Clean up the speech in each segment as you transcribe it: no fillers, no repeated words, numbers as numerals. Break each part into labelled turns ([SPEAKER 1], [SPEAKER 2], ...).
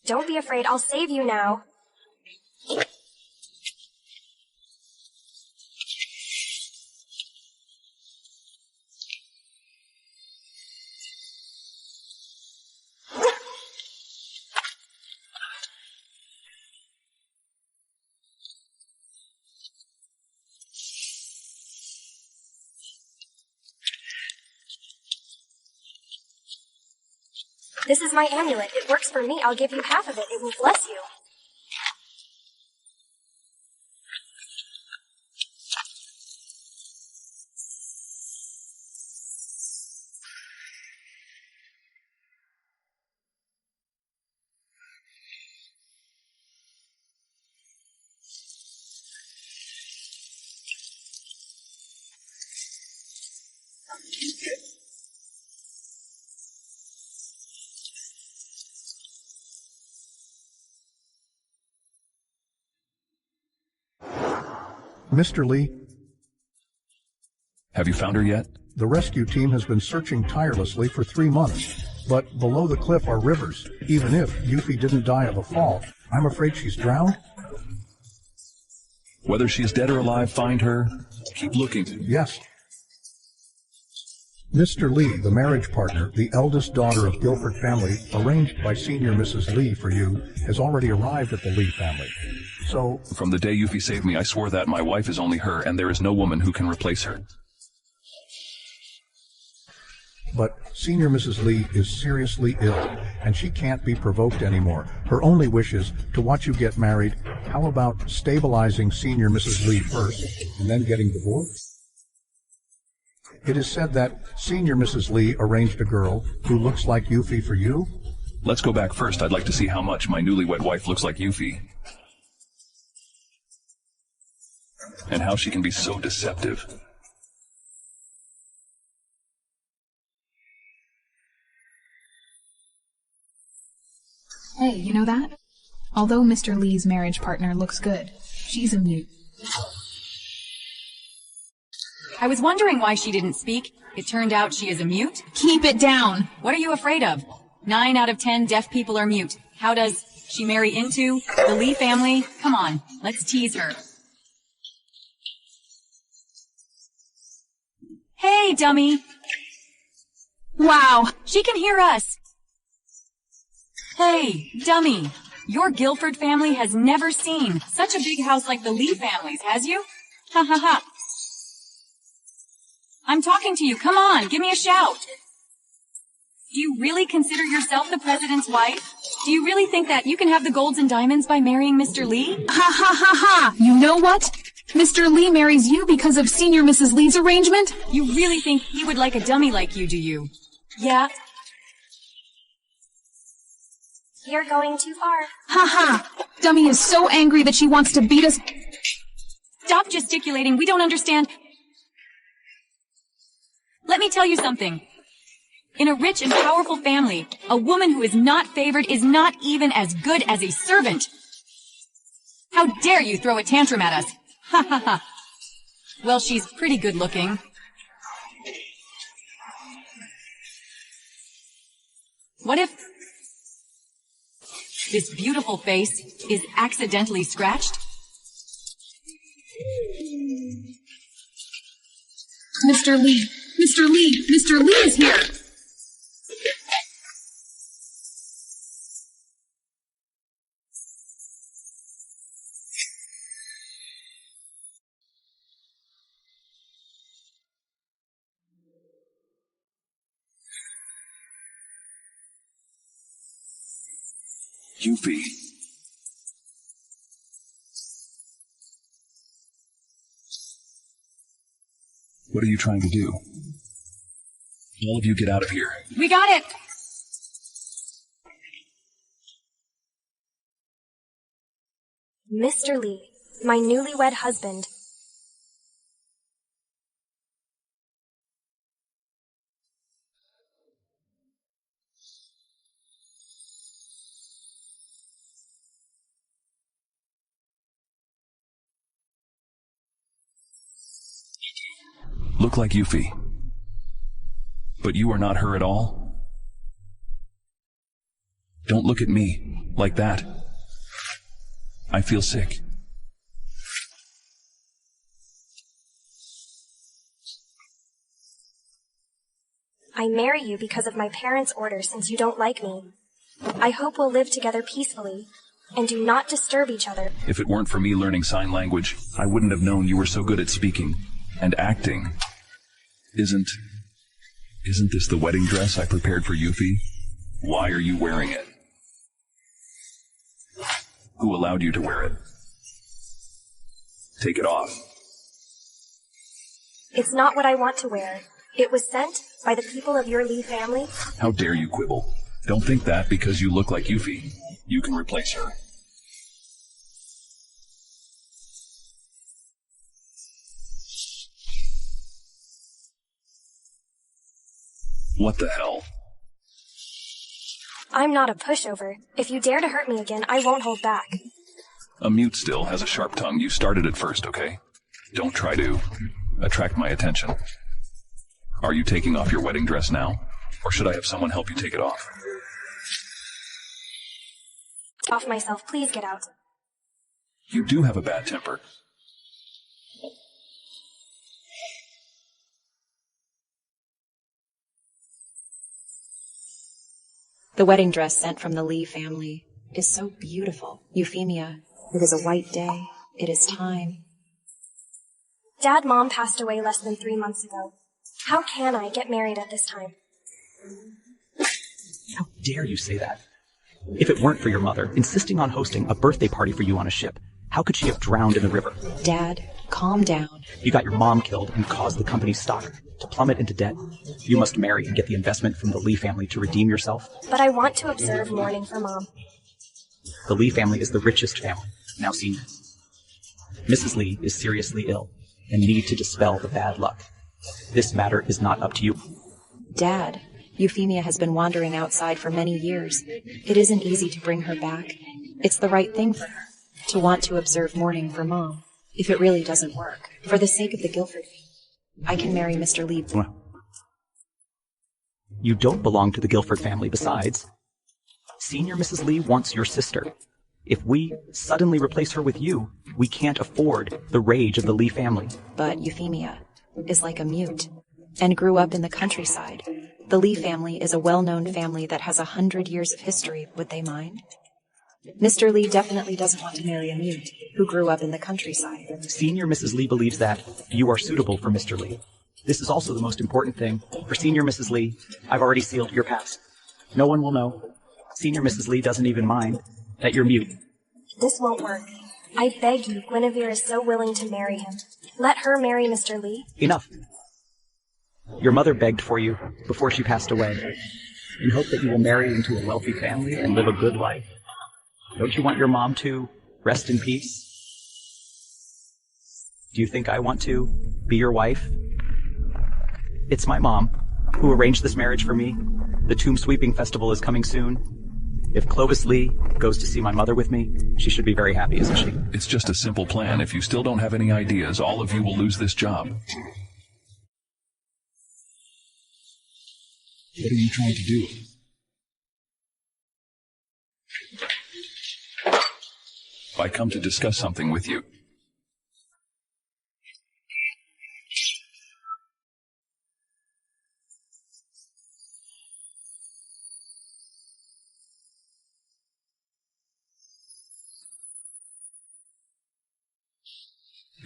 [SPEAKER 1] Don't be afraid, I'll save you now. This is my amulet. It works for me. I'll give you half of it. It will bless you.
[SPEAKER 2] Mr. Lee?
[SPEAKER 3] Have you found her yet?
[SPEAKER 2] The rescue team has been searching tirelessly for 3 months, but below the cliff are rivers. Even if Yuffie didn't die of a fall, I'm afraid she's drowned.
[SPEAKER 3] Whether she is dead or alive, find her. Keep looking.
[SPEAKER 2] Yes. Mr. Lee, the marriage partner, the eldest daughter of Guilford family, arranged by Senior Mrs. Lee for you, has already arrived at the Lee family. So,
[SPEAKER 3] from the day Yuffie saved me, I swore that my wife is only her, and there is no woman who can replace her.
[SPEAKER 2] But Senior Mrs. Lee is seriously ill, and she can't be provoked anymore. Her only wish is to watch you get married. How about stabilizing Senior Mrs. Lee first, and then getting divorced? It is said that Senior Mrs. Lee arranged a girl who looks like Yuffie for you.
[SPEAKER 3] Let's go back first. I'd like to see how much my newlywed wife looks like Yuffie. And how she can be so deceptive.
[SPEAKER 4] Hey, you know that? Although Mr. Lee's marriage partner looks good, she's a mute.
[SPEAKER 5] I was wondering why she didn't speak. It turned out she is a mute.
[SPEAKER 4] Keep it down!
[SPEAKER 5] What are you afraid of? 9 out of 10 deaf people are mute. How does she marry into the Lee family? Come on, let's tease her. Hey, dummy!
[SPEAKER 4] Wow!
[SPEAKER 5] She can hear us! Hey, dummy! Your Guilford family has never seen such a big house like the Lee family's, has you? Ha ha ha! I'm talking to you, come on, give me a shout! Do you really consider yourself the president's wife? Do you really think that you can have the golds and diamonds by marrying Mr. Lee?
[SPEAKER 4] Ha ha ha ha! You know what? Mr. Lee marries you because of Senior Mrs. Lee's arrangement?
[SPEAKER 5] You really think he would like a dummy like you, do you? Yeah?
[SPEAKER 1] You're going too far.
[SPEAKER 4] Ha ha! Dummy is so angry that she wants to beat us.
[SPEAKER 5] Stop gesticulating, we don't understand. Let me tell you something. In a rich and powerful family, a woman who is not favored is not even as good as a servant. How dare you throw a tantrum at us? Ha ha ha. Well, she's pretty good looking. What if this beautiful face is accidentally scratched?
[SPEAKER 4] Mr. Lee! Mr. Lee! Mr. Lee is here!
[SPEAKER 3] Yuffie. What are you trying to do? All of you get out of here.
[SPEAKER 5] We got it!
[SPEAKER 1] Mr. Lee, my newlywed husband.
[SPEAKER 3] Look like Yuffie. But you are not her at all? Don't look at me. Like that. I feel sick.
[SPEAKER 1] I marry you because of my parents' orders since you don't like me. I hope we'll live together peacefully and do not disturb each other.
[SPEAKER 3] If it weren't for me learning sign language, I wouldn't have known you were so good at speaking and acting. Isn't this the wedding dress I prepared for Yuffie? Why are you wearing it? Who allowed you to wear it? Take it off.
[SPEAKER 1] It's not what I want to wear. It was sent by the people of your Lee family.
[SPEAKER 3] How dare you quibble? Don't think that because you look like Yuffie, you can replace her. What the hell?
[SPEAKER 1] I'm not a pushover. If you dare to hurt me again, I won't hold back.
[SPEAKER 3] A mute still has a sharp tongue. You started it first, okay? Don't try to attract my attention. Are you taking off your wedding dress now? Or should I have someone help you take it off?
[SPEAKER 1] Off myself, please get out.
[SPEAKER 3] You do have a bad temper.
[SPEAKER 6] The wedding dress sent from the Lee family is so beautiful. Euphemia, it is a white day. It is time.
[SPEAKER 1] Dad, Mom passed away less than 3 months ago. How can I get married at this time?
[SPEAKER 7] How dare you say that? If it weren't for your mother insisting on hosting a birthday party for you on a ship, how could she have drowned in the river?
[SPEAKER 6] Dad, calm down.
[SPEAKER 7] You got your mom killed and caused the company's stock to plummet into debt. You must marry and get the investment from the Lee family to redeem yourself.
[SPEAKER 1] But I want to observe mourning for Mom.
[SPEAKER 7] The Lee family is the richest family, now senior. Mrs. Lee is seriously ill and need to dispel the bad luck. This matter is not up to you.
[SPEAKER 6] Dad, Euphemia has been wandering outside for many years. It isn't easy to bring her back. It's the right thing for her to want to observe mourning for Mom. If it really doesn't work, for the sake of the Guilford, I can marry Mr. Lee.
[SPEAKER 7] Well, you don't belong to the Guilford family besides. Senior Mrs. Lee wants your sister. If we suddenly replace her with you, we can't afford the rage of the Lee family.
[SPEAKER 6] But Euphemia is like a mute and grew up in the countryside. The Lee family is a well-known family that has 100 years of history. Would they mind? Mr. Lee definitely doesn't want to marry a mute who grew up in the countryside.
[SPEAKER 7] Senior Mrs. Lee believes that you are suitable for Mr. Lee. This is also the most important thing. For Senior Mrs. Lee, I've already sealed your past. No one will know. Senior Mrs. Lee doesn't even mind that you're mute.
[SPEAKER 1] This won't work. I beg you, Guinevere is so willing to marry him. Let her marry Mr. Lee.
[SPEAKER 7] Enough. Your mother begged for you before she passed away, in hope that you will marry into a wealthy family and live a good life. Don't you want your mom to rest in peace? Do you think I want to be your wife? It's my mom who arranged this marriage for me. The tomb sweeping festival is coming soon. If Clovis Lee goes to see my mother with me, she should be very happy, isn't she?
[SPEAKER 3] It's just a simple plan. If you still don't have any ideas, all of you will lose this job. What are you trying to do? I come to discuss something with you.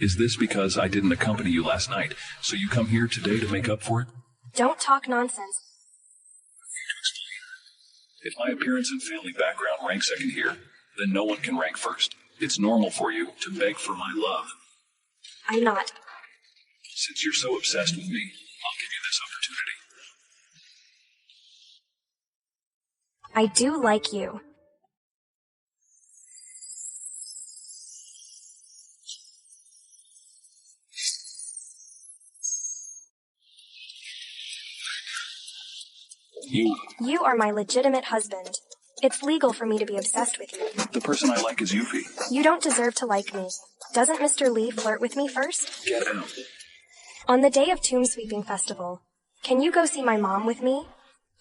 [SPEAKER 3] Is this because I didn't accompany you last night, so you come here today to make up for it?
[SPEAKER 1] Don't talk nonsense.
[SPEAKER 3] If my appearance and family background rank second here, then no one can rank first. It's normal for you to beg for my love.
[SPEAKER 1] I'm not.
[SPEAKER 3] Since you're so obsessed with me, I'll give you this opportunity.
[SPEAKER 1] I do like you. You are my legitimate husband. It's legal for me to be obsessed with you.
[SPEAKER 3] The person I like is Yuffie.
[SPEAKER 1] You don't deserve to like me. Doesn't Mr. Lee flirt with me first?
[SPEAKER 3] Get out.
[SPEAKER 1] On the day of Tomb Sweeping Festival, can you go see my mom with me?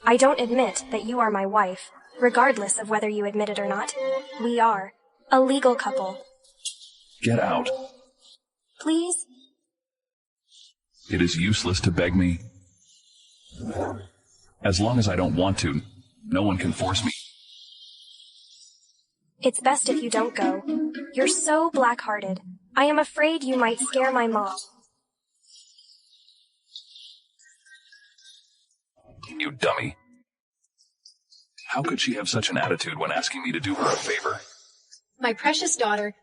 [SPEAKER 1] I don't admit that you are my wife, Regardless of whether you admit it or not, we are a legal couple.
[SPEAKER 3] Get out.
[SPEAKER 1] Please?
[SPEAKER 3] It is useless to beg me. As long as I don't want to, no one can force me.
[SPEAKER 1] It's best if you don't go. You're so black-hearted. I am afraid you might scare my mom.
[SPEAKER 3] You dummy. How could she have such an attitude when asking me to do her a favor?
[SPEAKER 8] My precious daughter,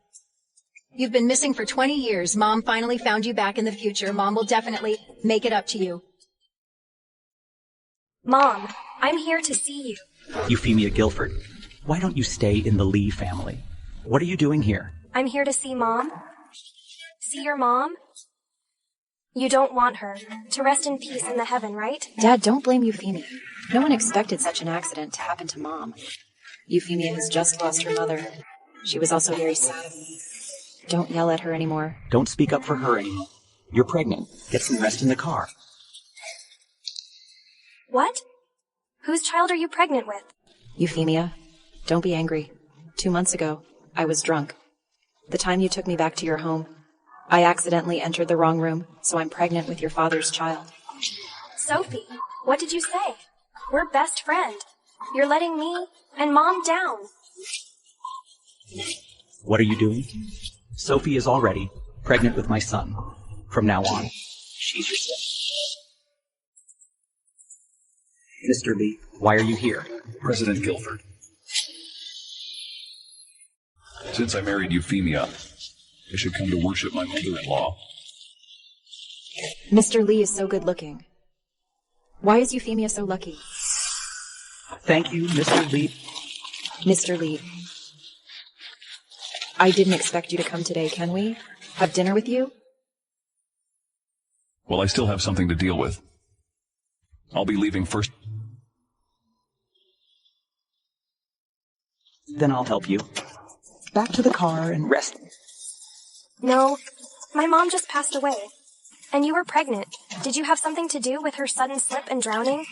[SPEAKER 8] you've been missing for 20 years. Mom finally found you back in the future. Mom will definitely make it up to you.
[SPEAKER 1] Mom, I'm here to see you.
[SPEAKER 7] Euphemia Guilford, why don't you stay in the Lee family? What are you doing here?
[SPEAKER 1] I'm here to see Mom. See your mom? You don't want her to rest in peace in the heaven, right?
[SPEAKER 6] Dad, don't blame Euphemia. No one expected such an accident to happen to Mom. Euphemia has just lost her mother. She was also very sad. Don't yell at her anymore.
[SPEAKER 7] Don't speak up for her anymore. You're pregnant. Get some rest in the car.
[SPEAKER 1] What? Whose child are you pregnant with?
[SPEAKER 6] Euphemia, don't be angry. 2 months ago, I was drunk. The time you took me back to your home, I accidentally entered the wrong room, so I'm pregnant with your father's child.
[SPEAKER 1] Sophie, what did you say? We're best friends. You're letting me and Mom down.
[SPEAKER 7] What are you doing? Sophie is already pregnant with my son. From now on, she's your son. Mr. Lee, why are you here?
[SPEAKER 3] President Guilford. Since I married Euphemia, I should come to worship my mother-in-law.
[SPEAKER 6] Mr. Lee is so good looking. Why is Euphemia so lucky?
[SPEAKER 7] Thank you, Mr. Lee.
[SPEAKER 6] Mr. Lee, I didn't expect you to come today. Can we have dinner with you?
[SPEAKER 3] Well, I still have something to deal with. I'll be leaving first.
[SPEAKER 7] Then I'll help you. Back to the car and rest.
[SPEAKER 1] No, my mom just passed away. And you were pregnant. Did you have something to do with her sudden slip and drowning?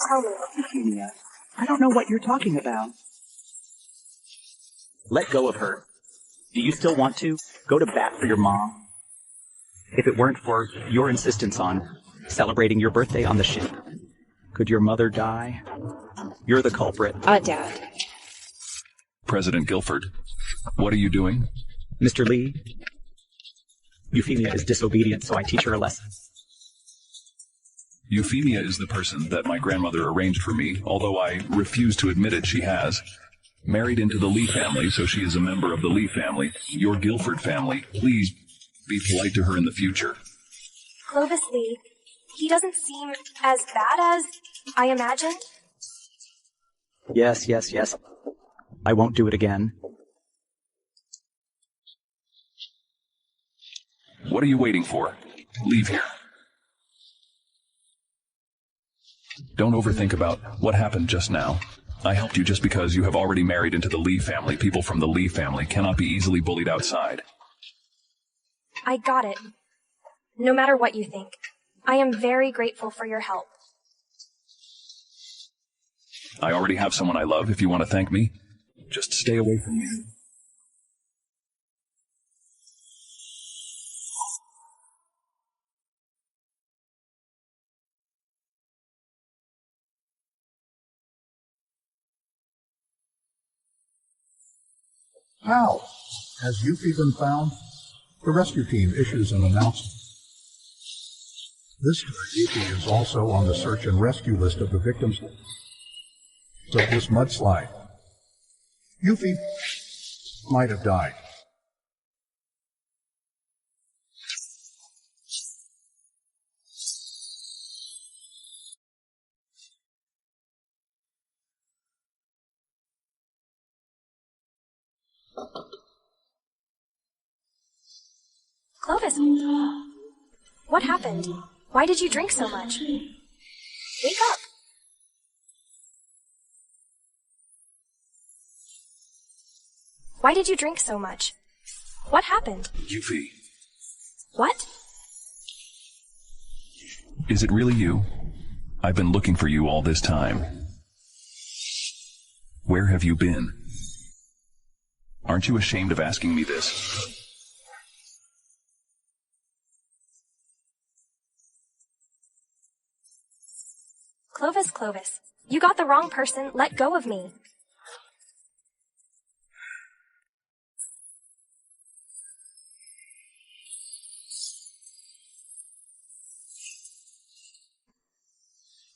[SPEAKER 1] Tell me.
[SPEAKER 7] Euphemia, I don't know what you're talking about. Let go of her. Do you still want to go to bat for your mom? If it weren't for your insistence on celebrating your birthday on the ship, could your mother die? You're the culprit.
[SPEAKER 6] Dad.
[SPEAKER 3] President Guilford, what are you doing?
[SPEAKER 7] Mr. Lee, Euphemia is disobedient, so I teach her a lesson.
[SPEAKER 3] Euphemia is the person that my grandmother arranged for me, although I refuse to admit it. She has married into the Lee family, so she is a member of the Lee family, your Guilford family. Please be polite to her in the future.
[SPEAKER 1] Clovis Lee, he doesn't seem as bad as I imagined.
[SPEAKER 7] Yes. I won't do it again.
[SPEAKER 3] What are you waiting for? Leave here. Don't overthink about what happened just now. I helped you just because you have already married into the Lee family. People from the Lee family cannot be easily bullied outside.
[SPEAKER 1] I got it. No matter what you think, I am very grateful for your help.
[SPEAKER 3] I already have someone I love. If you want to thank me, just stay away from me.
[SPEAKER 2] How? Has Yuffie been found? The rescue team issues an announcement. This time, Yuffie is also on the search and rescue list of the victims of this mudslide. Yuffie might have died.
[SPEAKER 1] Clovis, what happened? Why did you drink so much? Wake up. Why did you drink so much? What happened?
[SPEAKER 3] Yuffie,
[SPEAKER 1] What?
[SPEAKER 3] is it really you? I've been looking for you all this time. Where have you been? Aren't you ashamed of asking me this?
[SPEAKER 1] Clovis, you got the wrong person. Let go of me.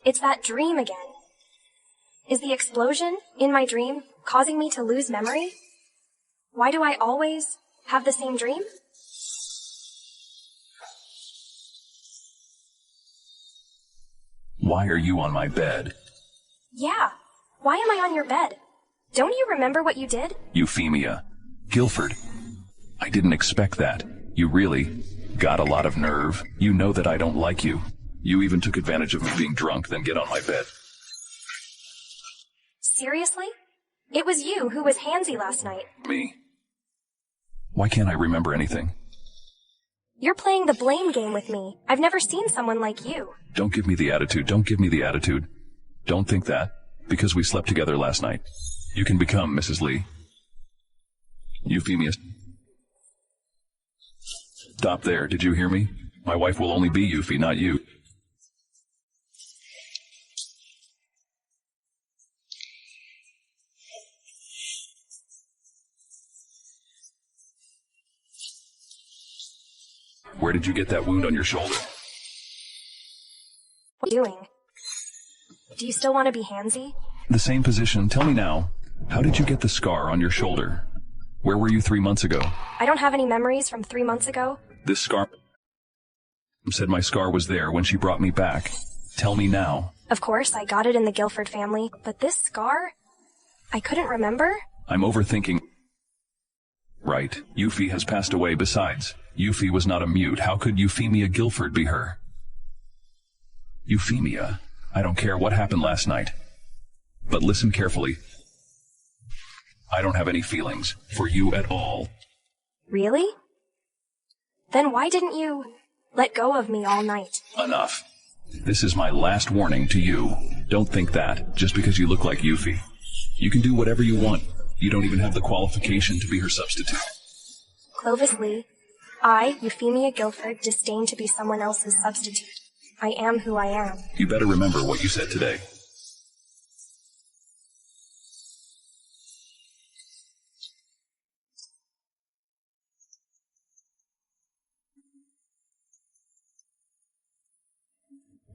[SPEAKER 1] It's that dream again. Is the explosion in my dream causing me to lose memory? Why do I always have the same dream?
[SPEAKER 3] Why are you on my bed?
[SPEAKER 1] Yeah, why am I on your bed? Don't you remember what you did?
[SPEAKER 3] Euphemia. Guilford. I didn't expect that. You really got a lot of nerve. You know that I don't like you. You even took advantage of me being drunk, then get on my bed.
[SPEAKER 1] Seriously? It was you who was handsy last night.
[SPEAKER 3] Me? Why can't I remember anything?
[SPEAKER 1] You're playing the blame game with me. I've never seen someone like you.
[SPEAKER 3] Don't give me the attitude. Don't give me the attitude. Don't think that, because we slept together last night, you can become Mrs. Lee. Euphemia. Stop there. Did you hear me? My wife will only be Euphy, not you. Where did you get that wound on your shoulder?
[SPEAKER 1] What are you doing? Do you still want to be handsy?
[SPEAKER 3] The same position. Tell me now, how did you get the scar on your shoulder? Where were you 3 months ago?
[SPEAKER 1] I don't have any memories from 3 months ago.
[SPEAKER 3] This scar said my scar was there when she brought me back. Tell me now.
[SPEAKER 1] Of course, I got it in the Guilford family, but this scar? I couldn't remember?
[SPEAKER 3] I'm overthinking. Right, Euphy has passed away. Besides, Euphy was not a mute. How could Euphemia Guilford be her? Euphemia, I don't care what happened last night. But listen carefully. I don't have any feelings for you at all.
[SPEAKER 1] Really? Then why didn't you let go of me all night?
[SPEAKER 3] Enough. This is my last warning to you. Don't think that, just because you look like Euphy. You can do whatever you want. You don't even have the qualification to be her substitute.
[SPEAKER 1] Clovis Lee, I, Euphemia Guilford, disdain to be someone else's substitute. I am who I am.
[SPEAKER 3] You better remember what you said today.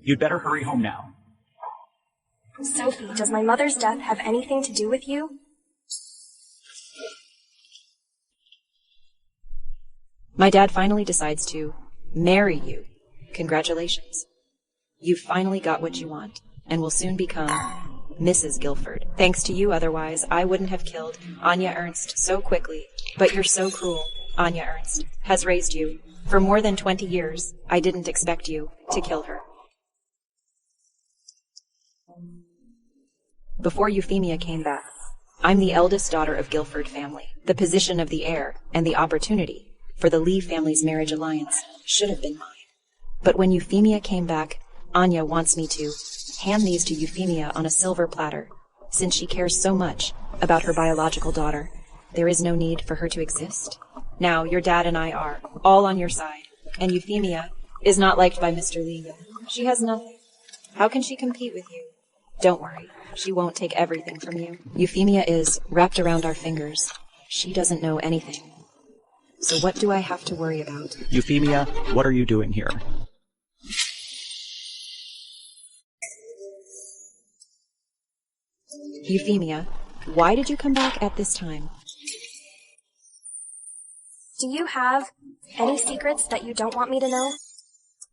[SPEAKER 7] You'd better hurry home now.
[SPEAKER 1] Sophie, does my mother's death have anything to do with you?
[SPEAKER 6] My dad finally decides to marry you. Congratulations. You've finally got what you want, and will soon become Mrs. Guilford. Thanks to you, otherwise, I wouldn't have killed Anya Ernst so quickly. But you're so cruel. Anya Ernst has raised you for more than 20 years. I didn't expect you to kill her. Before Euphemia came back, I'm the eldest daughter of Guilford family. The position of the heir and the opportunity for the Lee family's marriage alliance should have been mine. But when Euphemia came back, Anya wants me to hand these to Euphemia on a silver platter. Since she cares so much about her biological daughter, there is no need for her to exist. Now, your dad and I are all on your side, and Euphemia is not liked by Mr. Lee yet. She has nothing. How can she compete with you? Don't worry, she won't take everything from you. Euphemia is wrapped around our fingers. She doesn't know anything. So what do I have to worry about?
[SPEAKER 7] Euphemia, what are you doing here?
[SPEAKER 6] Euphemia, why did you come back at this time?
[SPEAKER 1] Do you have any secrets that you don't want me to know?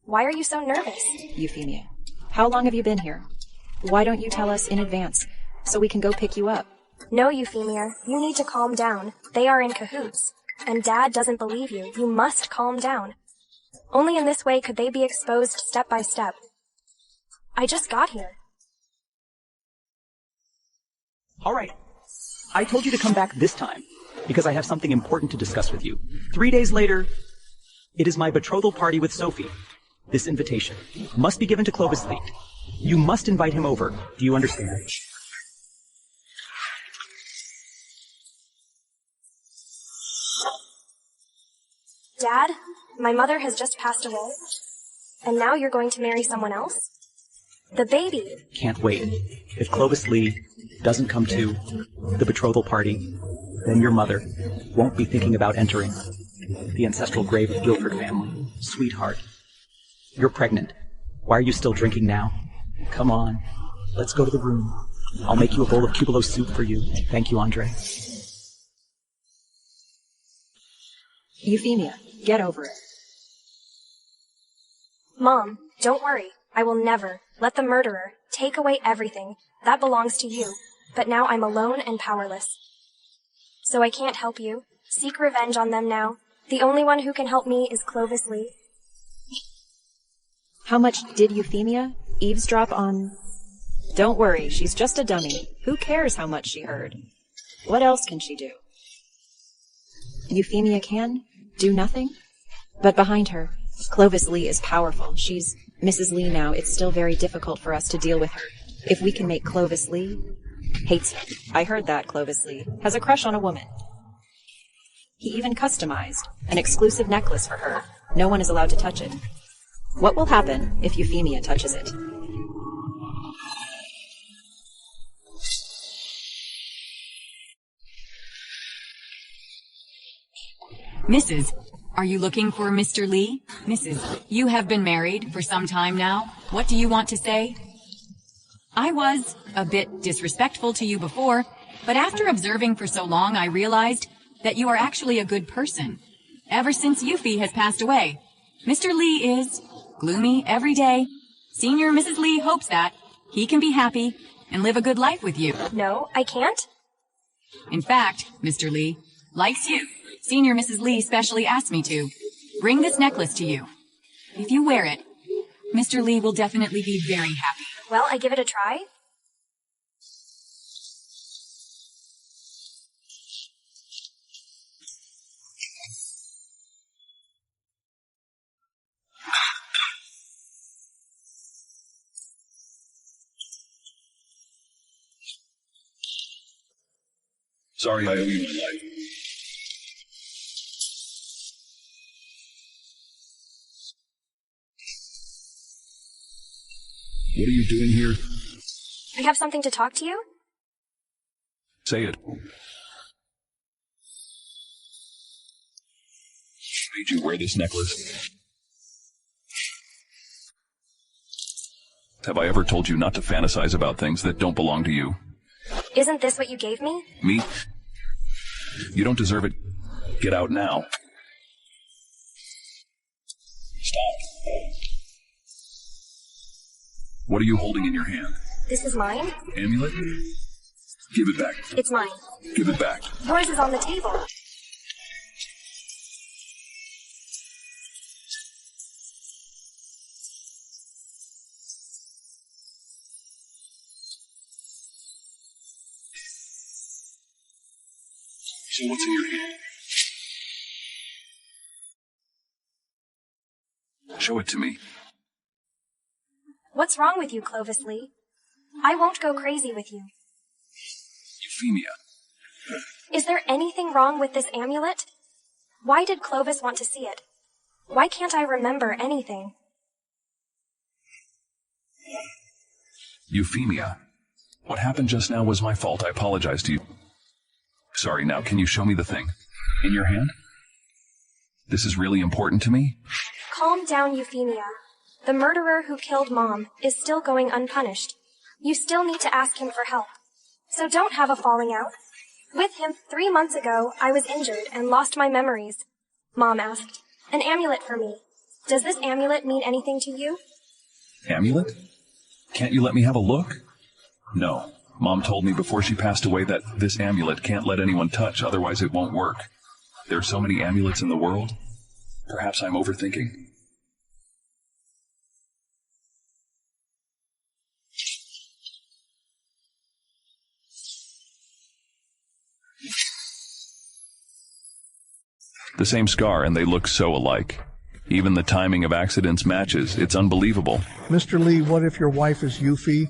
[SPEAKER 1] Why are you so nervous?
[SPEAKER 6] Euphemia, how long have you been here? Why don't you tell us in advance so we can go pick you up?
[SPEAKER 1] No, Euphemia, you need to calm down. They are in cahoots. And Dad doesn't believe you. You must calm down. Only in this way could they be exposed step by step. I just got here.
[SPEAKER 7] All right. I told you to come back this time because I have something important to discuss with you. 3 days later, it is my betrothal party with Sophie. This invitation must be given to Clovis Lee. You must invite him over. Do you understand?
[SPEAKER 1] Dad, my mother has just passed away. And now you're going to marry someone else? The baby!
[SPEAKER 7] Can't wait. If Clovis Lee doesn't come to the betrothal party, then your mother won't be thinking about entering the ancestral grave of Guilford family. Sweetheart, you're pregnant. Why are you still drinking now? Come on, let's go to the room. I'll make you a bowl of cubolo soup for you. Thank you, Andre.
[SPEAKER 6] Euphemia, get over it.
[SPEAKER 1] Mom, don't worry. I will never let the murderer take away everything that belongs to you. But now I'm alone and powerless. So I can't help you. Seek revenge on them now. The only one who can help me is Clovis Lee.
[SPEAKER 6] How much did Euphemia eavesdrop on? Don't worry, she's just a dummy. Who cares how much she heard? What else can she do? Euphemia can do nothing? But behind her, Clovis Lee is powerful. She's Mrs. Lee now. It's still very difficult for us to deal with her. If we can make Clovis Lee hates him. I heard that Clovis Lee has a crush on a woman. He even customized an exclusive necklace for her. No one is allowed to touch it. What will happen if Euphemia touches it?
[SPEAKER 5] Mrs., are you looking for Mr. Lee? Mrs., you have been married for some time now. What do you want to say? I was a bit disrespectful to you before, but after observing for so long, I realized that you are actually a good person. Ever since Yuffie has passed away, Mr. Lee is gloomy every day. Senior Mrs. Lee hopes that he can be happy and live a good life with you.
[SPEAKER 1] No, I can't.
[SPEAKER 5] In fact, Mr. Lee likes you. Senior Mrs. Lee specially asked me to bring this necklace to you. If you wear it, Mr. Lee will definitely be very happy.
[SPEAKER 1] Well, I give it a try.
[SPEAKER 3] Sorry I owe you my life. What are you doing here?
[SPEAKER 1] I have something to talk to you.
[SPEAKER 3] Say it. Made you wear this necklace? Have I ever told you not to fantasize about things that don't belong to you?
[SPEAKER 1] Isn't this what you gave me?
[SPEAKER 3] Me? You don't deserve it. Get out now. Stop. What are you holding in your hand?
[SPEAKER 1] This is mine.
[SPEAKER 3] Amulet? Give it back.
[SPEAKER 1] It's mine.
[SPEAKER 3] Give it back.
[SPEAKER 1] Yours is on the table.
[SPEAKER 3] So what's in your hand? Show it to me.
[SPEAKER 1] What's wrong with you, Clovis Lee? I won't go crazy with you.
[SPEAKER 3] Euphemia.
[SPEAKER 1] Is there anything wrong with this amulet? Why did Clovis want to see it? Why can't I remember anything?
[SPEAKER 3] Euphemia. What happened just now was my fault. I apologize to you. Sorry, now can you show me the thing? In your hand? This is really important to me?
[SPEAKER 1] Calm down, Euphemia. The murderer who killed Mom is still going unpunished. You still need to ask him for help. So don't have a falling out. With him, 3 months ago, I was injured and lost my memories. Mom asked, an amulet for me. Does this amulet mean anything to you?
[SPEAKER 3] Amulet? Can't you let me have a look? No. Mom told me before she passed away that this amulet can't let anyone touch, otherwise it won't work. There are so many amulets in the world. Perhaps I'm overthinking. The same scar, and they look so alike. Even the timing of accidents matches. It's unbelievable.
[SPEAKER 2] Mr. Lee, what if your wife is Yuffie?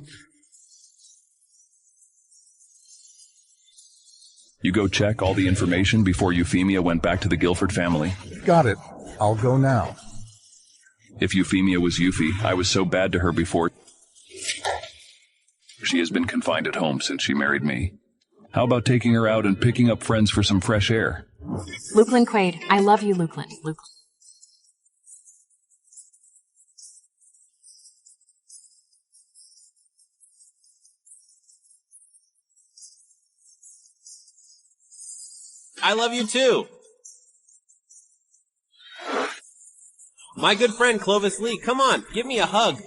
[SPEAKER 3] You go check all the information before Euphemia went back to the Guilford family.
[SPEAKER 2] Got it. I'll go now.
[SPEAKER 3] If Euphemia was Euphy, I was so bad to her before. She has been confined at home since she married me. How about taking her out and picking up friends for some fresh air?
[SPEAKER 5] Lukelin Quaid, I love you, Lukelin.
[SPEAKER 9] I love you too. My good friend Clovis Lee, come on, give me a hug.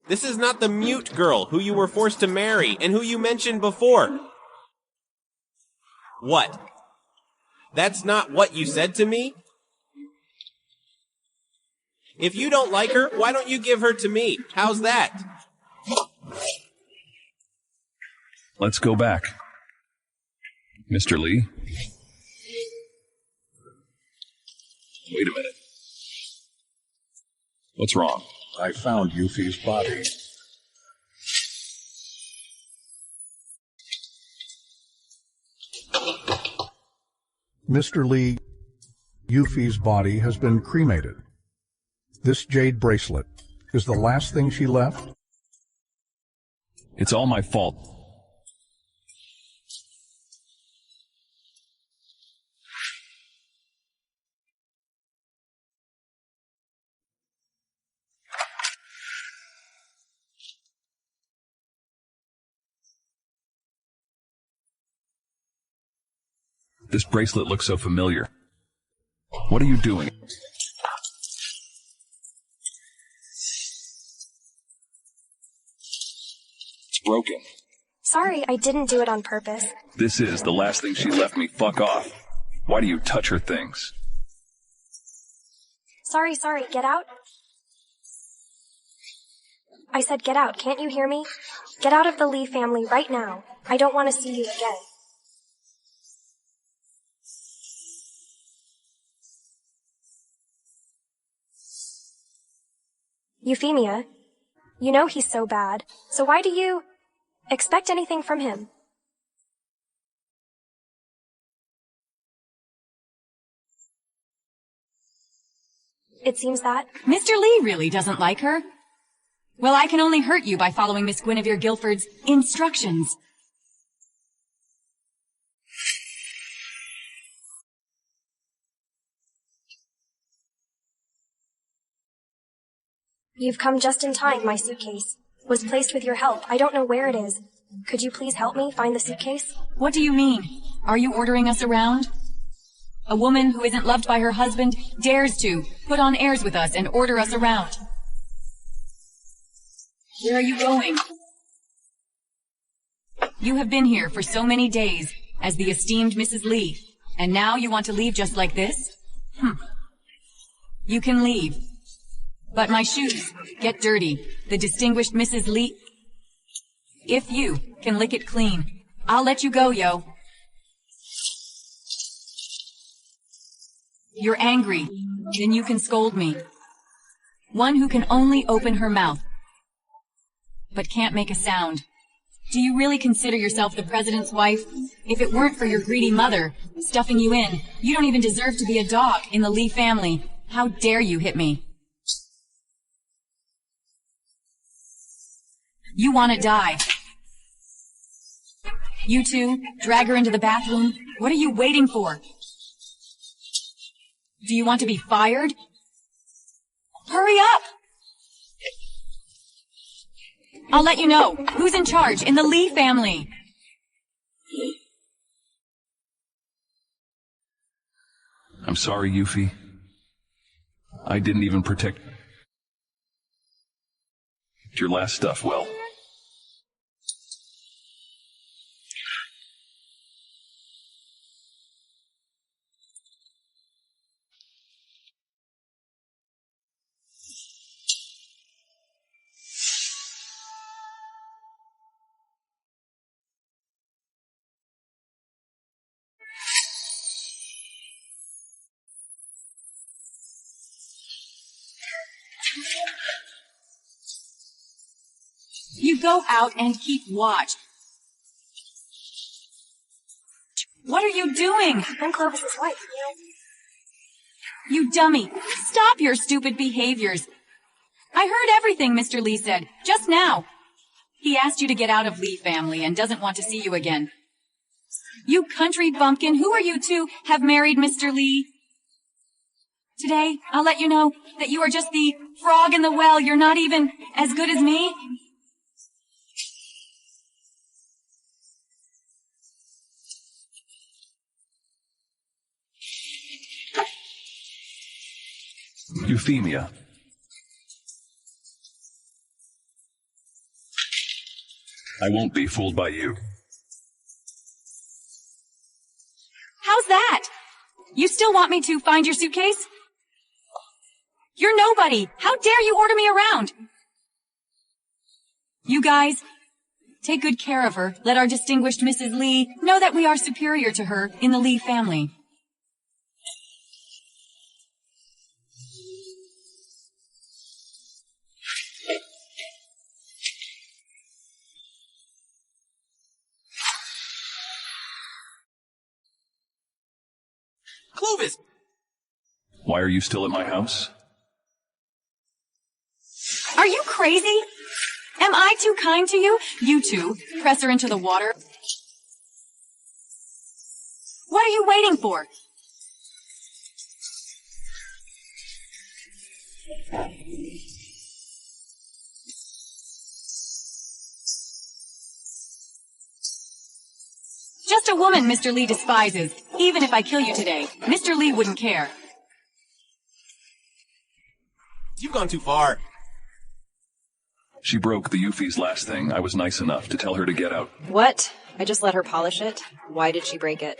[SPEAKER 9] This is not the mute girl who you were forced to marry and who you mentioned before. What? That's not what you said to me? If you don't like her, why don't you give her to me? How's that?
[SPEAKER 3] Let's go back. Mr. Lee? Wait a minute. What's wrong?
[SPEAKER 2] I found Euphy's body. Mr. Lee, Euphy's body has been cremated. This jade bracelet is the last thing she left?
[SPEAKER 3] It's all my fault. This bracelet looks so familiar. What are you doing? It's broken.
[SPEAKER 1] Sorry, I didn't do it on purpose.
[SPEAKER 3] This is the last thing she left me. Fuck off. Why do you touch her things?
[SPEAKER 1] Sorry, get out. I said get out, can't you hear me? Get out of the Lee family right now. I don't want to see you again. Euphemia, you know he's so bad, so why do you expect anything from him? It seems that
[SPEAKER 5] Mr. Lee really doesn't like her. Well, I can only hurt you by following Miss Guinevere Guilford's instructions.
[SPEAKER 1] You've come just in time. My suitcase was placed with your help. I don't know where it is. Could you please help me find the suitcase?
[SPEAKER 5] What do you mean? Are you ordering us around? A woman who isn't loved by her husband dares to put on airs with us and order us around. Where are you going? You have been here for so many days as the esteemed Mrs. Lee, and now you want to leave just like this? You can leave. But my shoes get dirty. The distinguished Mrs. Lee. If you can lick it clean, I'll let you go, yo. You're angry, then you can scold me. One who can only open her mouth, but can't make a sound. Do you really consider yourself the president's wife? If it weren't for your greedy mother stuffing you in, you don't even deserve to be a dog in the Lee family. How dare you hit me? You want to die. You two, drag her into the bathroom. What are you waiting for? Do you want to be fired? Hurry up! I'll let you know who's in charge in the Lee family.
[SPEAKER 3] I'm sorry, Euphy. I didn't even protect your last stuff well.
[SPEAKER 5] You go out and keep watch. What are you doing?
[SPEAKER 1] I'm Clovis's wife.
[SPEAKER 5] You dummy. Stop your stupid behaviors. I heard everything Mr. Lee said, just now. He asked you to get out of Lee family and doesn't want to see you again. You country bumpkin, who are you to have married Mr. Lee? Today, I'll let you know that you are just the frog in the well. You're not even as good as me.
[SPEAKER 3] Euphemia. I won't be fooled by you.
[SPEAKER 5] How's that? You still want me to find your suitcase? You're nobody. How dare you order me around? You guys, take good care of her. Let our distinguished Mrs. Lee know that we are superior to her in the Lee family.
[SPEAKER 9] Clovis!
[SPEAKER 3] Why are you still at my house?
[SPEAKER 5] Are you crazy? Am I too kind to you? You two, press her into the water. What are you waiting for? Just a woman Mr. Lee despises. Even if I kill you today, Mr. Lee wouldn't care.
[SPEAKER 9] You've gone too far.
[SPEAKER 3] She broke the Yuffie's last thing. I was nice enough to tell her to get out.
[SPEAKER 6] What? I just let her polish it? Why did she break it?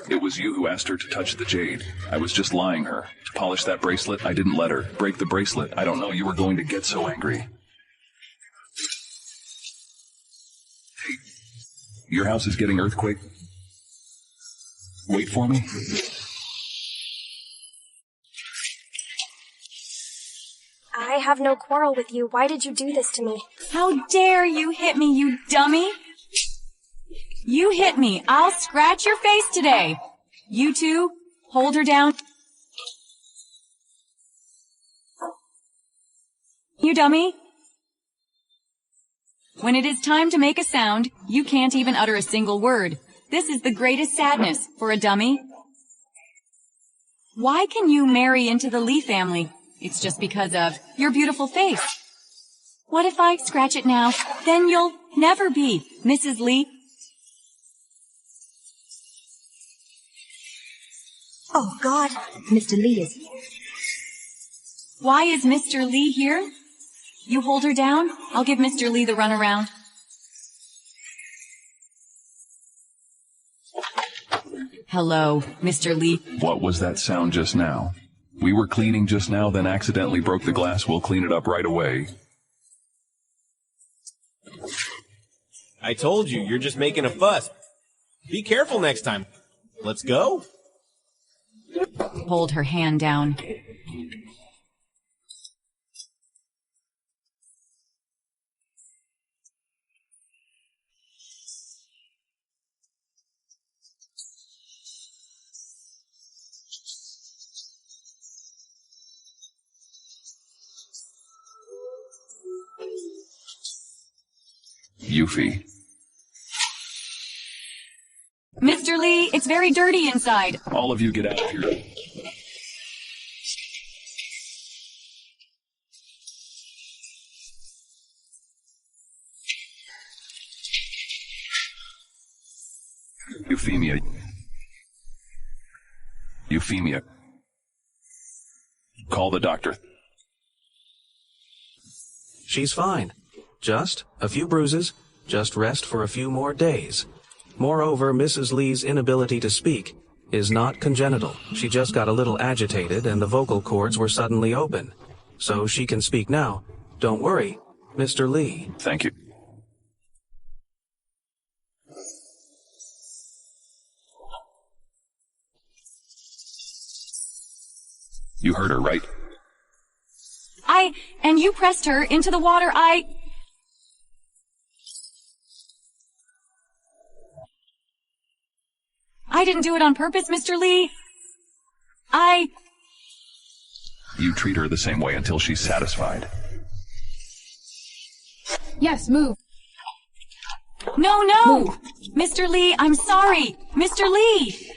[SPEAKER 3] It was you who asked her to touch the jade. I was just lying her. To polish that bracelet, I didn't let her. Break the bracelet. I don't know you were going to get so angry. Hey, your house is getting earthquake. Wait for me.
[SPEAKER 1] I have no quarrel with you. Why did you do this to me?
[SPEAKER 5] How dare you hit me, you dummy! You hit me. I'll scratch your face today. You two, hold her down. You dummy. When it is time to make a sound, you can't even utter a single word. This is the greatest sadness for a dummy. Why can you marry into the Lee family? It's just because of your beautiful face. What if I scratch it now? Then you'll never be Mrs. Lee.
[SPEAKER 10] Oh, God. Mr. Lee is here.
[SPEAKER 5] Why is Mr. Lee here? You hold her down. I'll give Mr. Lee the runaround. Hello, Mr. Lee.
[SPEAKER 3] What was that sound just now? We were cleaning just now, then accidentally broke the glass. We'll clean it up right away.
[SPEAKER 9] I told you, you're just making a fuss. Be careful next time. Let's go.
[SPEAKER 5] Hold her hand down.
[SPEAKER 3] Yuffie.
[SPEAKER 5] Mr. Lee, it's very dirty inside.
[SPEAKER 3] All of you get out of here. Euphemia. Euphemia. Call the doctor.
[SPEAKER 11] She's fine. Just a few bruises. Just rest for a few more days. Moreover, Mrs. Lee's inability to speak is not congenital. She just got a little agitated and the vocal cords were suddenly open. So she can speak now. Don't worry, Mr. Lee.
[SPEAKER 3] Thank you. You heard her, right?
[SPEAKER 5] And you pressed her into the water. didn't do it on purpose, Mr. Lee.
[SPEAKER 3] You treat her the same way until she's satisfied.
[SPEAKER 4] Yes, move.
[SPEAKER 5] No, no! Mr. Lee, I'm sorry! Mr. Lee!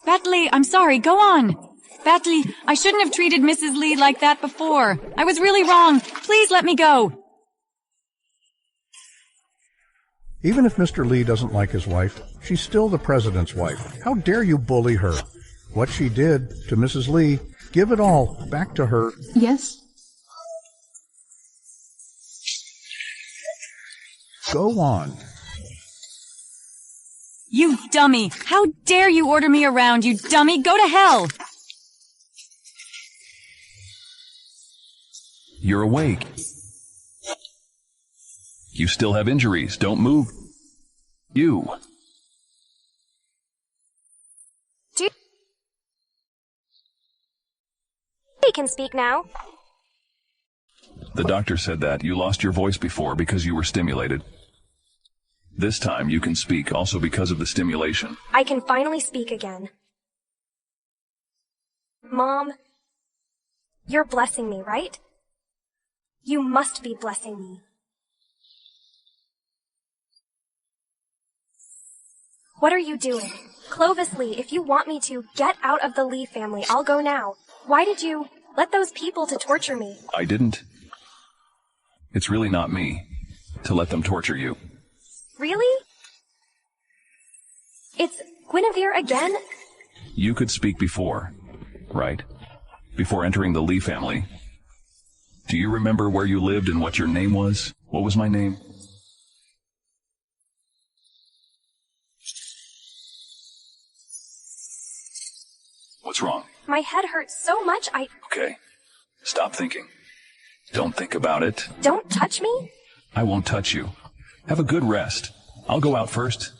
[SPEAKER 5] Batley, I'm sorry, go on. Batley, I shouldn't have treated Mrs. Lee like that before. I was really wrong. Please let me go.
[SPEAKER 2] Even if Mr. Lee doesn't like his wife, she's still the president's wife. How dare you bully her? What she did to Mrs. Lee, give it all back to her.
[SPEAKER 4] Yes?
[SPEAKER 2] Go on.
[SPEAKER 5] You dummy! How dare you order me around, you dummy! Go to hell!
[SPEAKER 3] You're awake. You still have injuries. Don't move. You.
[SPEAKER 1] He can speak now.
[SPEAKER 3] The doctor said that you lost your voice before because you were stimulated. This time you can speak also because of the stimulation.
[SPEAKER 1] I can finally speak again. Mom, you're blessing me, right? You must be blessing me. What are you doing? Clovis Lee, if you want me to get out of the Lee family, I'll go now. Why did you let those people to torture me?
[SPEAKER 3] I didn't. It's really not me to let them torture you.
[SPEAKER 1] Really? It's Guinevere again?
[SPEAKER 3] You could speak before, right? Before entering the Lee family. Do you remember where you lived and what your name was? What was my name? What's wrong?
[SPEAKER 1] My head hurts so much,
[SPEAKER 3] Okay. Stop thinking. Don't think about it.
[SPEAKER 1] Don't touch me?
[SPEAKER 3] I won't touch you. Have a good rest. I'll go out first.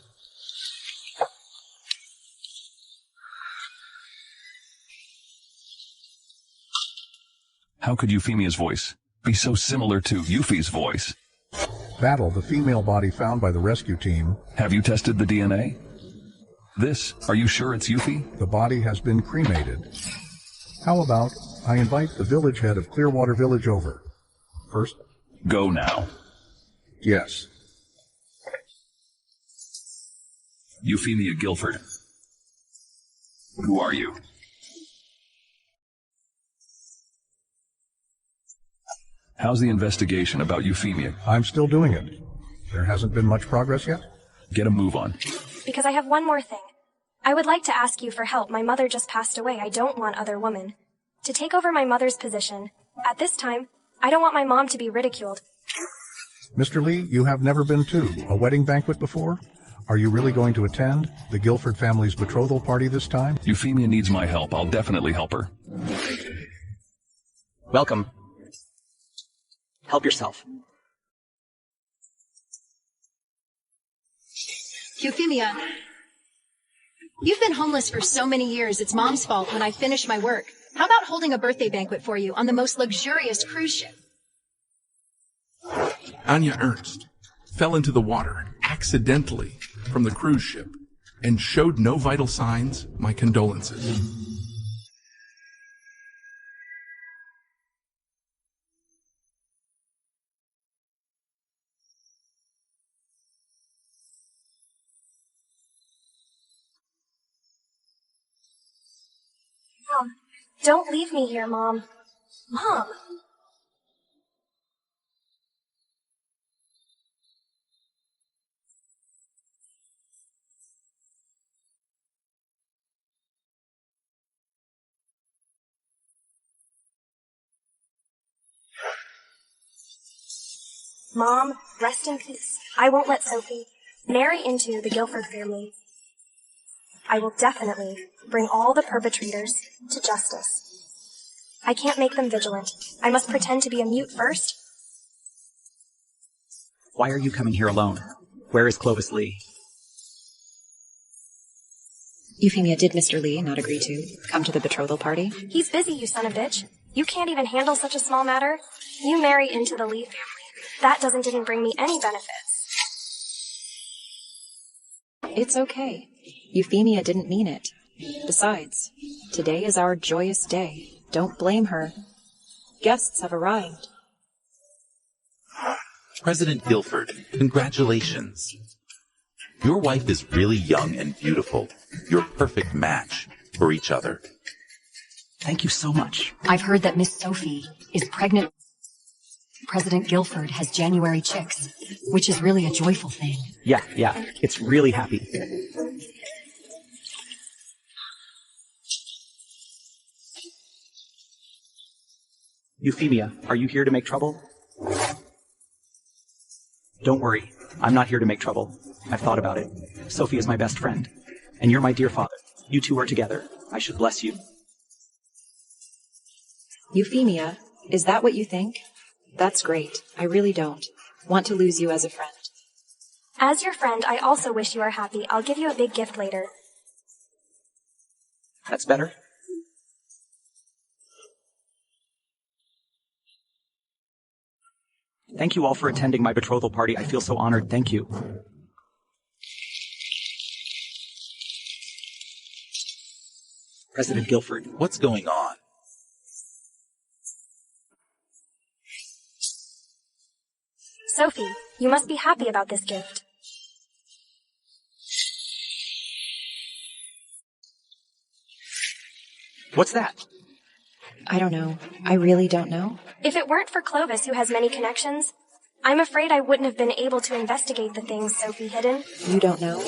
[SPEAKER 3] How could Euphemia's voice be so similar to Euphy's voice?
[SPEAKER 2] Battle, the female body found by the rescue team.
[SPEAKER 3] Have you tested the DNA? Are you sure it's Euphy?
[SPEAKER 2] The body has been cremated. How about I invite the village head of Clearwater Village over? First?
[SPEAKER 3] Go now.
[SPEAKER 2] Yes.
[SPEAKER 3] Euphemia Guilford. Who are you? How's the investigation about Euphemia?
[SPEAKER 2] I'm still doing it. There hasn't been much progress yet?
[SPEAKER 3] Get a move on.
[SPEAKER 1] Because I have one more thing. I would like to ask you for help. My mother just passed away. I don't want other women to take over my mother's position. At this time, I don't want my mom to be ridiculed.
[SPEAKER 2] Mr. Lee, you have never been to a wedding banquet before? Are you really going to attend the Guilford family's betrothal party this time?
[SPEAKER 3] Euphemia needs my help. I'll definitely help her.
[SPEAKER 7] Welcome. Help yourself.
[SPEAKER 8] Euphemia, you've been homeless for so many years, it's Mom's fault when I finish my work. How about holding a birthday banquet for you on the most luxurious cruise ship?
[SPEAKER 12] Anya Ernst fell into the water accidentally from the cruise ship and showed no vital signs. My condolences.
[SPEAKER 1] Mom, don't leave me here, Mom. Mom! Mom, rest in peace. I won't let Sophie marry into the Guilford family. I will definitely bring all the perpetrators to justice. I can't make them vigilant. I must pretend to be a mute first.
[SPEAKER 7] Why are you coming here alone? Where is Clovis Lee?
[SPEAKER 6] Euphemia, did Mr. Lee not agree to come to the betrothal party?
[SPEAKER 1] He's busy, you son of a bitch. You can't even handle such a small matter? You marry into the Lee family. That doesn't even bring me any benefits.
[SPEAKER 6] It's okay. Euphemia didn't mean it. Besides, today is our joyous day. Don't blame her. Guests have arrived.
[SPEAKER 13] President Guilford, congratulations. Your wife is really young and beautiful. You're a perfect match for each other.
[SPEAKER 7] Thank you so much.
[SPEAKER 5] I've heard that Miss Sophie is pregnant. President Guilford has January chicks, which is really a joyful thing.
[SPEAKER 7] Yeah, it's really happy. Euphemia, are you here to make trouble? Don't worry, I'm not here to make trouble. I've thought about it. Sophie is my best friend, and you're my dear father. You two are together. I should bless you.
[SPEAKER 6] Euphemia, is that what you think? That's great. I really don't want to lose you as a friend.
[SPEAKER 1] As your friend, I also wish you are happy. I'll give you a big gift later.
[SPEAKER 7] That's better. Thank you all for attending my betrothal party. I feel so honored. Thank you. President Guilford.
[SPEAKER 13] What's going on?
[SPEAKER 1] Sophie, you must be happy about this gift.
[SPEAKER 7] What's that?
[SPEAKER 6] I don't know. I really don't know.
[SPEAKER 1] If it weren't for Clovis, who has many connections, I'm afraid I wouldn't have been able to investigate the things Sophie hidden.
[SPEAKER 6] You don't know?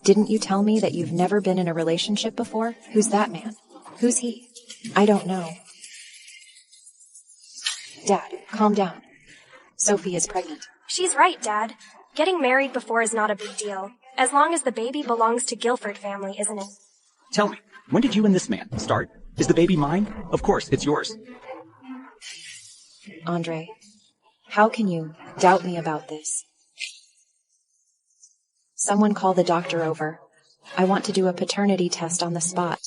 [SPEAKER 6] Didn't you tell me that you've never been in a relationship before? Who's that man? Who's he? I don't know. Dad, calm down. Sophie is pregnant.
[SPEAKER 1] She's right, Dad. Getting married before is not a big deal. As long as the baby belongs to Guilford family, isn't it?
[SPEAKER 7] Tell me, when did you and this man start? Is the baby mine? Of course, it's yours.
[SPEAKER 6] Andre, how can you doubt me about this? Someone call the doctor over. I want to do a paternity test on the spot.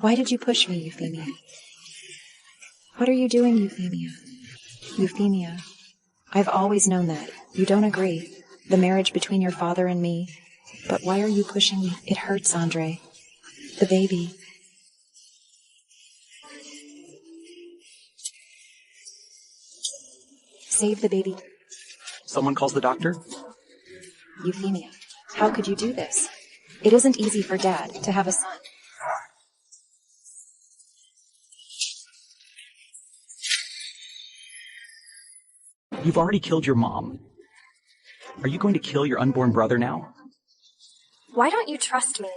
[SPEAKER 6] Why did you push me, Euphemia? What are you doing, Euphemia? Euphemia, I've always known that. You don't agree. The marriage between your father and me. But why are you pushing me? It hurts, Andre. The baby. Save the baby.
[SPEAKER 7] Someone calls the doctor?
[SPEAKER 6] Euphemia, how could you do this? It isn't easy for Dad to have a son.
[SPEAKER 7] You've already killed your mom. Are you going to kill your unborn brother now?
[SPEAKER 1] Why don't you trust me?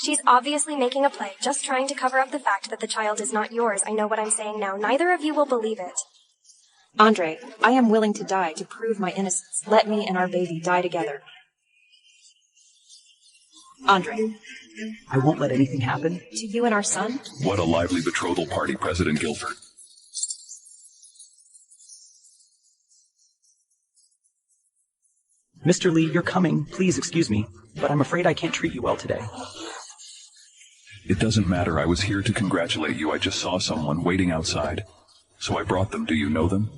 [SPEAKER 1] She's obviously making a play, just trying to cover up the fact that the child is not yours. I know what I'm saying now. Neither of you will believe it.
[SPEAKER 6] Andre, I am willing to die to prove my innocence. Let me and our baby die together. Andre.
[SPEAKER 7] I won't let anything happen.
[SPEAKER 6] To you and our son?
[SPEAKER 3] What a lively betrothal party, President Guilford.
[SPEAKER 7] Mr. Lee, you're coming. Please excuse me, but I'm afraid I can't treat you well today.
[SPEAKER 3] It doesn't matter. I was here to congratulate you. I just saw someone waiting outside, so I brought them. Do you know them?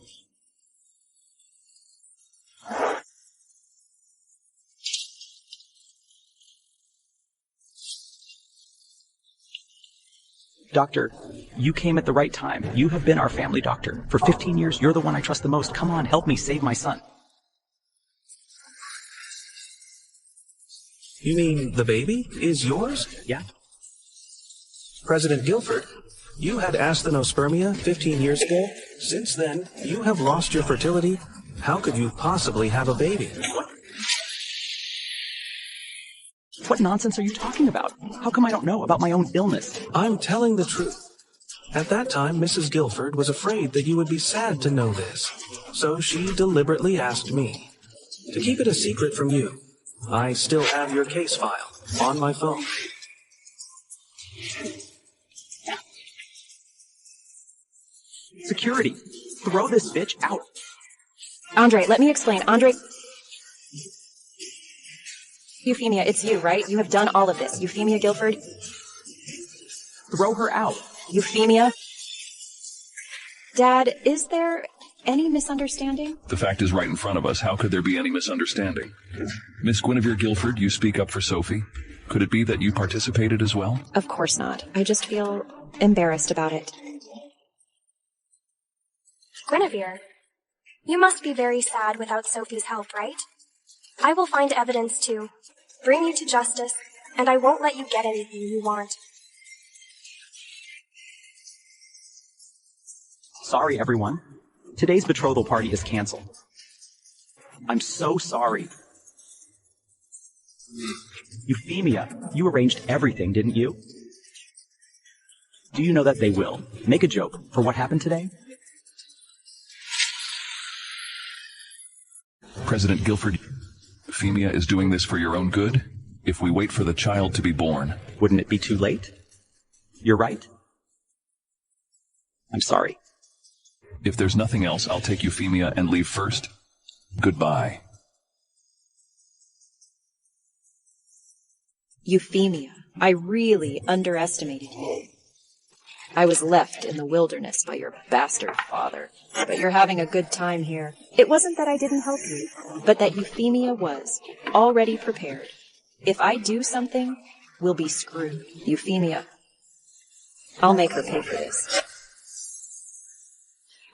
[SPEAKER 7] Doctor, you came at the right time. You have been our family doctor. For 15 years, you're the one I trust the most. Come on, help me save my son.
[SPEAKER 11] You mean the baby is yours?
[SPEAKER 7] Yeah.
[SPEAKER 11] President Guilford, you had asthenospermia 15 years ago. Since then, you have lost your fertility. How could you possibly have a baby?
[SPEAKER 7] What nonsense are you talking about? How come I don't know about my own illness?
[SPEAKER 11] I'm telling the truth. At that time, Mrs. Guilford was afraid that you would be sad to know this. So she deliberately asked me to keep it a secret from you. I still have your case file on my phone.
[SPEAKER 7] Security, throw this bitch out.
[SPEAKER 6] Andre, let me explain. Andre... Euphemia, it's you, right? You have done all of this. Euphemia Guilford?
[SPEAKER 7] Throw her out.
[SPEAKER 6] Euphemia? Dad, is there any misunderstanding?
[SPEAKER 3] The fact is right in front of us. How could there be any misunderstanding? Miss Guinevere Guilford, you speak up for Sophie. Could it be that you participated as well?
[SPEAKER 6] Of course not. I just feel embarrassed about it.
[SPEAKER 1] Guinevere, you must be very sad without Sophie's help, right? I will find evidence to bring you to justice, and I won't let you get anything you want.
[SPEAKER 7] Sorry, everyone. Today's betrothal party is canceled. I'm so sorry. Euphemia, you arranged everything, didn't you? Do you know that they will make a joke for what happened today?
[SPEAKER 3] President Guilford, Euphemia is doing this for your own good. If we wait for the child to be born...
[SPEAKER 7] Wouldn't it be too late? You're right. I'm sorry.
[SPEAKER 3] If there's nothing else, I'll take Euphemia and leave first. Goodbye.
[SPEAKER 6] Euphemia, I really underestimated you. I was left in the wilderness by your bastard father. But you're having a good time here. It wasn't that I didn't help you, but that Euphemia was already prepared. If I do something, we'll be screwed. Euphemia, I'll make her pay for this.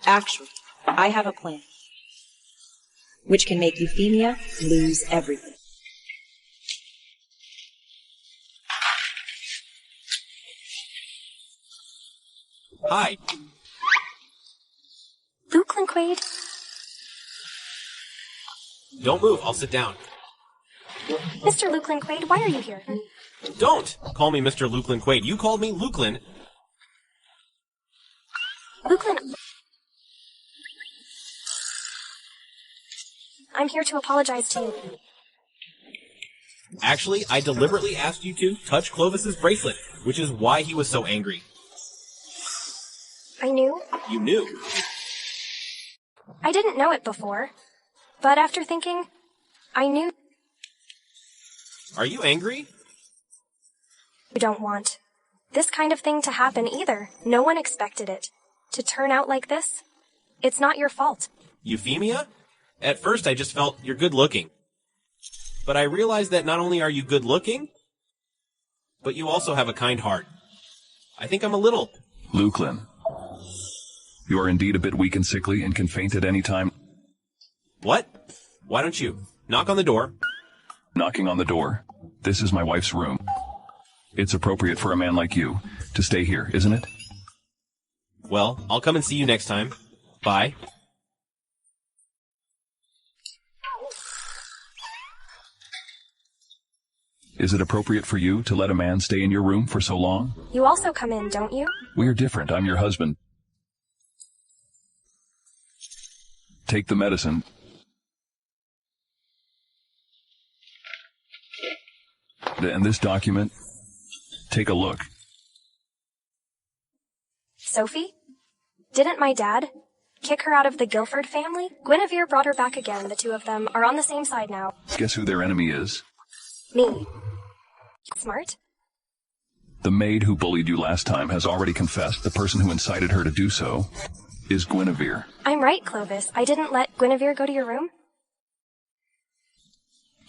[SPEAKER 6] Actually, I have a plan, which can make Euphemia lose everything.
[SPEAKER 9] Hi.
[SPEAKER 1] Luke Linquaid?
[SPEAKER 9] Don't move, I'll sit down.
[SPEAKER 1] Mr. Luke Linquaid, why are you here?
[SPEAKER 9] Don't call me Mr. Luke Linquaid. You called me Lukelin.
[SPEAKER 1] Lukelin... I'm here to apologize to you.
[SPEAKER 9] Actually, I deliberately asked you to touch Clovis's bracelet, which is why he was so angry.
[SPEAKER 1] I knew?
[SPEAKER 9] You knew.
[SPEAKER 1] I didn't know it before, but after thinking, I knew.
[SPEAKER 9] Are you angry?
[SPEAKER 1] You don't want this kind of thing to happen either. No one expected it. To turn out like this, it's not your fault.
[SPEAKER 9] Euphemia? At first I just felt you're good looking. But I realized that not only are you good looking, but you also have a kind heart. I think I'm a little...
[SPEAKER 3] Lukelin, you are indeed a bit weak and sickly and can faint at any time.
[SPEAKER 9] What? Why don't you knock on the door?
[SPEAKER 3] Knocking on the door. This is my wife's room. It's appropriate for a man like you to stay here, isn't it?
[SPEAKER 9] Well, I'll come and see you next time. Bye.
[SPEAKER 3] Is it appropriate for you to let a man stay in your room for so long?
[SPEAKER 1] You also come in, don't you?
[SPEAKER 3] We're different. I'm your husband. Take the medicine. And this document, take a look.
[SPEAKER 1] Sophie? Didn't my dad kick her out of the Guilford family? Guinevere brought her back again. The two of them are on the same side now.
[SPEAKER 3] Guess who their enemy is?
[SPEAKER 1] Me. Smart?
[SPEAKER 3] The maid who bullied you last time has already confessed. The person who incited her to do so is Guinevere.
[SPEAKER 1] I'm right, Clovis. I didn't let Guinevere go to your room?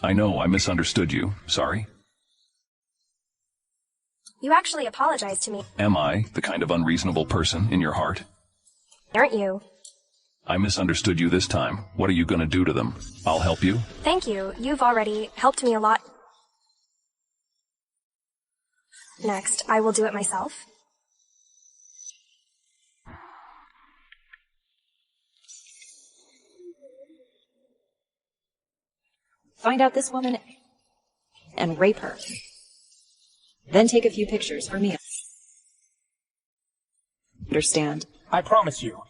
[SPEAKER 3] I know, I misunderstood you. Sorry.
[SPEAKER 1] You actually apologized to me.
[SPEAKER 3] Am I the kind of unreasonable person in your heart?
[SPEAKER 1] Aren't you?
[SPEAKER 3] I misunderstood you this time. What are you going to do to them? I'll help you.
[SPEAKER 1] Thank you. You've already helped me a lot. Next, I will do it myself.
[SPEAKER 6] Find out this woman and rape her. Then take a few pictures for me. Understand?
[SPEAKER 14] I promise you.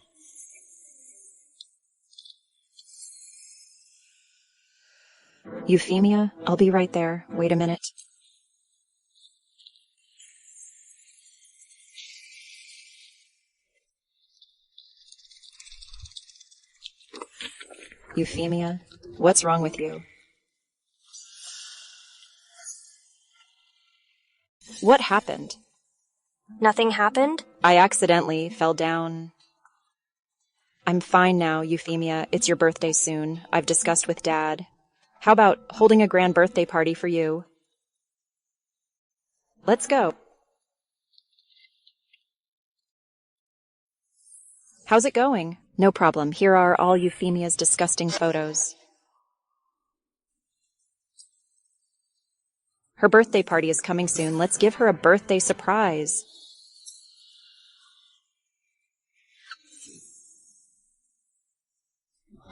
[SPEAKER 6] Euphemia, I'll be right there. Wait a minute. Euphemia, what's wrong with you? What happened?
[SPEAKER 1] Nothing happened?
[SPEAKER 6] I accidentally fell down. I'm fine now, Euphemia. It's your birthday soon. I've discussed with Dad. How about holding a grand birthday party for you? Let's go. How's it going? No problem. Here are all Euphemia's disgusting photos. Her birthday party is coming soon. Let's give her a birthday surprise.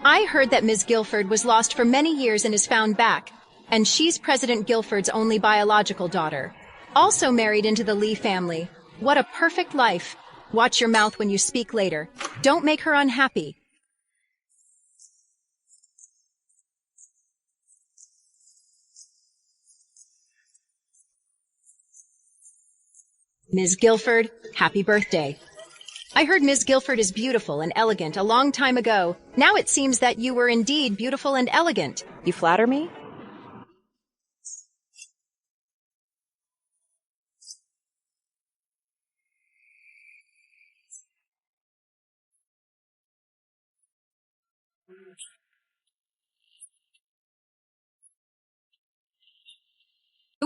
[SPEAKER 8] I heard that Ms. Guilford was lost for many years and is found back, and she's President Guilford's only biological daughter. Also married into the Lee family. What a perfect life. Watch your mouth when you speak later. Don't make her unhappy. Ms. Guilford, happy birthday. I heard Ms. Guilford is beautiful and elegant a long time ago. Now it seems that you were indeed beautiful and elegant.
[SPEAKER 6] You flatter me?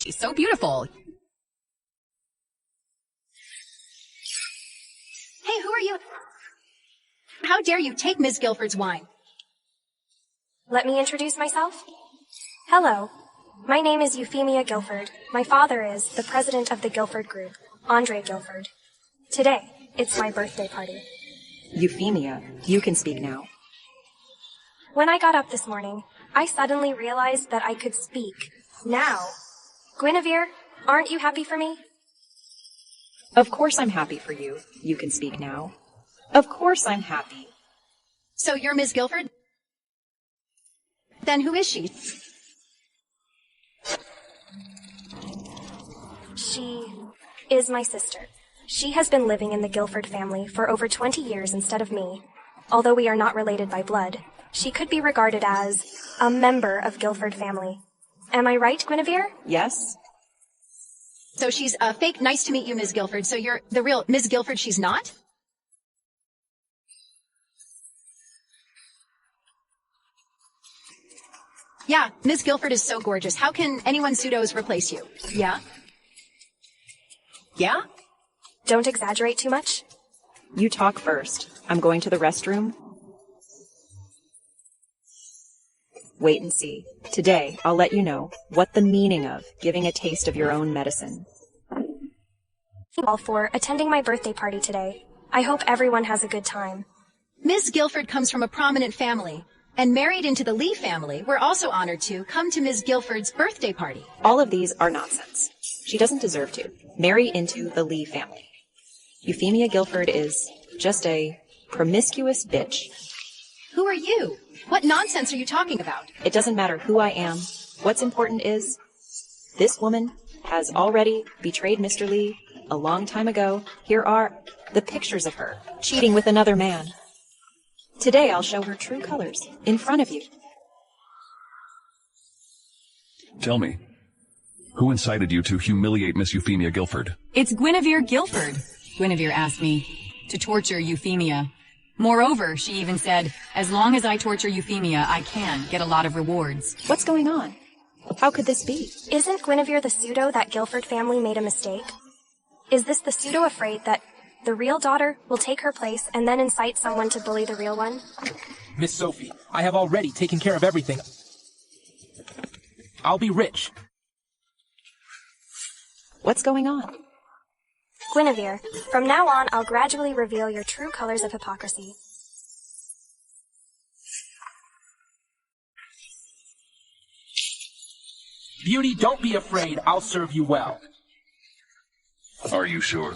[SPEAKER 5] She's so beautiful.
[SPEAKER 8] Hey, who are you? How dare you take Ms. Guilford's wine?
[SPEAKER 1] Let me introduce myself. Hello. My name is Euphemia Guilford. My father is the president of the Guilford Group, Andre Guilford. Today, it's my birthday party.
[SPEAKER 6] Euphemia, you can speak now.
[SPEAKER 1] When I got up this morning, I suddenly realized that I could speak. Now. Guinevere, aren't you happy for me?
[SPEAKER 6] Of course I'm happy for you. You can speak now. Of course I'm happy.
[SPEAKER 8] So you're Ms. Guilford? Then who is she?
[SPEAKER 1] She is my sister. She has been living in the Guilford family for over 20 years instead of me. Although we are not related by blood, she could be regarded as a member of Guilford family. Am I right, Guinevere?
[SPEAKER 6] Yes.
[SPEAKER 8] So she's fake. Nice to meet you, Ms. Guilford. So you're the real Ms. Guilford she's not? Yeah, Ms. Guilford is so gorgeous. How can anyone pseudos replace you? Yeah? Yeah?
[SPEAKER 1] Don't exaggerate too much.
[SPEAKER 6] You talk first. I'm going to the restroom. Wait and see. Today, I'll let you know what the meaning of giving a taste of your own medicine.
[SPEAKER 1] Thank you all for attending my birthday party today. I hope everyone has a good time.
[SPEAKER 8] Ms. Guilford comes from a prominent family, and married into the Lee family. We're also honored to come to Ms. Guilford's birthday party.
[SPEAKER 6] All of these are nonsense. She doesn't deserve to marry into the Lee family. Euphemia Guilford is just a promiscuous bitch.
[SPEAKER 8] Who are you? What nonsense are you talking about?
[SPEAKER 6] It doesn't matter who I am. What's important is this woman has already betrayed Mr. Lee a long time ago. Here are the pictures of her cheating with another man. Today I'll show her true colors in front of you.
[SPEAKER 3] Tell me, who incited you to humiliate Miss Euphemia Guilford?
[SPEAKER 5] It's Guinevere Guilford. Guinevere asked me to torture Euphemia. Moreover, she even said, as long as I torture Euphemia, I can get a lot of rewards.
[SPEAKER 6] What's going on? How could this be?
[SPEAKER 1] Isn't Guinevere the pseudo that Guilford family made a mistake? Is this the pseudo afraid that the real daughter will take her place and then incite someone to bully the real one?
[SPEAKER 14] Miss Sophie, I have already taken care of everything. I'll be rich.
[SPEAKER 6] What's going on?
[SPEAKER 1] Guinevere, from now on, I'll gradually reveal your true colors of hypocrisy.
[SPEAKER 14] Beauty, don't be afraid. I'll serve you well.
[SPEAKER 3] Are you sure?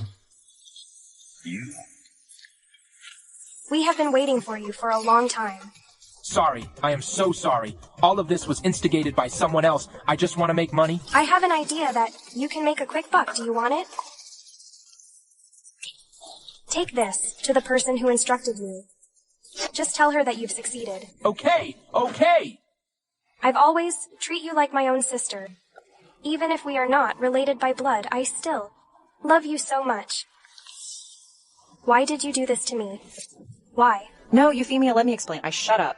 [SPEAKER 3] You?
[SPEAKER 1] We have been waiting for you for a long time.
[SPEAKER 14] Sorry, I am so sorry. All of this was instigated by someone else. I just want to make money.
[SPEAKER 1] I have an idea that you can make a quick buck. Do you want it? Take this to the person who instructed you. Just tell her that you've succeeded.
[SPEAKER 14] Okay, okay!
[SPEAKER 1] I've always treat you like my own sister. Even if we are not related by blood, I still love you so much. Why did you do this to me? Why?
[SPEAKER 6] No, Euphemia, let me explain. Shut up.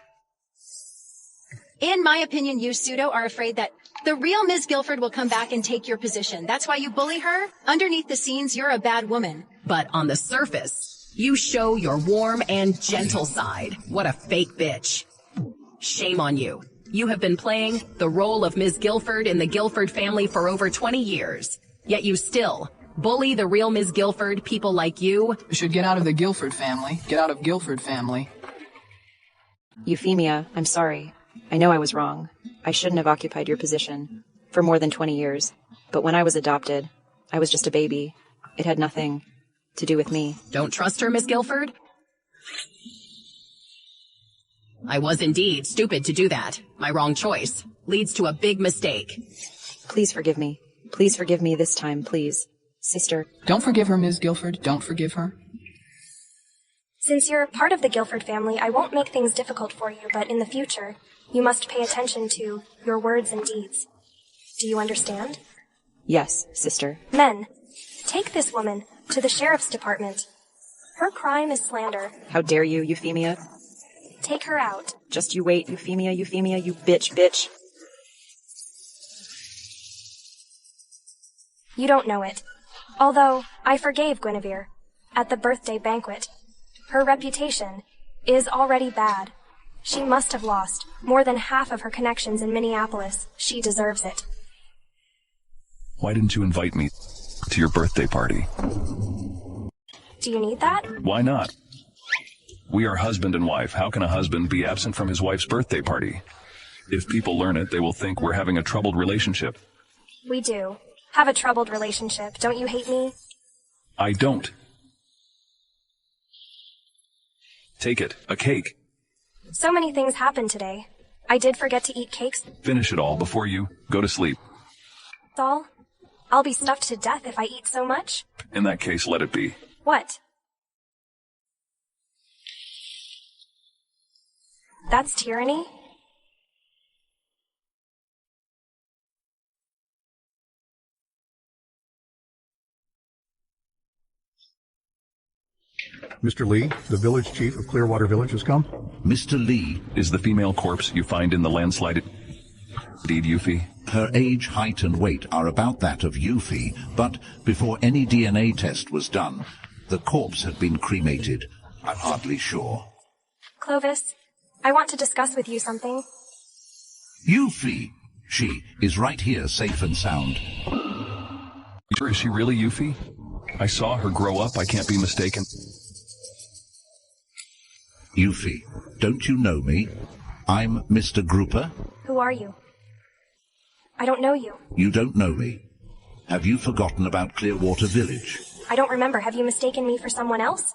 [SPEAKER 8] In my opinion, you pseudo are afraid that the real Ms. Guilford will come back and take your position. That's why you bully her? Underneath the scenes, you're a bad woman.
[SPEAKER 15] But on the surface, you show your warm and gentle side. What a fake bitch. Shame on you. You have been playing the role of Ms. Guilford in the Guilford family for over 20 years. Yet you still bully the real Ms. Guilford, people like you.
[SPEAKER 16] You should get out of the Guilford family. Get out of Guilford family.
[SPEAKER 6] Euphemia, I'm sorry. I know I was wrong. I shouldn't have occupied your position for more than 20 years. But when I was adopted, I was just a baby. It had nothing to do with me.
[SPEAKER 15] Don't trust her, Miss Guilford? I was indeed stupid to do that. My wrong choice leads to a big mistake.
[SPEAKER 6] Please forgive me. Please forgive me this time, please. Sister.
[SPEAKER 16] Don't forgive her, Ms. Guilford. Don't forgive her.
[SPEAKER 1] Since you're part of the Guilford family, I won't make things difficult for you, but in the future, you must pay attention to your words and deeds. Do you understand?
[SPEAKER 6] Yes, sister.
[SPEAKER 1] Men, take this woman to the sheriff's department. Her crime is slander.
[SPEAKER 6] How dare you, Euphemia?
[SPEAKER 1] Take her out.
[SPEAKER 6] Just you wait, Euphemia, you bitch.
[SPEAKER 1] You don't know it. Although, I forgave Guinevere at the birthday banquet. Her reputation is already bad. She must have lost more than half of her connections in Minneapolis. She deserves it.
[SPEAKER 3] Why didn't you invite me to your birthday party?
[SPEAKER 1] Do you need that?
[SPEAKER 3] Why not? We are husband and wife. How can a husband be absent from his wife's birthday party? If people learn it, they will think we're having a troubled relationship.
[SPEAKER 1] We do have a troubled relationship. Don't you hate me?
[SPEAKER 3] I don't. Take it. A cake.
[SPEAKER 1] So many things happened today. I did forget to eat cakes.
[SPEAKER 3] Finish it all before you go to sleep.
[SPEAKER 1] That's all? I'll be stuffed to death if I eat so much.
[SPEAKER 3] In that case, let it be.
[SPEAKER 1] What? That's tyranny?
[SPEAKER 2] Mr. Lee, the village chief of Clearwater Village has come.
[SPEAKER 13] Mr. Lee
[SPEAKER 3] is the female corpse you find in the landslide. Indeed, Yuffie.
[SPEAKER 13] Her age, height, and weight are about that of Yuffie, but before any DNA test was done, the corpse had been cremated. I'm hardly sure.
[SPEAKER 1] Clovis, I want to discuss with you something.
[SPEAKER 13] Yuffie! She is right here, safe and sound.
[SPEAKER 3] Is she really Yuffie? I saw her grow up. I can't be mistaken.
[SPEAKER 13] Yuffie, don't you know me? I'm Mr. Grouper.
[SPEAKER 1] Who are you? I don't know you.
[SPEAKER 13] You don't know me. Have you forgotten about Clearwater Village?
[SPEAKER 1] I don't remember. Have you mistaken me for someone else?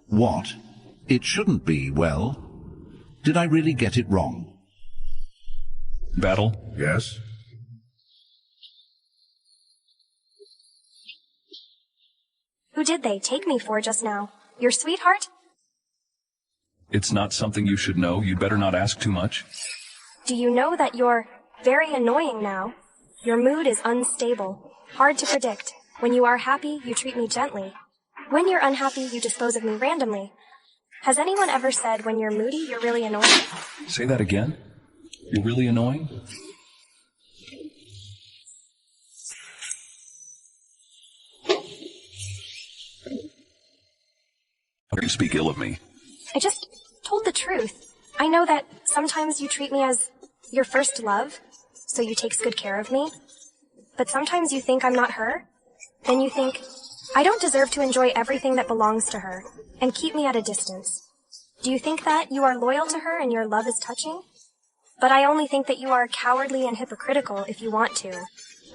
[SPEAKER 13] What? It shouldn't be, well. Did I really get it wrong?
[SPEAKER 3] Battle?
[SPEAKER 2] Yes?
[SPEAKER 1] Who did they take me for just now? Your sweetheart?
[SPEAKER 3] It's not something you should know. You'd better not ask too much.
[SPEAKER 1] Do you know that you're very annoying now? Your mood is unstable, hard to predict. When you are happy, you treat me gently. When you're unhappy, you dispose of me randomly. Has anyone ever said when you're moody, you're really annoying?
[SPEAKER 3] Say that again? You're really annoying? How can you speak ill of me?
[SPEAKER 1] I just told the truth. I know that sometimes you treat me as your first love, so you take good care of me. But sometimes you think I'm not her. Then you think, I don't deserve to enjoy everything that belongs to her, and keep me at a distance. Do you think that you are loyal to her and your love is touching? But I only think that you are cowardly and hypocritical if you want to.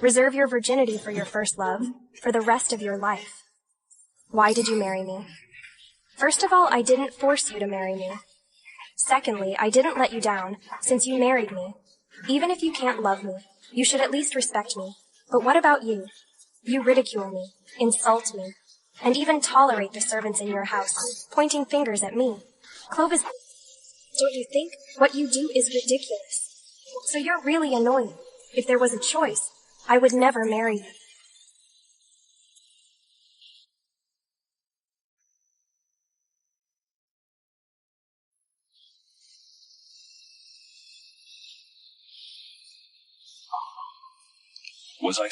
[SPEAKER 1] Reserve your virginity for your first love, for the rest of your life. Why did you marry me? First of all, I didn't force you to marry me. Secondly, I didn't let you down, since you married me. Even if you can't love me, you should at least respect me. But what about you? You ridicule me, insult me, and even tolerate the servants in your house, pointing fingers at me. Clovis, don't you think what you do is ridiculous? So you're really annoying. If there was a choice, I would never marry you.
[SPEAKER 3] Was I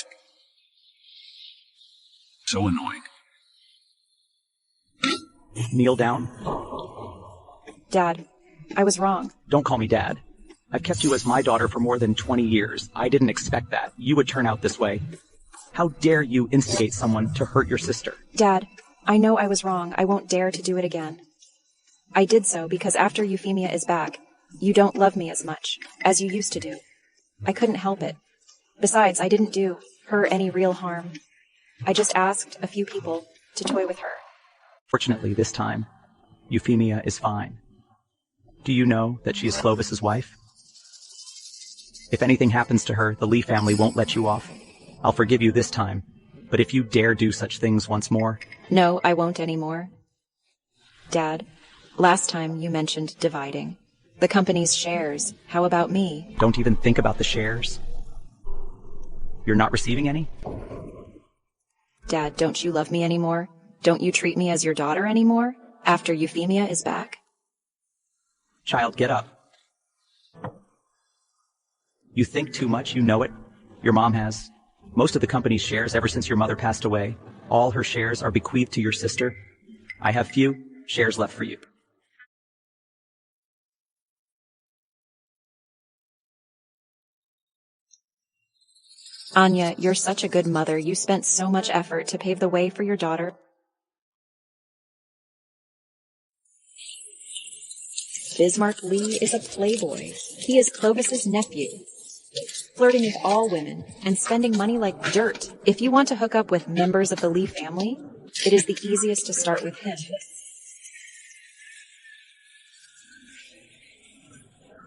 [SPEAKER 3] so annoying?
[SPEAKER 7] Kneel down.
[SPEAKER 6] Dad, I was wrong.
[SPEAKER 7] Don't call me Dad. I've kept you as my daughter for more than 20 years. I didn't expect that. You would turn out this way. How dare you instigate someone to hurt your sister?
[SPEAKER 6] Dad, I know I was wrong. I won't dare to do it again. I did so because after Euphemia is back, you don't love me as much as you used to do. I couldn't help it. Besides, I didn't do her any real harm. I just asked a few people to toy with her.
[SPEAKER 7] Fortunately, this time, Euphemia is fine. Do you know that she is Clovis's wife? If anything happens to her, the Lee family won't let you off. I'll forgive you this time, but if you dare do such things once more...
[SPEAKER 6] No, I won't anymore. Dad, last time you mentioned dividing. The company's shares. How about me?
[SPEAKER 7] Don't even think about the shares. You're not receiving any?
[SPEAKER 6] Dad, don't you love me anymore? Don't you treat me as your daughter anymore? After Euphemia is back?
[SPEAKER 7] Child, get up. You think too much, you know it. Your mom has. Most of the company's shares ever since your mother passed away. All her shares are bequeathed to your sister. I have few shares left for you.
[SPEAKER 6] Anya, you're such a good mother. You spent so much effort to pave the way for your daughter. Bismarck Lee is a playboy. He is Clovis's nephew, flirting with all women and spending money like dirt. If you want to hook up with members of the Lee family, it is the easiest to start with him.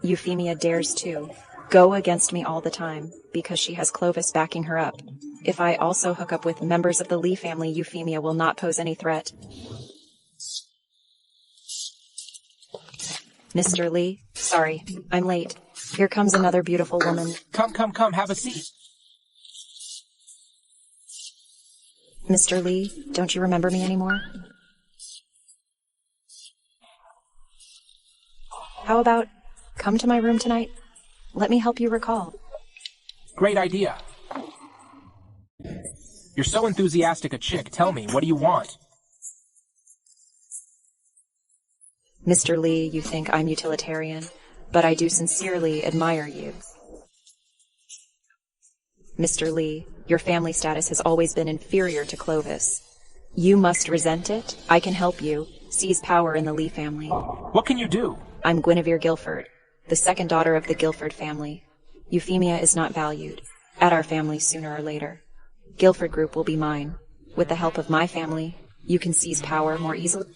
[SPEAKER 6] Euphemia dares to go against me all the time because she has Clovis backing her up. If I also hook up with members of the Lee family, Euphemia will not pose any threat. Mr. Lee, sorry, I'm late. Here comes another beautiful woman.
[SPEAKER 14] Come, have a seat.
[SPEAKER 6] Mr. Lee, don't you remember me anymore? How about come to my room tonight? Let me help you recall.
[SPEAKER 14] Great idea. You're so enthusiastic a chick. Tell me, what do you want?
[SPEAKER 6] Mr. Lee, you think I'm utilitarian, but I do sincerely admire you. Mr. Lee, your family status has always been inferior to Clovis. You must resent it. I can help you seize power in the Lee family.
[SPEAKER 14] What can you do?
[SPEAKER 6] I'm Guinevere Guilford, the second daughter of the Guilford family. Euphemia is not valued at our family sooner or later. Guilford Group will be mine. With the help of my family, you can seize power more easily.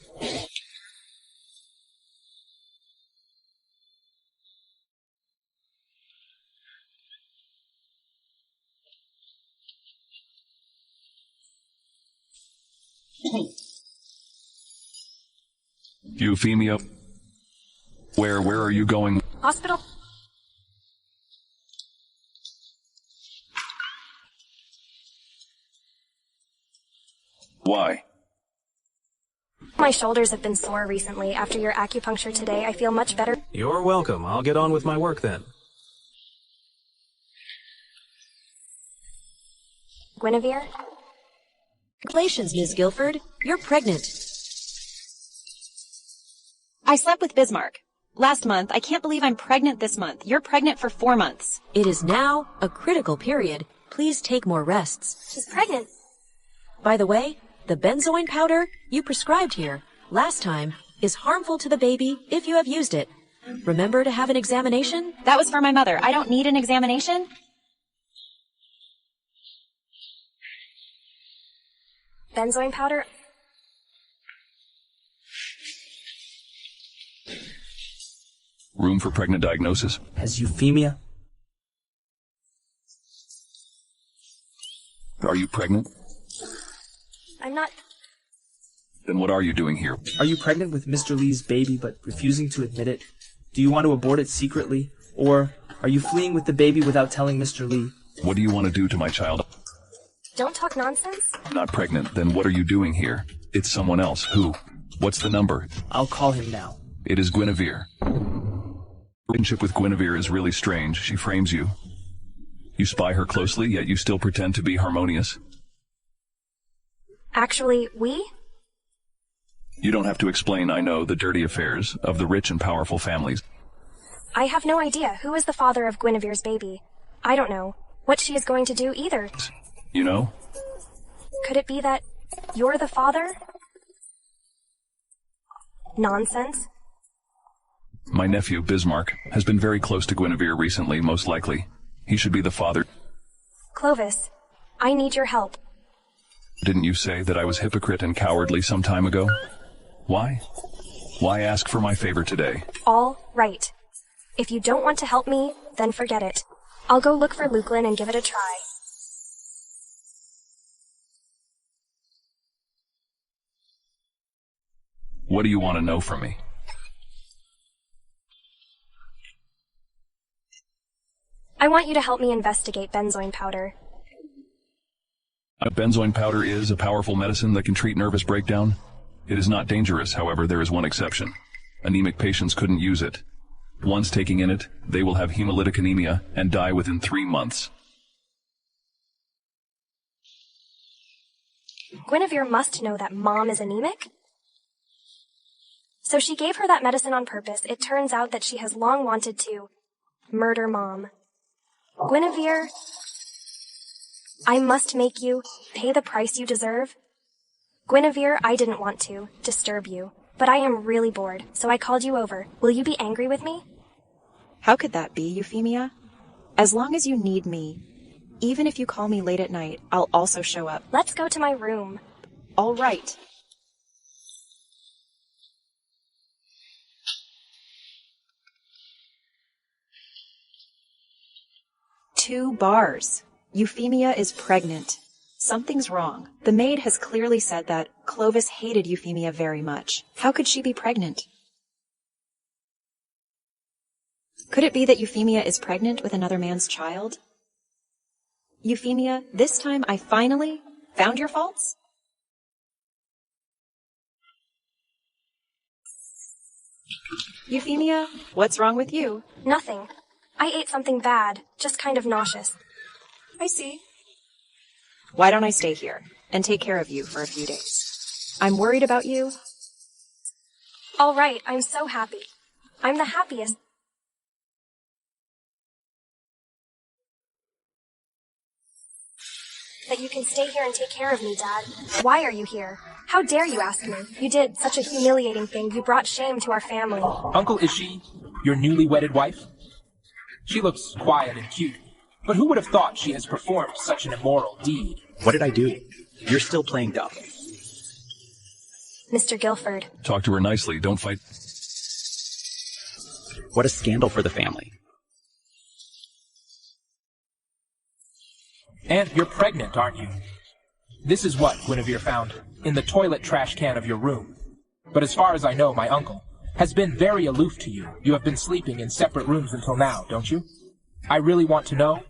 [SPEAKER 3] Euphemia, where are you going?
[SPEAKER 1] Hospital?
[SPEAKER 3] Why?
[SPEAKER 1] My shoulders have been sore recently. After your acupuncture today, I feel much better.
[SPEAKER 11] You're welcome. I'll get on with my work then.
[SPEAKER 1] Guinevere?
[SPEAKER 17] Congratulations, Ms. Guilford. You're pregnant.
[SPEAKER 6] I slept with Bismarck last month. I can't believe I'm pregnant this month. You're pregnant for 4 months.
[SPEAKER 17] It is now a critical period. Please take more rests.
[SPEAKER 1] She's pregnant.
[SPEAKER 17] By the way, the benzoin powder you prescribed here last time is harmful to the baby if you have used it. Remember to have an examination?
[SPEAKER 6] That was for my mother. I don't need an examination.
[SPEAKER 1] Benzoin powder?
[SPEAKER 3] Room for pregnant diagnosis.
[SPEAKER 14] Has Euphemia?
[SPEAKER 3] Are you pregnant?
[SPEAKER 1] I'm not.
[SPEAKER 3] Then what are you doing here?
[SPEAKER 18] Are you pregnant with Mr. Lee's baby but refusing to admit it? Do you want to abort it secretly? Or are you fleeing with the baby without telling Mr. Lee?
[SPEAKER 3] What do you want to do to my child?
[SPEAKER 1] Don't talk nonsense.
[SPEAKER 3] Not pregnant, then what are you doing here? It's someone else. Who? What's the number?
[SPEAKER 18] I'll call him now.
[SPEAKER 3] It is Guinevere. Relationship with Guinevere is really strange. She frames you. You spy her closely, yet you still pretend to be harmonious.
[SPEAKER 1] Actually, we?
[SPEAKER 3] You don't have to explain, I know, the dirty affairs of the rich and powerful families.
[SPEAKER 1] I have no idea who is the father of Guinevere's baby. I don't know what she is going to do either.
[SPEAKER 3] You know?
[SPEAKER 1] Could it be that you're the father? Nonsense.
[SPEAKER 3] My nephew, Bismarck, has been very close to Guinevere recently, most likely. He should be the father.
[SPEAKER 1] Clovis, I need your help.
[SPEAKER 3] Didn't you say that I was hypocrite and cowardly some time ago? Why? Why ask for my favor today?
[SPEAKER 1] All right. If you don't want to help me, then forget it. I'll go look for Lukelin and give it a try.
[SPEAKER 3] What do you want to know from me?
[SPEAKER 1] I want you to help me investigate benzoin powder.
[SPEAKER 3] Benzoin powder is a powerful medicine that can treat nervous breakdown. It is not dangerous, however, there is one exception. Anemic patients couldn't use it. Once taking in it, they will have hemolytic anemia and die within 3 months.
[SPEAKER 1] Guinevere must know that Mom is anemic? So she gave her that medicine on purpose. It turns out that she has long wanted to murder Mom. Guinevere, I must make you pay the price you deserve. Guinevere, I didn't want to disturb you, but I am really bored, so I called you over. Will you be angry with me?
[SPEAKER 6] How could that be, Euphemia? As long as you need me, even if you call me late at night, I'll also show up.
[SPEAKER 1] Let's go to my room.
[SPEAKER 6] All right. Two bars. Euphemia is pregnant. Something's wrong. The maid has clearly said that Clovis hated Euphemia very much. How could she be pregnant? Could it be that Euphemia is pregnant with another man's child? Euphemia, this time I finally found your faults? Euphemia, what's wrong with you?
[SPEAKER 1] Nothing. I ate something bad, just kind of nauseous.
[SPEAKER 6] I see. Why don't I stay here and take care of you for a few days? I'm worried about you.
[SPEAKER 1] All right, I'm so happy. I'm the happiest. That you can stay here and take care of me, Dad. Why are you here? How dare you ask me? You did such a humiliating thing. You brought shame to our family.
[SPEAKER 14] Uncle, is she your newly wedded wife? She looks quiet and cute, but who would have thought she has performed such an immoral deed?
[SPEAKER 7] What did I do? You're still playing dumb.
[SPEAKER 1] Mr. Guilford.
[SPEAKER 3] Talk to her nicely, don't fight.
[SPEAKER 7] What a scandal for the family.
[SPEAKER 14] And you're pregnant, aren't you? This is what Guinevere found in the toilet trash can of your room. But as far as I know, my uncle has been very aloof to you. You have been sleeping in separate rooms until now, don't you? I really want to know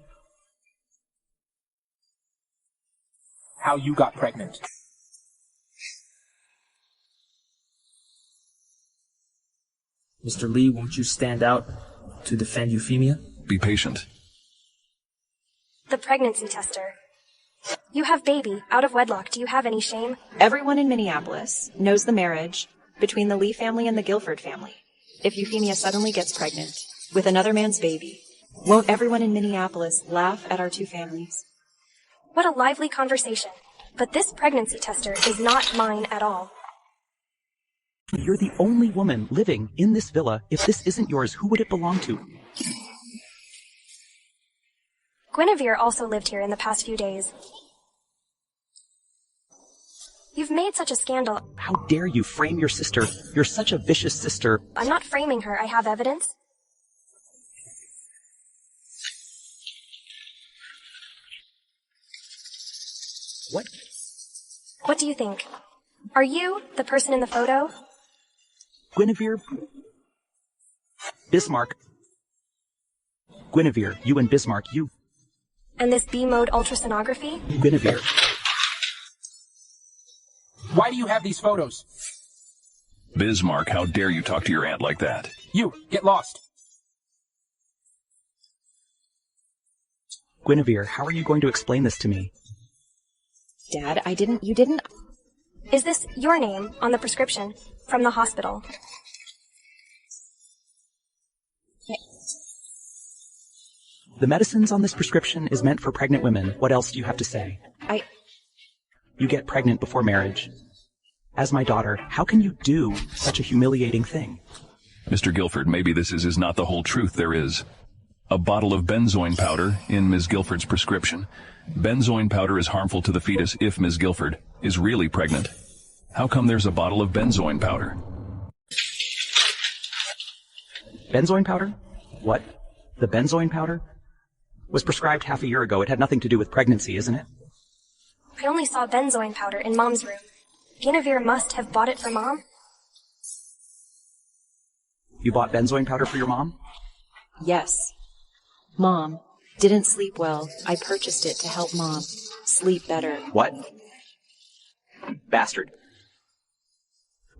[SPEAKER 14] how you got pregnant.
[SPEAKER 18] Mr. Lee, won't you stand out to defend Euphemia?
[SPEAKER 3] Be patient.
[SPEAKER 1] The pregnancy tester. You have baby, out of wedlock. Do you have any shame?
[SPEAKER 6] Everyone in Minneapolis knows the marriage between the Lee family and the Guilford family. If Euphemia suddenly gets pregnant with another man's baby, won't everyone in Minneapolis laugh at our two families?
[SPEAKER 1] What a lively conversation. But this pregnancy tester is not mine at all.
[SPEAKER 7] You're the only woman living in this villa. If this isn't yours, who would it belong to?
[SPEAKER 1] Guinevere also lived here in the past few days. You've made such a scandal.
[SPEAKER 7] How dare you frame your sister? You're such a vicious sister.
[SPEAKER 1] I'm not framing her. I have evidence.
[SPEAKER 7] What?
[SPEAKER 1] What do you think? Are you the person in the photo?
[SPEAKER 7] Guinevere? Bismarck. Guinevere, you and Bismarck, you...
[SPEAKER 1] And this B-mode ultrasonography?
[SPEAKER 7] Guinevere.
[SPEAKER 14] Why do you have these photos?
[SPEAKER 3] Bismarck, how dare you talk to your aunt like that?
[SPEAKER 14] You, get lost.
[SPEAKER 7] Guinevere, how are you going to explain this to me?
[SPEAKER 6] Dad, you didn't...
[SPEAKER 1] Is this your name on the prescription from the hospital?
[SPEAKER 7] The medicines on this prescription is meant for pregnant women. What else do you have to say? You get pregnant before marriage. As my daughter, how can you do such a humiliating thing?
[SPEAKER 3] Mr. Guilford, maybe this is not the whole truth. There is a bottle of benzoin powder in Ms. Guilford's prescription. Benzoin powder is harmful to the fetus if Ms. Guilford is really pregnant. How come there's a bottle of benzoin powder?
[SPEAKER 7] Benzoin powder? What? The benzoin powder? Was prescribed half a year ago. It had nothing to do with pregnancy, isn't it?
[SPEAKER 1] I only saw benzoin powder in Mom's room. Guinevere must have bought it for Mom.
[SPEAKER 7] You bought benzoin powder for your mom?
[SPEAKER 6] Yes. Mom didn't sleep well. I purchased it to help Mom sleep better.
[SPEAKER 7] What? Bastard.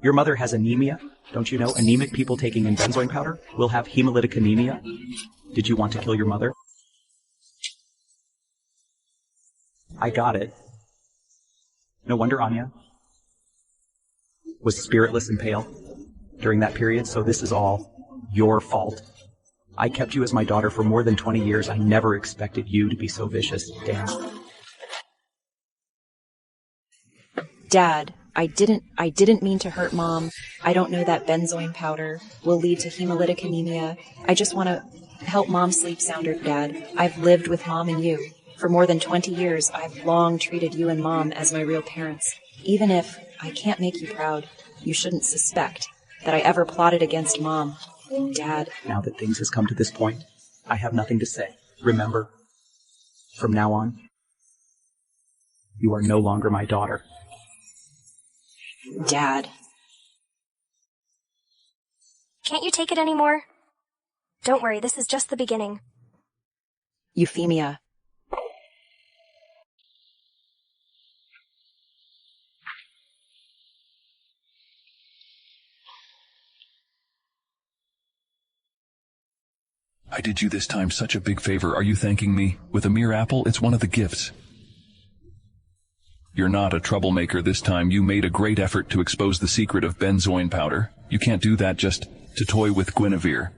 [SPEAKER 7] Your mother has anemia. Don't you know anemic people taking in benzoin powder will have hemolytic anemia? Did you want to kill your mother? I got it. No wonder Anya was spiritless and pale during that period, so this is all your fault. I kept you as my daughter for more than 20 years. I never expected you to be so vicious. Damn.
[SPEAKER 6] Dad, I didn't mean to hurt Mom. I don't know that benzoin powder will lead to hemolytic anemia. I just want to help Mom sleep sounder, Dad. I've lived with Mom and you. For more than 20 years, I've long treated you and Mom as my real parents. Even if I can't make you proud, you shouldn't suspect that I ever plotted against Mom. Dad.
[SPEAKER 7] Now that things has come to this point, I have nothing to say. Remember, from now on, you are no longer my daughter.
[SPEAKER 6] Dad.
[SPEAKER 1] Can't you take it anymore? Don't worry, this is just the beginning.
[SPEAKER 6] Euphemia.
[SPEAKER 3] I did you this time such a big favor. Are you thanking me? With a mere apple, it's one of the gifts. You're not a troublemaker this time. You made a great effort to expose the secret of benzoin powder. You can't do that just to toy with Guinevere.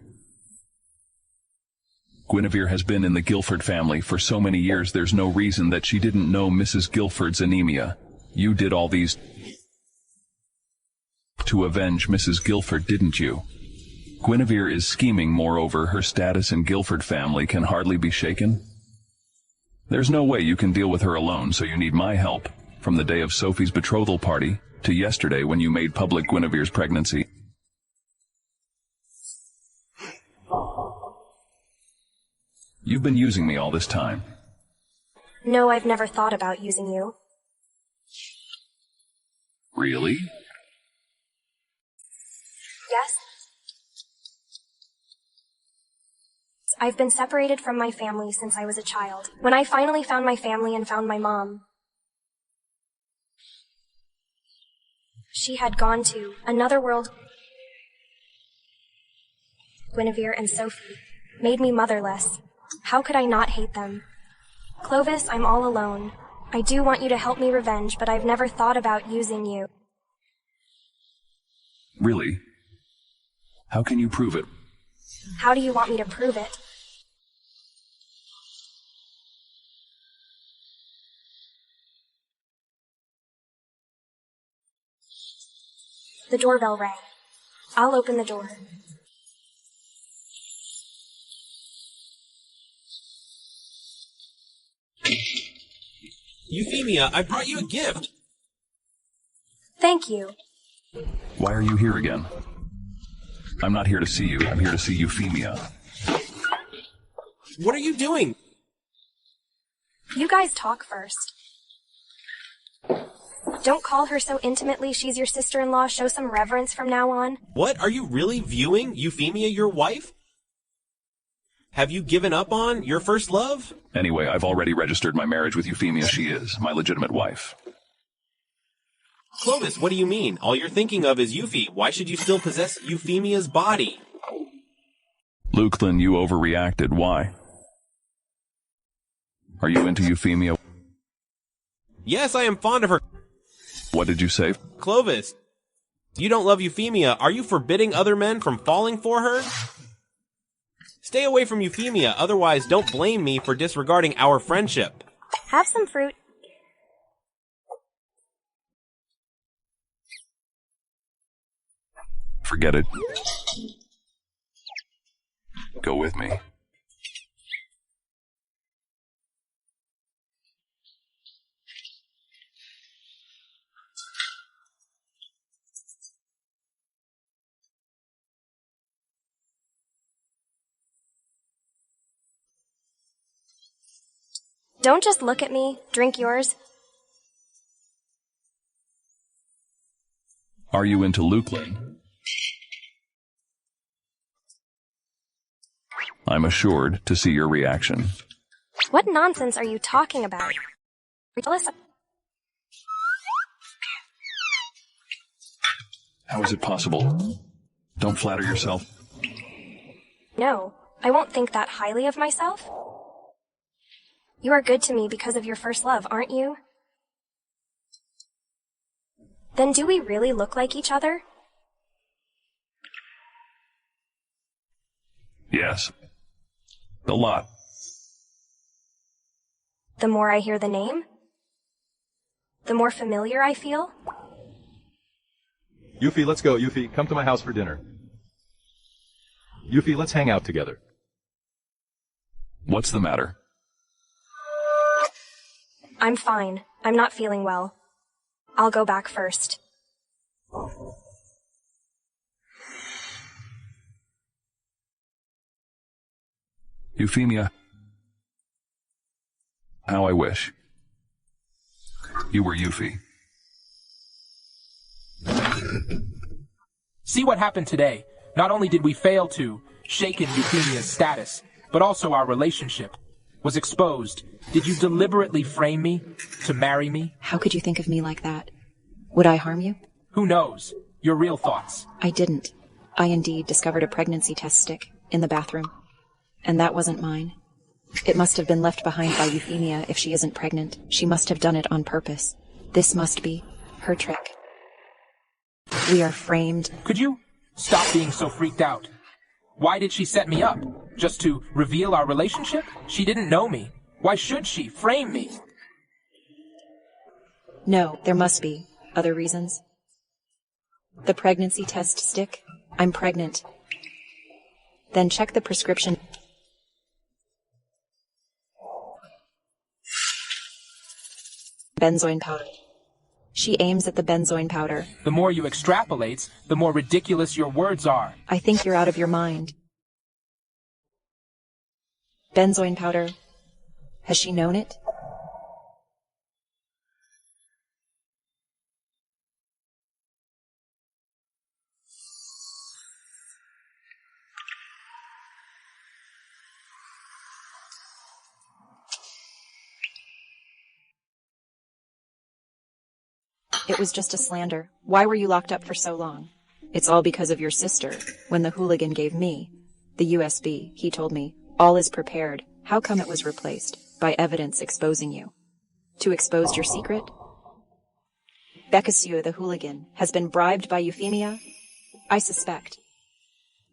[SPEAKER 3] Guinevere has been in the Guilford family for so many years, there's no reason that she didn't know Mrs. Guilford's anemia. You did all these to avenge Mrs. Guilford, didn't you? Guinevere is scheming. Moreover, her status in Guilford family can hardly be shaken. There's no way you can deal with her alone, so you need my help. From the day of Sophie's betrothal party to yesterday when you made public Guinevere's pregnancy. You've been using me all this time.
[SPEAKER 1] No, I've never thought about using you.
[SPEAKER 3] Really?
[SPEAKER 1] Yes. I've been separated from my family since I was a child. When I finally found my family and found my mom, she had gone to another world. Guinevere and Sophie made me motherless. How could I not hate them? Clovis, I'm all alone. I do want you to help me revenge, but I've never thought about using you.
[SPEAKER 3] Really? How can you prove it?
[SPEAKER 1] How do you want me to prove it? The doorbell rang. I'll open the door.
[SPEAKER 9] Euphemia, I brought you a gift.
[SPEAKER 1] Thank you.
[SPEAKER 3] Why are you here again? I'm not here to see you. I'm here to see Euphemia.
[SPEAKER 9] What are you doing?
[SPEAKER 1] You guys talk first. Don't call her so intimately. She's your sister-in-law. Show some reverence from now on.
[SPEAKER 9] What? Are you really viewing Euphemia your wife? Have you given up on your first love?
[SPEAKER 3] Anyway, I've already registered my marriage with Euphemia. She is my legitimate wife.
[SPEAKER 9] Clovis, what do you mean? All you're thinking of is Euphy. Why should you still possess Euphemia's body?
[SPEAKER 3] Lukelin, you overreacted. Why? Are you into Euphemia?
[SPEAKER 9] Yes, I am fond of her.
[SPEAKER 3] What did you say?
[SPEAKER 9] Clovis, you don't love Euphemia. Are you forbidding other men from falling for her? Stay away from Euphemia, otherwise don't blame me for disregarding our friendship.
[SPEAKER 1] Have some fruit.
[SPEAKER 3] Forget it. Go with me.
[SPEAKER 1] Don't just look at me. Drink yours.
[SPEAKER 3] Are you into Lukelin? I'm assured to see your reaction.
[SPEAKER 1] What nonsense are you talking about? Listen.
[SPEAKER 3] How is it possible? Don't flatter yourself.
[SPEAKER 1] No, I won't think that highly of myself. You are good to me because of your first love, aren't you? Then do we really look like each other?
[SPEAKER 3] Yes. A lot.
[SPEAKER 1] The more I hear the name, the more familiar I feel.
[SPEAKER 19] Euphy, let's go. Euphy, come to my house for dinner. Euphy, let's hang out together.
[SPEAKER 3] What's the matter?
[SPEAKER 1] I'm fine. I'm not feeling well. I'll go back first.
[SPEAKER 3] Euphemia. How I wish. You were Euphy.
[SPEAKER 14] See what happened today. Not only did we fail to shaken Euphemia's status, but also our relationship was exposed. Did you deliberately frame me to marry me?
[SPEAKER 6] How could you think of me like that? Would I harm you?
[SPEAKER 14] Who knows? Your real thoughts.
[SPEAKER 6] I didn't. I indeed discovered a pregnancy test stick in the bathroom. And that wasn't mine. It must have been left behind by Euphemia if she isn't pregnant. She must have done it on purpose. This must be her trick. We are framed.
[SPEAKER 14] Could you stop being so freaked out? Why did she set me up? Just to reveal our relationship? She didn't know me. Why should she frame me?
[SPEAKER 6] No, there must be other reasons. The pregnancy test stick. I'm pregnant. Then check the prescription. Benzoin powder. She aims at the benzoin powder.
[SPEAKER 14] The more you extrapolate, the more ridiculous your words are.
[SPEAKER 6] I think you're out of your mind. Benzoin powder. Has she known it? It was just a slander. Why were you locked up for so long? It's all because of your sister. When the hooligan gave me the USB, he told me, all is prepared. How come it was replaced by evidence exposing you? To expose your secret? Becasieu, the hooligan, has been bribed by Euphemia? I suspect.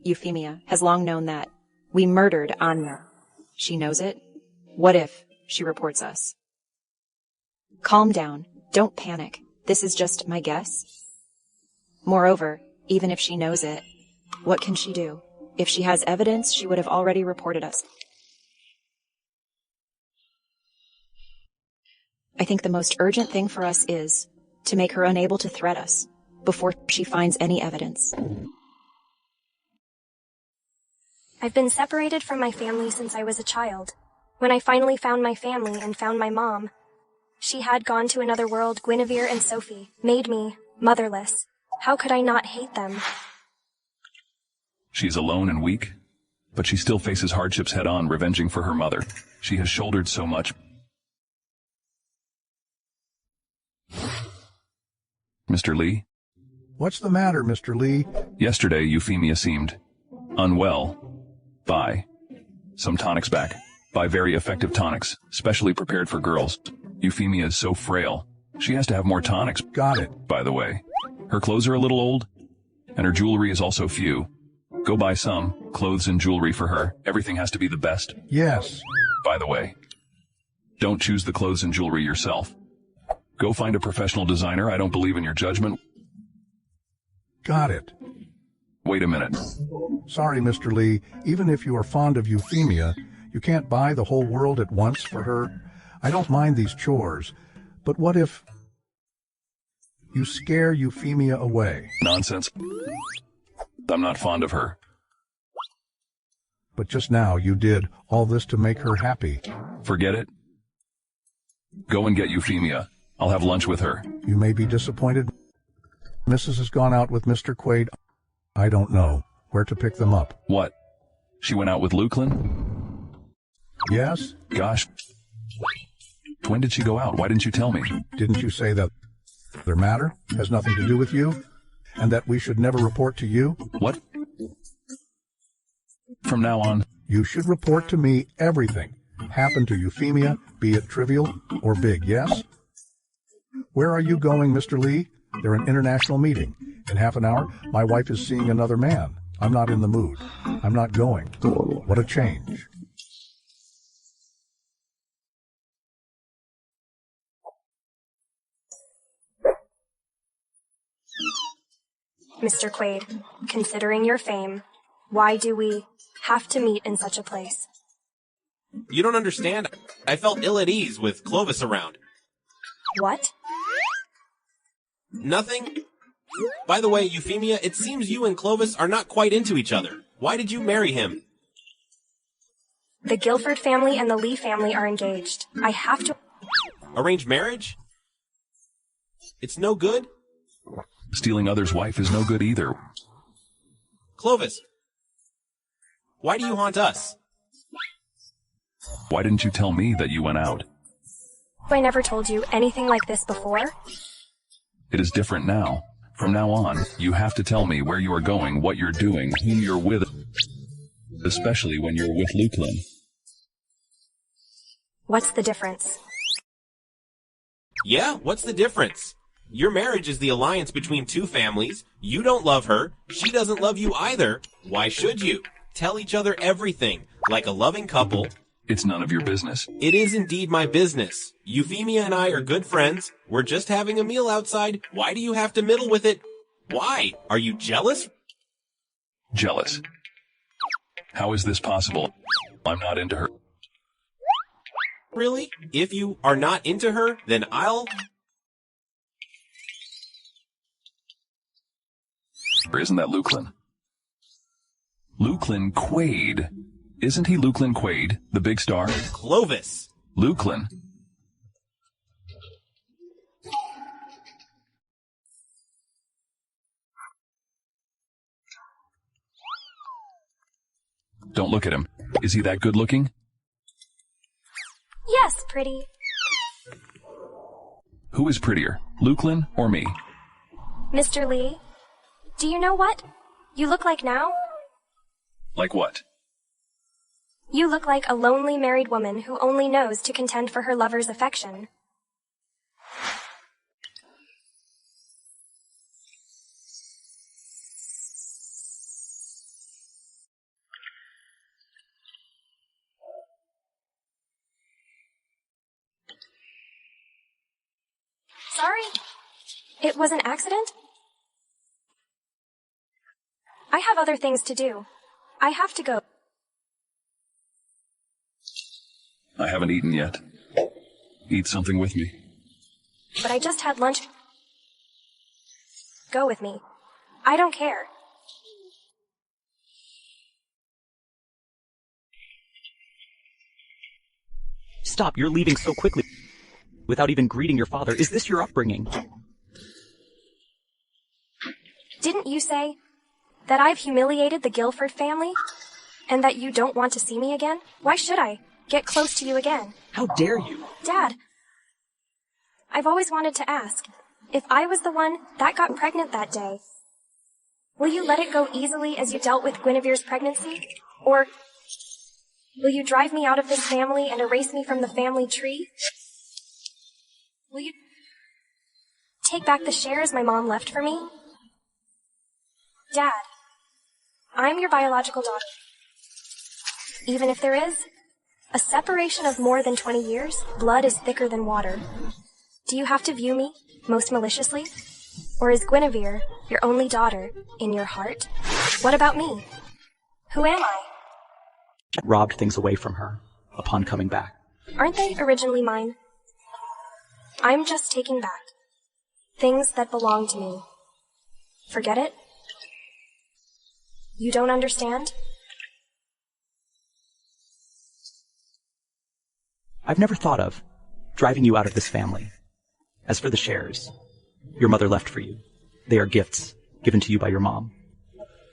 [SPEAKER 6] Euphemia has long known that we murdered Anya. She knows it. What if she reports us? Calm down. Don't panic. This is just my guess. Moreover, even if she knows it, what can she do? If she has evidence, she would have already reported us. I think the most urgent thing for us is to make her unable to threat us before she finds any evidence.
[SPEAKER 1] I've been separated from my family since I was a child. When I finally found my family and found my mom, she had gone to another world. Guinevere and Sophie made me motherless. How could I not hate them?
[SPEAKER 3] She's alone and weak? but she still faces hardships head-on, revenging for her mother. She has shouldered so much. Mr. Lee?
[SPEAKER 2] What's the matter, Mr. Lee?
[SPEAKER 3] Yesterday, Euphemia seemed unwell. Buy some tonics back. Buy very effective tonics, specially prepared for girls. Euphemia is so frail. She has to have more tonics.
[SPEAKER 2] Got it.
[SPEAKER 3] By the way, her clothes are a little old, and her jewelry is also few. Go buy some clothes and jewelry for her. Everything has to be the best.
[SPEAKER 2] Yes.
[SPEAKER 3] By the way, don't choose the clothes and jewelry yourself. Go find a professional designer. I don't believe in your judgment.
[SPEAKER 2] Got it.
[SPEAKER 3] Wait a minute.
[SPEAKER 2] Sorry, Mr. Lee. Even if you are fond of Euphemia, you can't buy the whole world at once for her. I don't mind these chores, but what if you scare Euphemia away?
[SPEAKER 3] Nonsense. I'm not fond of her.
[SPEAKER 2] But just now you did all this to make her happy.
[SPEAKER 3] Forget it. Go and get Euphemia. I'll have lunch with her.
[SPEAKER 2] You may be disappointed. Mrs. has gone out with Mr. Quaid. I don't know where to pick them up.
[SPEAKER 3] What? She went out with Luklin?
[SPEAKER 2] Yes?
[SPEAKER 3] Gosh. When did she go out? Why didn't you tell me?
[SPEAKER 2] Didn't you say that their matter has nothing to do with you? And that we should never report to you?
[SPEAKER 3] What? From now on,
[SPEAKER 2] you should report to me everything happened to Euphemia, be it trivial or big, yes? Where are you going, Mr. Lee? They're an international meeting. In half an hour, my wife is seeing another man. I'm not in the mood. I'm not going. What a change.
[SPEAKER 1] Mr. Quaid, considering your fame, why do we have to meet in such a place?
[SPEAKER 9] You don't understand. I felt ill at ease with Clovis around.
[SPEAKER 1] What?
[SPEAKER 9] Nothing. By the way, Euphemia, it seems you and Clovis are not quite into each other. Why did you marry him?
[SPEAKER 1] The Guilford family and the Lee family are engaged. I have to...
[SPEAKER 9] Arranged marriage? It's no good?
[SPEAKER 3] Stealing others' wife is no good either.
[SPEAKER 9] Clovis, why do you haunt us?
[SPEAKER 3] Why didn't you tell me that you went out?
[SPEAKER 1] I never told you anything like this before.
[SPEAKER 3] It is different now. From now on, you have to tell me where you are going, what you're doing, whom you're with, especially when you're with Luklin.
[SPEAKER 1] What's the difference?
[SPEAKER 9] Yeah, what's the difference? Your marriage is the alliance between two families. You don't love her. She doesn't love you either. Why should you? Tell each other everything, like a loving couple.
[SPEAKER 3] It's none of your business.
[SPEAKER 9] It is indeed my business. Euphemia and I are good friends. We're just having a meal outside. Why do you have to meddle with it? Why? Are you jealous?
[SPEAKER 3] Jealous? How is this possible? I'm not into her.
[SPEAKER 9] Really? If you are not into her, then I'll...
[SPEAKER 3] Isn't that Luklin? Luklin Quaid. Isn't he Luklin Quaid, the big star?
[SPEAKER 9] Clovis.
[SPEAKER 3] Luklin. Don't look at him. Is he that good looking?
[SPEAKER 1] Yes, pretty.
[SPEAKER 3] Who is prettier, Luklin or me?
[SPEAKER 1] Mr. Lee, do you know what you look like now?
[SPEAKER 3] Like what?
[SPEAKER 1] You look like a lonely married woman who only knows to contend for her lover's affection. Sorry. It was an accident? I have other things to do. I have to go.
[SPEAKER 3] I haven't eaten yet. Eat something with me.
[SPEAKER 1] But I just had lunch. Go with me. I don't care.
[SPEAKER 7] Stop, you're leaving so quickly. Without even greeting your father. Is this your upbringing?
[SPEAKER 1] Didn't you say that I've humiliated the Guilford family? And that you don't want to see me again? Why should I get close to you again?
[SPEAKER 7] How dare you?
[SPEAKER 1] Dad, I've always wanted to ask, if I was the one that got pregnant that day, will you let it go easily as you dealt with Guinevere's pregnancy? Or will you drive me out of this family and erase me from the family tree? Will you take back the shares my mom left for me? Dad, I'm your biological daughter. Even if there is a separation of more than 20 years, blood is thicker than water. Do you have to view me most maliciously? Or is Guinevere your only daughter in your heart? What about me? Who am I?
[SPEAKER 7] Robbed things away from her upon coming back.
[SPEAKER 1] Aren't they originally mine? I'm just taking back things that belong to me. Forget it? You don't understand?
[SPEAKER 7] I've never thought of driving you out of this family. As for the shares, your mother left for you. They are gifts given to you by your mom.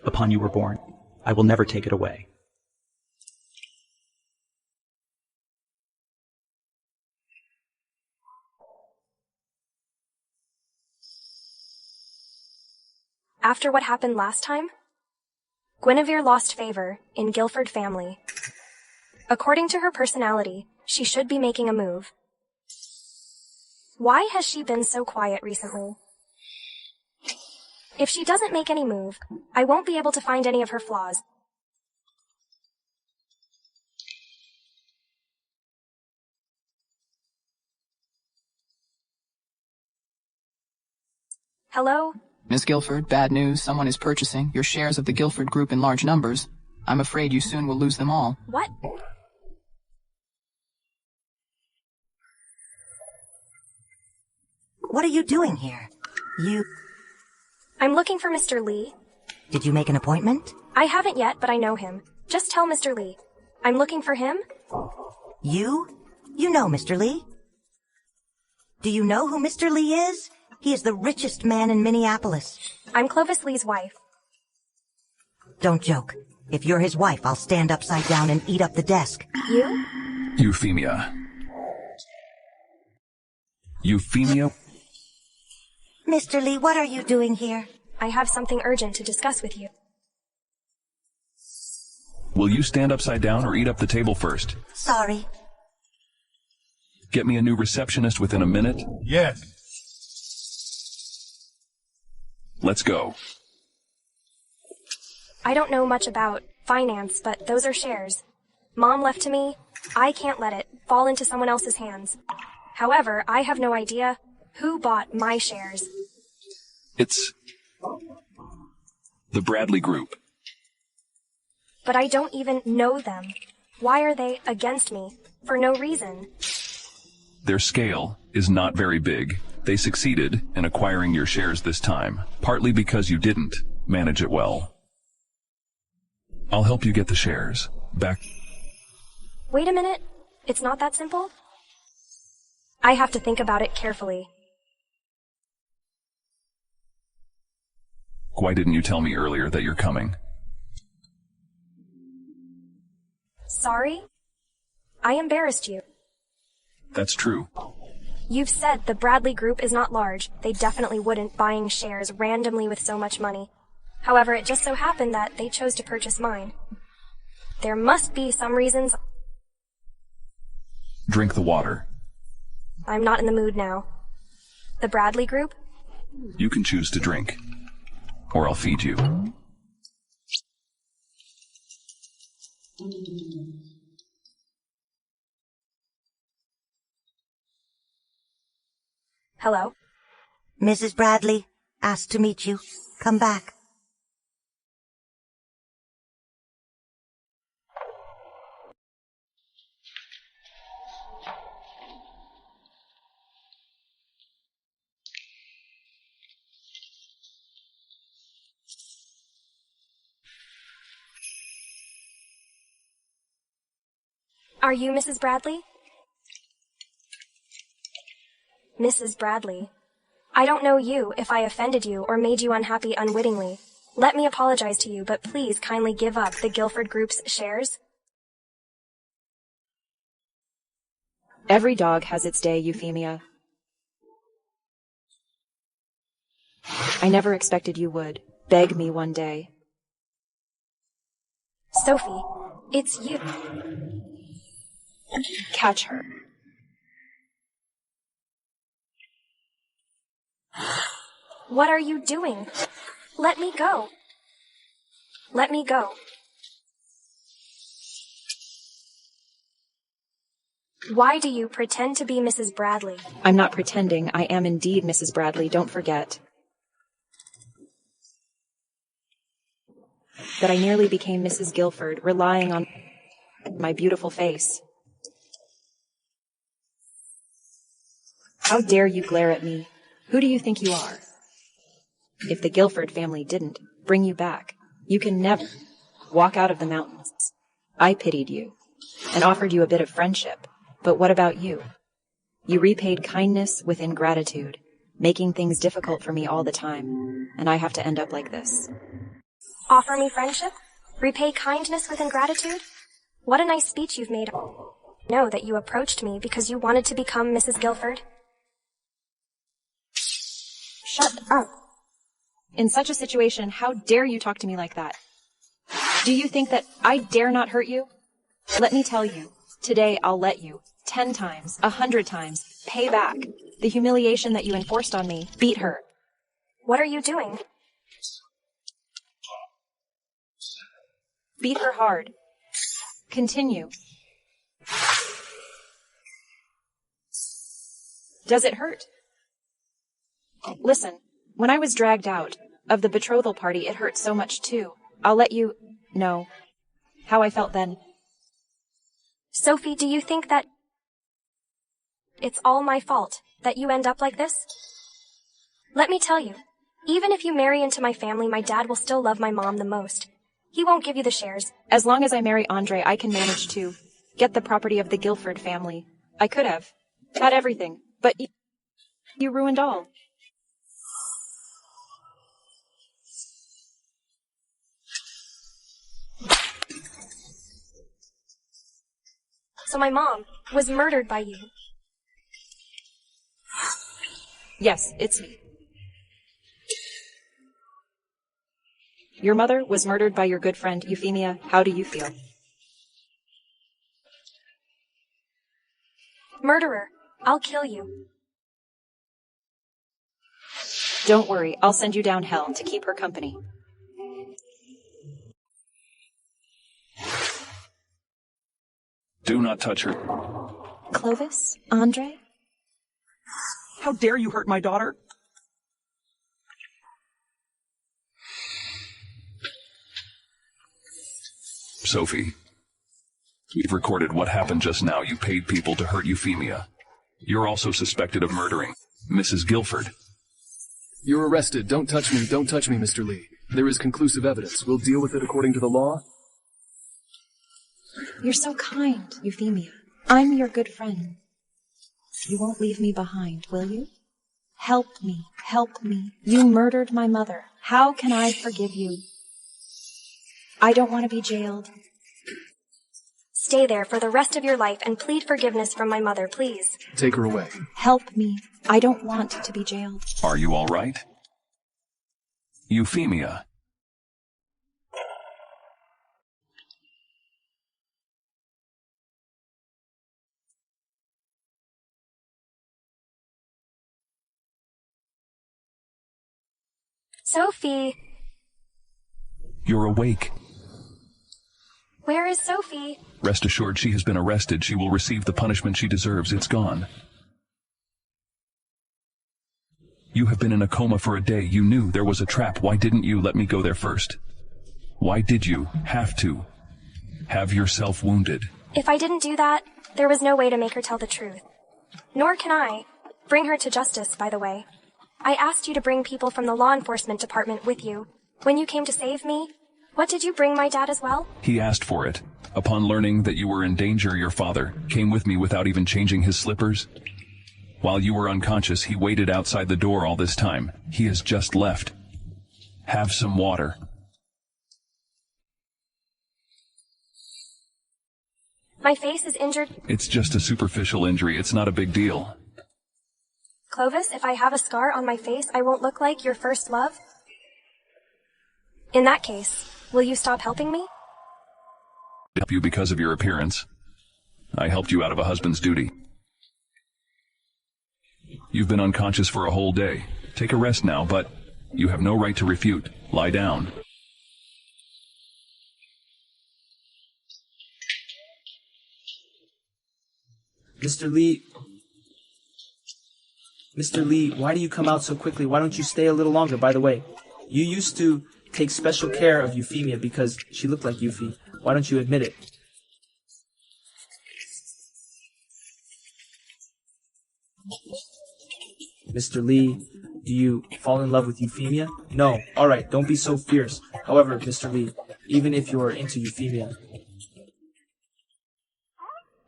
[SPEAKER 7] Upon you were born, I will never take it away.
[SPEAKER 1] After what happened last time, Guinevere lost favor in Guilford family. According to her personality, she should be making a move. Why has she been so quiet recently? If she doesn't make any move, I won't be able to find any of her flaws. Hello?
[SPEAKER 16] Miss Guilford, bad news. Someone is purchasing your shares of the Guilford Group in large numbers. I'm afraid you soon will lose them all.
[SPEAKER 1] What?
[SPEAKER 10] What are you doing here?
[SPEAKER 1] I'm looking for Mr. Lee.
[SPEAKER 10] Did you make an appointment?
[SPEAKER 1] I haven't yet, but I know him. Just tell Mr. Lee. I'm looking for him.
[SPEAKER 10] You? You know Mr. Lee? Do you know who Mr. Lee is? He is the richest man in Minneapolis.
[SPEAKER 1] I'm Clovis Lee's wife.
[SPEAKER 10] Don't joke. If you're his wife, I'll stand upside down and eat up the desk.
[SPEAKER 1] You?
[SPEAKER 3] Euphemia. Euphemia?
[SPEAKER 10] Mr. Lee, what are you doing here?
[SPEAKER 1] I have something urgent to discuss with you.
[SPEAKER 3] Will you stand upside down or eat up the table first?
[SPEAKER 10] Sorry.
[SPEAKER 3] Get me a new receptionist within a minute?
[SPEAKER 12] Yes.
[SPEAKER 3] Let's go.
[SPEAKER 1] I don't know much about finance, but those are shares. Mom left to me. I can't let it fall into someone else's hands. However, I have no idea who bought my shares.
[SPEAKER 3] It's the Bradley Group.
[SPEAKER 1] But I don't even know them. Why are they against me? For no reason.
[SPEAKER 3] Their scale is not very big. They succeeded in acquiring your shares this time, partly because you didn't manage it well. I'll help you get the shares back.
[SPEAKER 1] Wait a minute. It's not that simple? I have to think about it carefully.
[SPEAKER 3] Why didn't you tell me earlier that you're coming?
[SPEAKER 1] Sorry? I embarrassed you.
[SPEAKER 3] That's true.
[SPEAKER 1] You've said the Bradley Group is not large. They definitely wouldn't buying shares randomly with so much money. However, it just so happened that they chose to purchase mine. There must be some reasons.
[SPEAKER 3] Drink the water.
[SPEAKER 1] I'm not in the mood now. The Bradley Group?
[SPEAKER 3] You can choose to drink, or I'll feed you.
[SPEAKER 1] Hello?
[SPEAKER 10] Mrs. Bradley asked to meet you. Come back.
[SPEAKER 1] Are you Mrs. Bradley? Mrs. Bradley. I don't know you if I offended you or made you unhappy unwittingly. Let me apologize to you, but please kindly give up the Guilford Group's shares.
[SPEAKER 6] Every dog has its day, Euphemia. I never expected you would beg me one day.
[SPEAKER 1] Sophie, it's you.
[SPEAKER 6] Catch her.
[SPEAKER 1] What are you doing? Let me go. Let me go. Why do you pretend to be Mrs. Bradley?
[SPEAKER 6] I'm not pretending. I am indeed Mrs. Bradley, don't forget. That I nearly became Mrs. Guilford, relying on my beautiful face. How dare you glare at me? Who do you think you are? If the Guilford family didn't bring you back, you can never walk out of the mountains. I pitied you and offered you a bit of friendship. But what about you? You repaid kindness with ingratitude, making things difficult for me all the time, and I have to end up like this.
[SPEAKER 1] Offer me friendship? Repay kindness with ingratitude? What a nice speech you've made. Know that you approached me because you wanted to become Mrs. Guilford. Shut up.
[SPEAKER 6] In such a situation, how dare you talk to me like that? Do you think that I dare not hurt you? Let me tell you, today I'll let you, 10 times, 100 times, pay back the humiliation that you enforced on me. Beat her.
[SPEAKER 1] What are you doing?
[SPEAKER 6] Beat her hard. Continue. Does it hurt? Listen, when I was dragged out of the betrothal party, it hurt so much too. I'll let you know how I felt then.
[SPEAKER 1] Sophie, do you think that it's all my fault that you end up like this? Let me tell you, even if you marry into my family, my dad will still love my mom the most. He won't give you the shares.
[SPEAKER 6] As long as I marry Andre, I can manage to get the property of the Guilford family. I could have had everything, but you ruined all.
[SPEAKER 1] So my mom was murdered by you.
[SPEAKER 6] Yes, it's me. Your mother was murdered by your good friend, Euphemia. How do you feel?
[SPEAKER 1] Murderer, I'll kill you.
[SPEAKER 6] Don't worry, I'll send you down hell to keep her company.
[SPEAKER 3] Do not touch her.
[SPEAKER 6] Clovis? Andre?
[SPEAKER 7] How dare you hurt my daughter?
[SPEAKER 3] Sophie, we've recorded what happened just now. You paid people to hurt Euphemia. You're also suspected of murdering Mrs. Guilford.
[SPEAKER 20] You're arrested. Don't touch me. Don't touch me, Mr. Lee. There is conclusive evidence. We'll deal with it according to the law.
[SPEAKER 6] You're so kind, Euphemia. I'm your good friend. You won't leave me behind, will you? Help me. Help me. You murdered my mother. How can I forgive you? I don't want to be jailed.
[SPEAKER 1] Stay there for the rest of your life and plead forgiveness from my mother, please.
[SPEAKER 20] Take her away.
[SPEAKER 6] Help me. I don't want to be jailed.
[SPEAKER 3] Are you all right? Euphemia.
[SPEAKER 1] Sophie!
[SPEAKER 3] You're awake.
[SPEAKER 1] Where is Sophie?
[SPEAKER 3] Rest assured she has been arrested. She will receive the punishment she deserves. It's gone. You have been in a coma for a day. You knew there was a trap. Why didn't you let me go there first? Why did you have to have yourself wounded?
[SPEAKER 1] If I didn't do that, there was no way to make her tell the truth. Nor can I bring her to justice, by the way. I asked you to bring people from the law enforcement department with you. When you came to save me, what did you bring my dad as well?
[SPEAKER 3] He asked for it. Upon learning that you were in danger, your father came with me without even changing his slippers. While you were unconscious, he waited outside the door all this time. He has just left. Have some water.
[SPEAKER 1] My face is injured.
[SPEAKER 3] It's just a superficial injury. It's not a big deal.
[SPEAKER 1] Clovis, if I have a scar on my face, I won't look like your first love? In that case, will you stop helping me?
[SPEAKER 3] I help you because of your appearance. I helped you out of a husband's duty. You've been unconscious for a whole day. Take a rest now, but you have no right to refute. Lie down.
[SPEAKER 18] Mr. Lee... Mr. Lee, why do you come out so quickly? Why don't you stay a little longer, by the way? You used to take special care of Euphemia because she looked like Eufy. Why don't you admit it? Mr. Lee, do you fall in love with Euphemia? No. Alright, don't be so fierce. However, Mr. Lee, even if you're into Euphemia,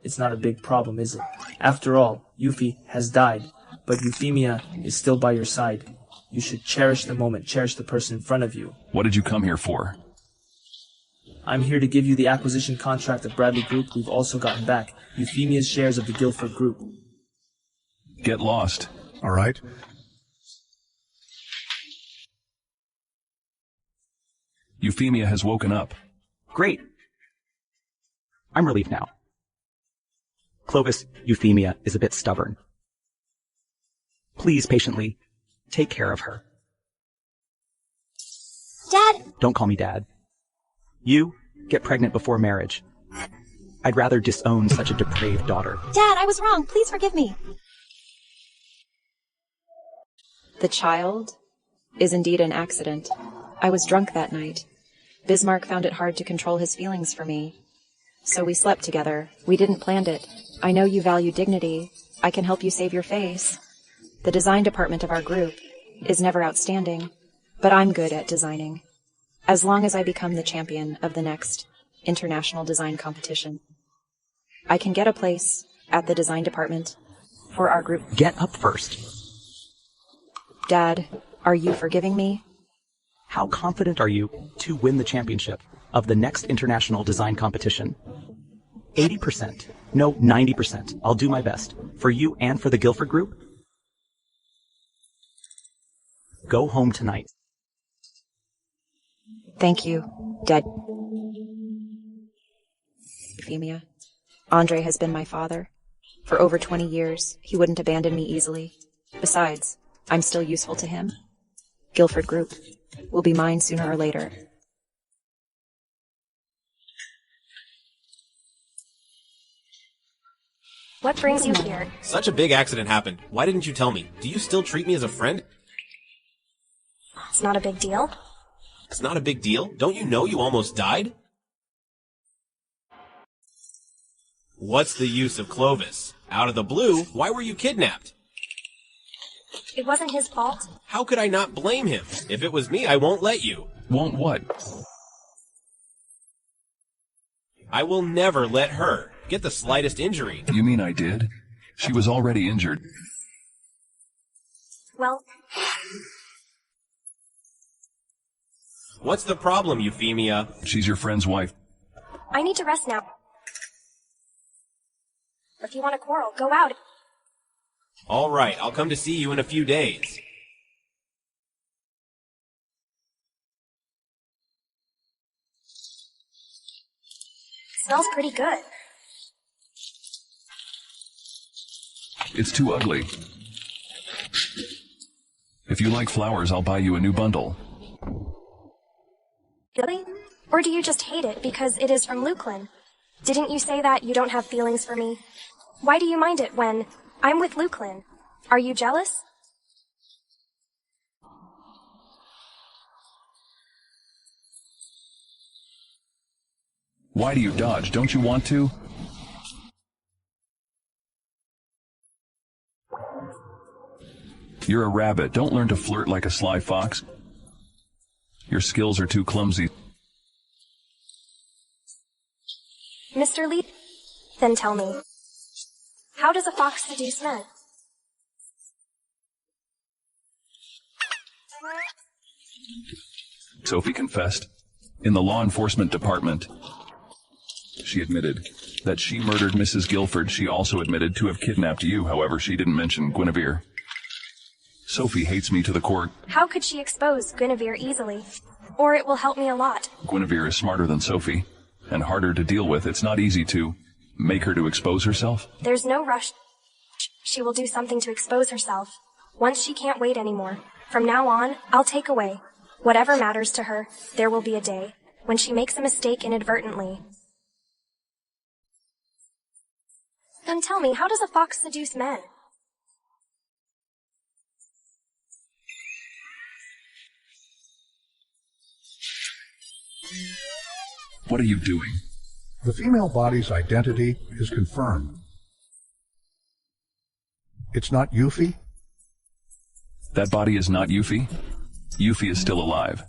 [SPEAKER 18] it's not a big problem, is it? After all, Eufy has died, but Euphemia is still by your side. You should cherish the moment, cherish the person in front of you.
[SPEAKER 3] What did you come here for?
[SPEAKER 18] I'm here to give you the acquisition contract of Bradley Group. We've also gotten back Euphemia's shares of the Guilford Group.
[SPEAKER 3] Get lost.
[SPEAKER 2] All right.
[SPEAKER 3] Euphemia has woken up.
[SPEAKER 7] Great. I'm relieved now. Clovis, Euphemia is a bit stubborn. Please patiently take care of her.
[SPEAKER 17] Dad!
[SPEAKER 7] Don't call me Dad. You get pregnant before marriage. I'd rather disown such a depraved daughter.
[SPEAKER 17] Dad, I was wrong. Please forgive me.
[SPEAKER 6] The child is indeed an accident. I was drunk that night. Bismarck found it hard to control his feelings for me. So we slept together. We didn't plan it. I know you value dignity. I can help you save your face. The design department of our group is never outstanding, but I'm good at designing. As long as I become the champion of the next international design competition, I can get a place at the design department for our group.
[SPEAKER 7] Get up first.
[SPEAKER 6] Dad, are you forgiving me?
[SPEAKER 7] How confident are you to win the championship of the next international design competition? 80%. No, 90%. I'll do my best. For you and for the Guilford Group. Go home tonight.
[SPEAKER 6] Thank you, Dad. Euphemia, Andre has been my father. For over 20 years, he wouldn't abandon me easily. Besides, I'm still useful to him. Guilford Group will be mine sooner or later.
[SPEAKER 1] What brings you here?
[SPEAKER 9] Such a big accident happened. Why didn't you tell me? Do you still treat me as a friend?
[SPEAKER 1] It's not a big deal.
[SPEAKER 9] It's not a big deal? Don't you know you almost died? What's the use of Clovis? Out of the blue, why were you kidnapped?
[SPEAKER 1] It wasn't his fault.
[SPEAKER 9] How could I not blame him? If it was me, I won't let you.
[SPEAKER 3] Won't what?
[SPEAKER 9] I will never let her get the slightest injury.
[SPEAKER 3] You mean I did? She was already injured.
[SPEAKER 1] Well...
[SPEAKER 9] What's the problem, Euphemia?
[SPEAKER 3] She's your friend's wife.
[SPEAKER 1] I need to rest now. If you want to quarrel, go out.
[SPEAKER 9] All right, I'll come to see you in a few days.
[SPEAKER 1] Smells pretty good.
[SPEAKER 3] It's too ugly. If you like flowers, I'll buy you a new bundle.
[SPEAKER 1] Really? Or do you just hate it because it is from Luklin? Didn't you say that you don't have feelings for me? Why do you mind it when I'm with Luklin? Are you jealous?
[SPEAKER 3] Why do you dodge? Don't you want to? You're a rabbit. Don't learn to flirt like a sly fox. Your skills are too clumsy.
[SPEAKER 1] Mr. Lee? Then tell me. How does a fox seduce men?
[SPEAKER 3] Sophie confessed. In the law enforcement department. She admitted. That she murdered Mrs. Guilford. She also admitted to have kidnapped you, however, she didn't mention Guinevere. Sophie hates me to the core.
[SPEAKER 1] How could she expose Guinevere easily? Or it will help me a lot.
[SPEAKER 3] Guinevere is smarter than Sophie, and harder to deal with. It's not easy to make her to expose herself.
[SPEAKER 1] There's no rush. She will do something to expose herself. Once she can't wait anymore. From now on, I'll take away whatever matters to her. There will be a day when she makes a mistake inadvertently. Then tell me, how does a fox seduce men?
[SPEAKER 3] What are you doing?
[SPEAKER 2] The female body's identity is confirmed. It's not Yuffie?
[SPEAKER 3] That body is not Yuffie? Yuffie is still alive.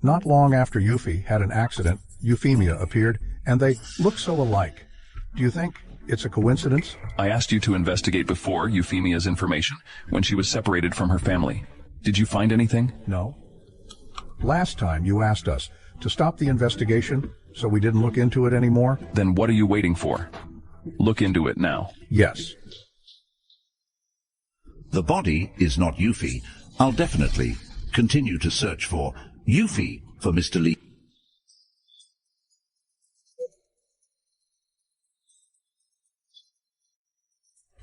[SPEAKER 2] Not long after Yuffie had an accident, Euphemia appeared, and they look so alike. Do you think it's a coincidence?
[SPEAKER 3] I asked you to investigate before Euphemia's information, when she was separated from her family. Did you find anything?
[SPEAKER 2] No. Last time you asked us to stop the investigation, so we didn't look into it anymore.
[SPEAKER 3] Then what are you waiting for? Look into it now.
[SPEAKER 2] Yes.
[SPEAKER 13] The body is not Yuffie. I'll definitely continue to search for Yuffie for Mr. Lee.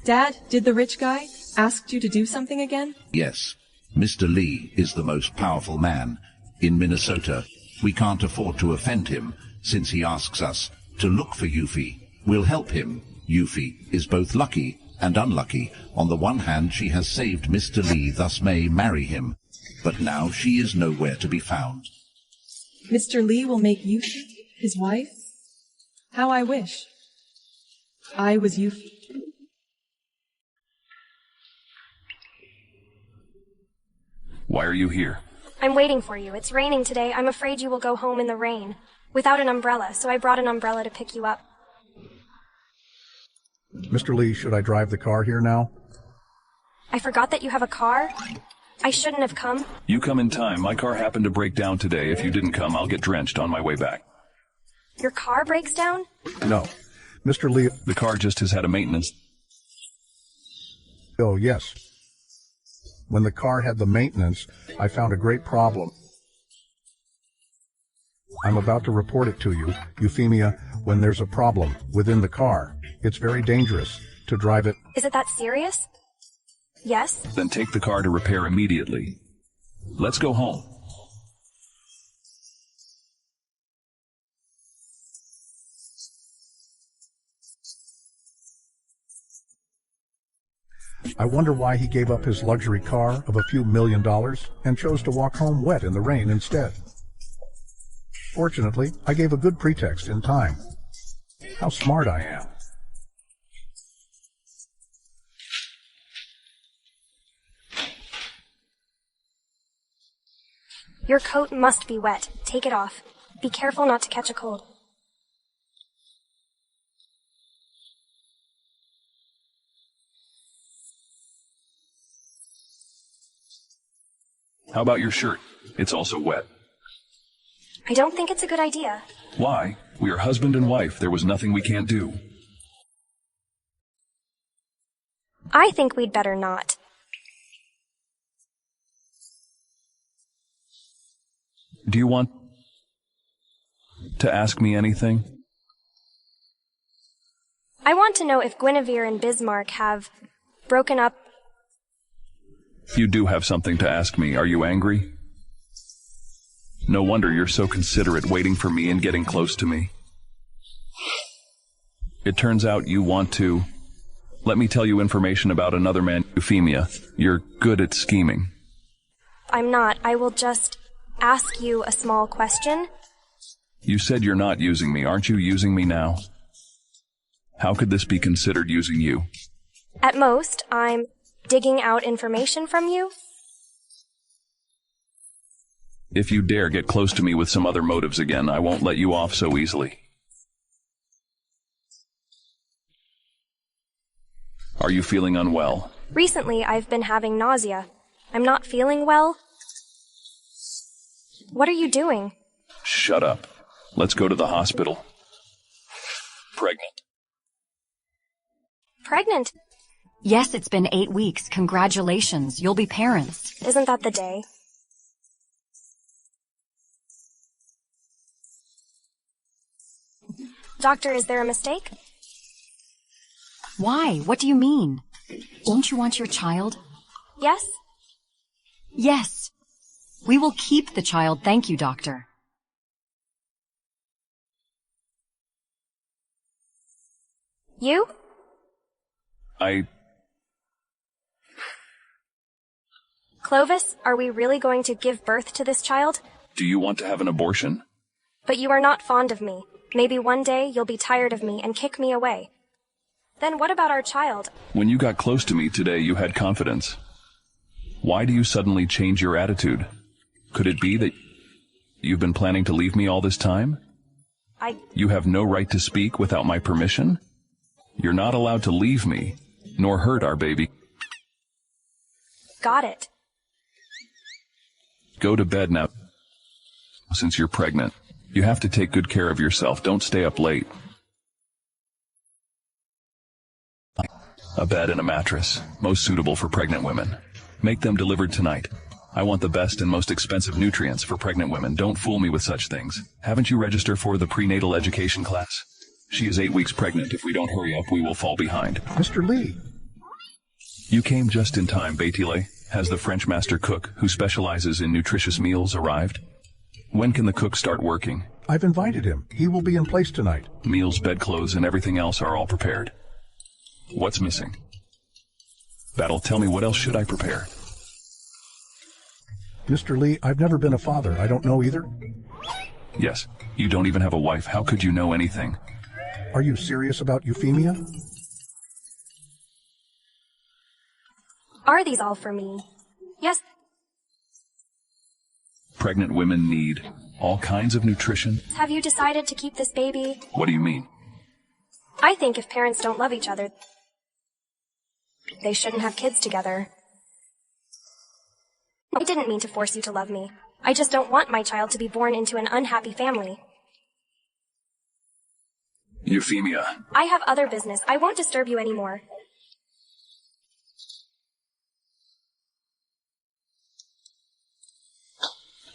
[SPEAKER 21] Dad, did the rich guy ask you to do something again?
[SPEAKER 13] Yes, Mr. Lee is the most powerful man in Minnesota. We can't afford to offend him, since he asks us to look for Yuffie. We'll help him. Yuffie is both lucky and unlucky. On the one hand, she has saved Mr. Lee, thus may marry him. But now she is nowhere to be found.
[SPEAKER 21] Mr. Lee will make Yuffie his wife? How I wish I was Yuffie.
[SPEAKER 3] Why are you here?
[SPEAKER 1] I'm waiting for you. It's raining today. I'm afraid you will go home in the rain. Without an umbrella, so I brought an umbrella to pick you up.
[SPEAKER 2] Mr. Lee, should I drive the car here now?
[SPEAKER 1] I forgot that you have a car. I shouldn't have come.
[SPEAKER 3] You come in time. My car happened to break down today. If you didn't come, I'll get drenched on my way back.
[SPEAKER 1] Your car breaks down?
[SPEAKER 2] No. Mr. Lee...
[SPEAKER 3] The car just has had a maintenance.
[SPEAKER 2] Oh, yes. When the car had the maintenance, I found a great problem. I'm about to report it to you, Euphemia, when there's a problem within the car. It's very dangerous to drive it.
[SPEAKER 1] Is it that serious? Yes?
[SPEAKER 3] Then take the car to repair immediately. Let's go home.
[SPEAKER 2] I wonder why he gave up his luxury car of a few $1 million and chose to walk home wet in the rain instead. Fortunately, I gave a good pretext in time. How smart I am.
[SPEAKER 1] Your coat must be wet. Take it off. Be careful not to catch a cold.
[SPEAKER 3] How about your shirt? It's also wet.
[SPEAKER 1] I don't think it's a good idea.
[SPEAKER 3] Why? We are husband and wife. There was nothing we can't do.
[SPEAKER 1] I think we'd better not.
[SPEAKER 3] Do you want to ask me anything?
[SPEAKER 1] I want to know if Guinevere and Bismarck have broken up.
[SPEAKER 3] You do have something to ask me. Are you angry? No wonder you're so considerate, waiting for me and getting close to me. It turns out you want to... Let me tell you information about another man, Euphemia. You're good at scheming.
[SPEAKER 1] I'm not. I will just ask you a small question.
[SPEAKER 3] You said you're not using me. Aren't you using me now? How could this be considered using you?
[SPEAKER 1] At most, I'm digging out information from you.
[SPEAKER 3] If you dare get close to me with some other motives again, I won't let you off so easily. Are you feeling unwell?
[SPEAKER 1] Recently, I've been having nausea. I'm not feeling well. What are you doing?
[SPEAKER 3] Shut up. Let's go to the hospital. Pregnant.
[SPEAKER 1] Pregnant?
[SPEAKER 5] Yes, it's been 8 weeks. Congratulations. You'll be parents.
[SPEAKER 1] Isn't that the day? Doctor, is there a mistake?
[SPEAKER 5] Why? What do you mean? Don't you want your child?
[SPEAKER 1] Yes?
[SPEAKER 5] Yes. We will keep the child, thank you, doctor.
[SPEAKER 1] You? Clovis, are we really going to give birth to this child?
[SPEAKER 3] Do you want to have an abortion?
[SPEAKER 1] But you are not fond of me. Maybe one day you'll be tired of me and kick me away. Then what about our child?
[SPEAKER 3] When you got close to me today, you had confidence. Why do you suddenly change your attitude? Could it be that you've been planning to leave me all this time? You have no right to speak without my permission? You're not allowed to leave me, nor hurt our baby.
[SPEAKER 1] Got it.
[SPEAKER 3] Go to bed now. Since you're pregnant, you have to take good care of yourself. Don't stay up late. A bed and a mattress, most suitable for pregnant women. Make them delivered tonight. I want the best and most expensive nutrients for pregnant women. Don't fool me with such things. Haven't you registered for the prenatal education class? She is 8 weeks pregnant. If we don't hurry up, we will fall behind.
[SPEAKER 2] Mr. Lee.
[SPEAKER 3] You came just in time, Betile. Has the French master cook, who specializes in nutritious meals, arrived? When can the cook start working?
[SPEAKER 2] I've invited him. He will be in place tonight.
[SPEAKER 3] Meals, bedclothes, and everything else are all prepared. What's missing? Battle, tell me, what else should I prepare?
[SPEAKER 2] Mr. Lee, I've never been a father. I don't know either.
[SPEAKER 3] Yes, you don't even have a wife. How could you know anything?
[SPEAKER 2] Are you serious about Euphemia?
[SPEAKER 1] Are these all for me? Yes.
[SPEAKER 3] Pregnant women need all kinds of nutrition.
[SPEAKER 1] Have you decided to keep this baby?
[SPEAKER 3] What do you mean?
[SPEAKER 1] I think if parents don't love each other, they shouldn't have kids together. I didn't mean to force you to love me. I just don't want my child to be born into an unhappy family.
[SPEAKER 3] Euphemia.
[SPEAKER 1] I have other business. I won't disturb you anymore.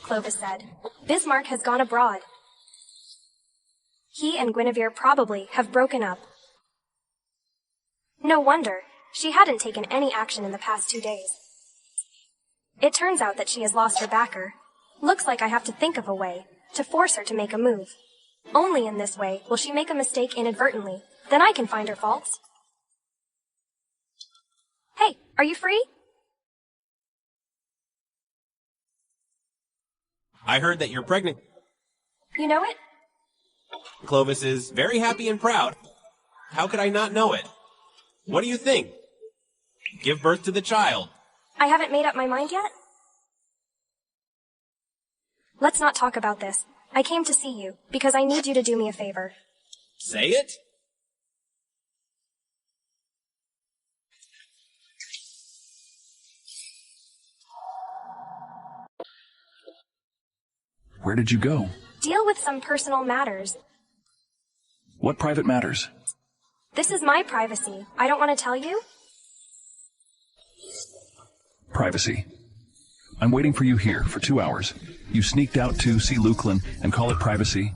[SPEAKER 1] Clovis said. Bismarck has gone abroad. He and Guinevere probably have broken up. No wonder. She hadn't taken any action in the past 2 days. It turns out that she has lost her backer. Looks like I have to think of a way to force her to make a move. Only in this way will she make a mistake inadvertently. Then I can find her faults. Hey, are you free?
[SPEAKER 9] I heard that you're pregnant.
[SPEAKER 1] You know it?
[SPEAKER 9] Clovis is very happy and proud. How could I not know it? What do you think? Give birth to the child.
[SPEAKER 1] I haven't made up my mind yet. Let's not talk about this. I came to see you because I need you to do me a favor.
[SPEAKER 9] Say it?
[SPEAKER 3] Where did you go?
[SPEAKER 1] Deal with some personal matters.
[SPEAKER 3] What private matters?
[SPEAKER 1] This is my privacy. I don't want to tell you.
[SPEAKER 3] Privacy. I'm waiting for you here for 2 hours. You sneaked out to see Luklin and call it privacy.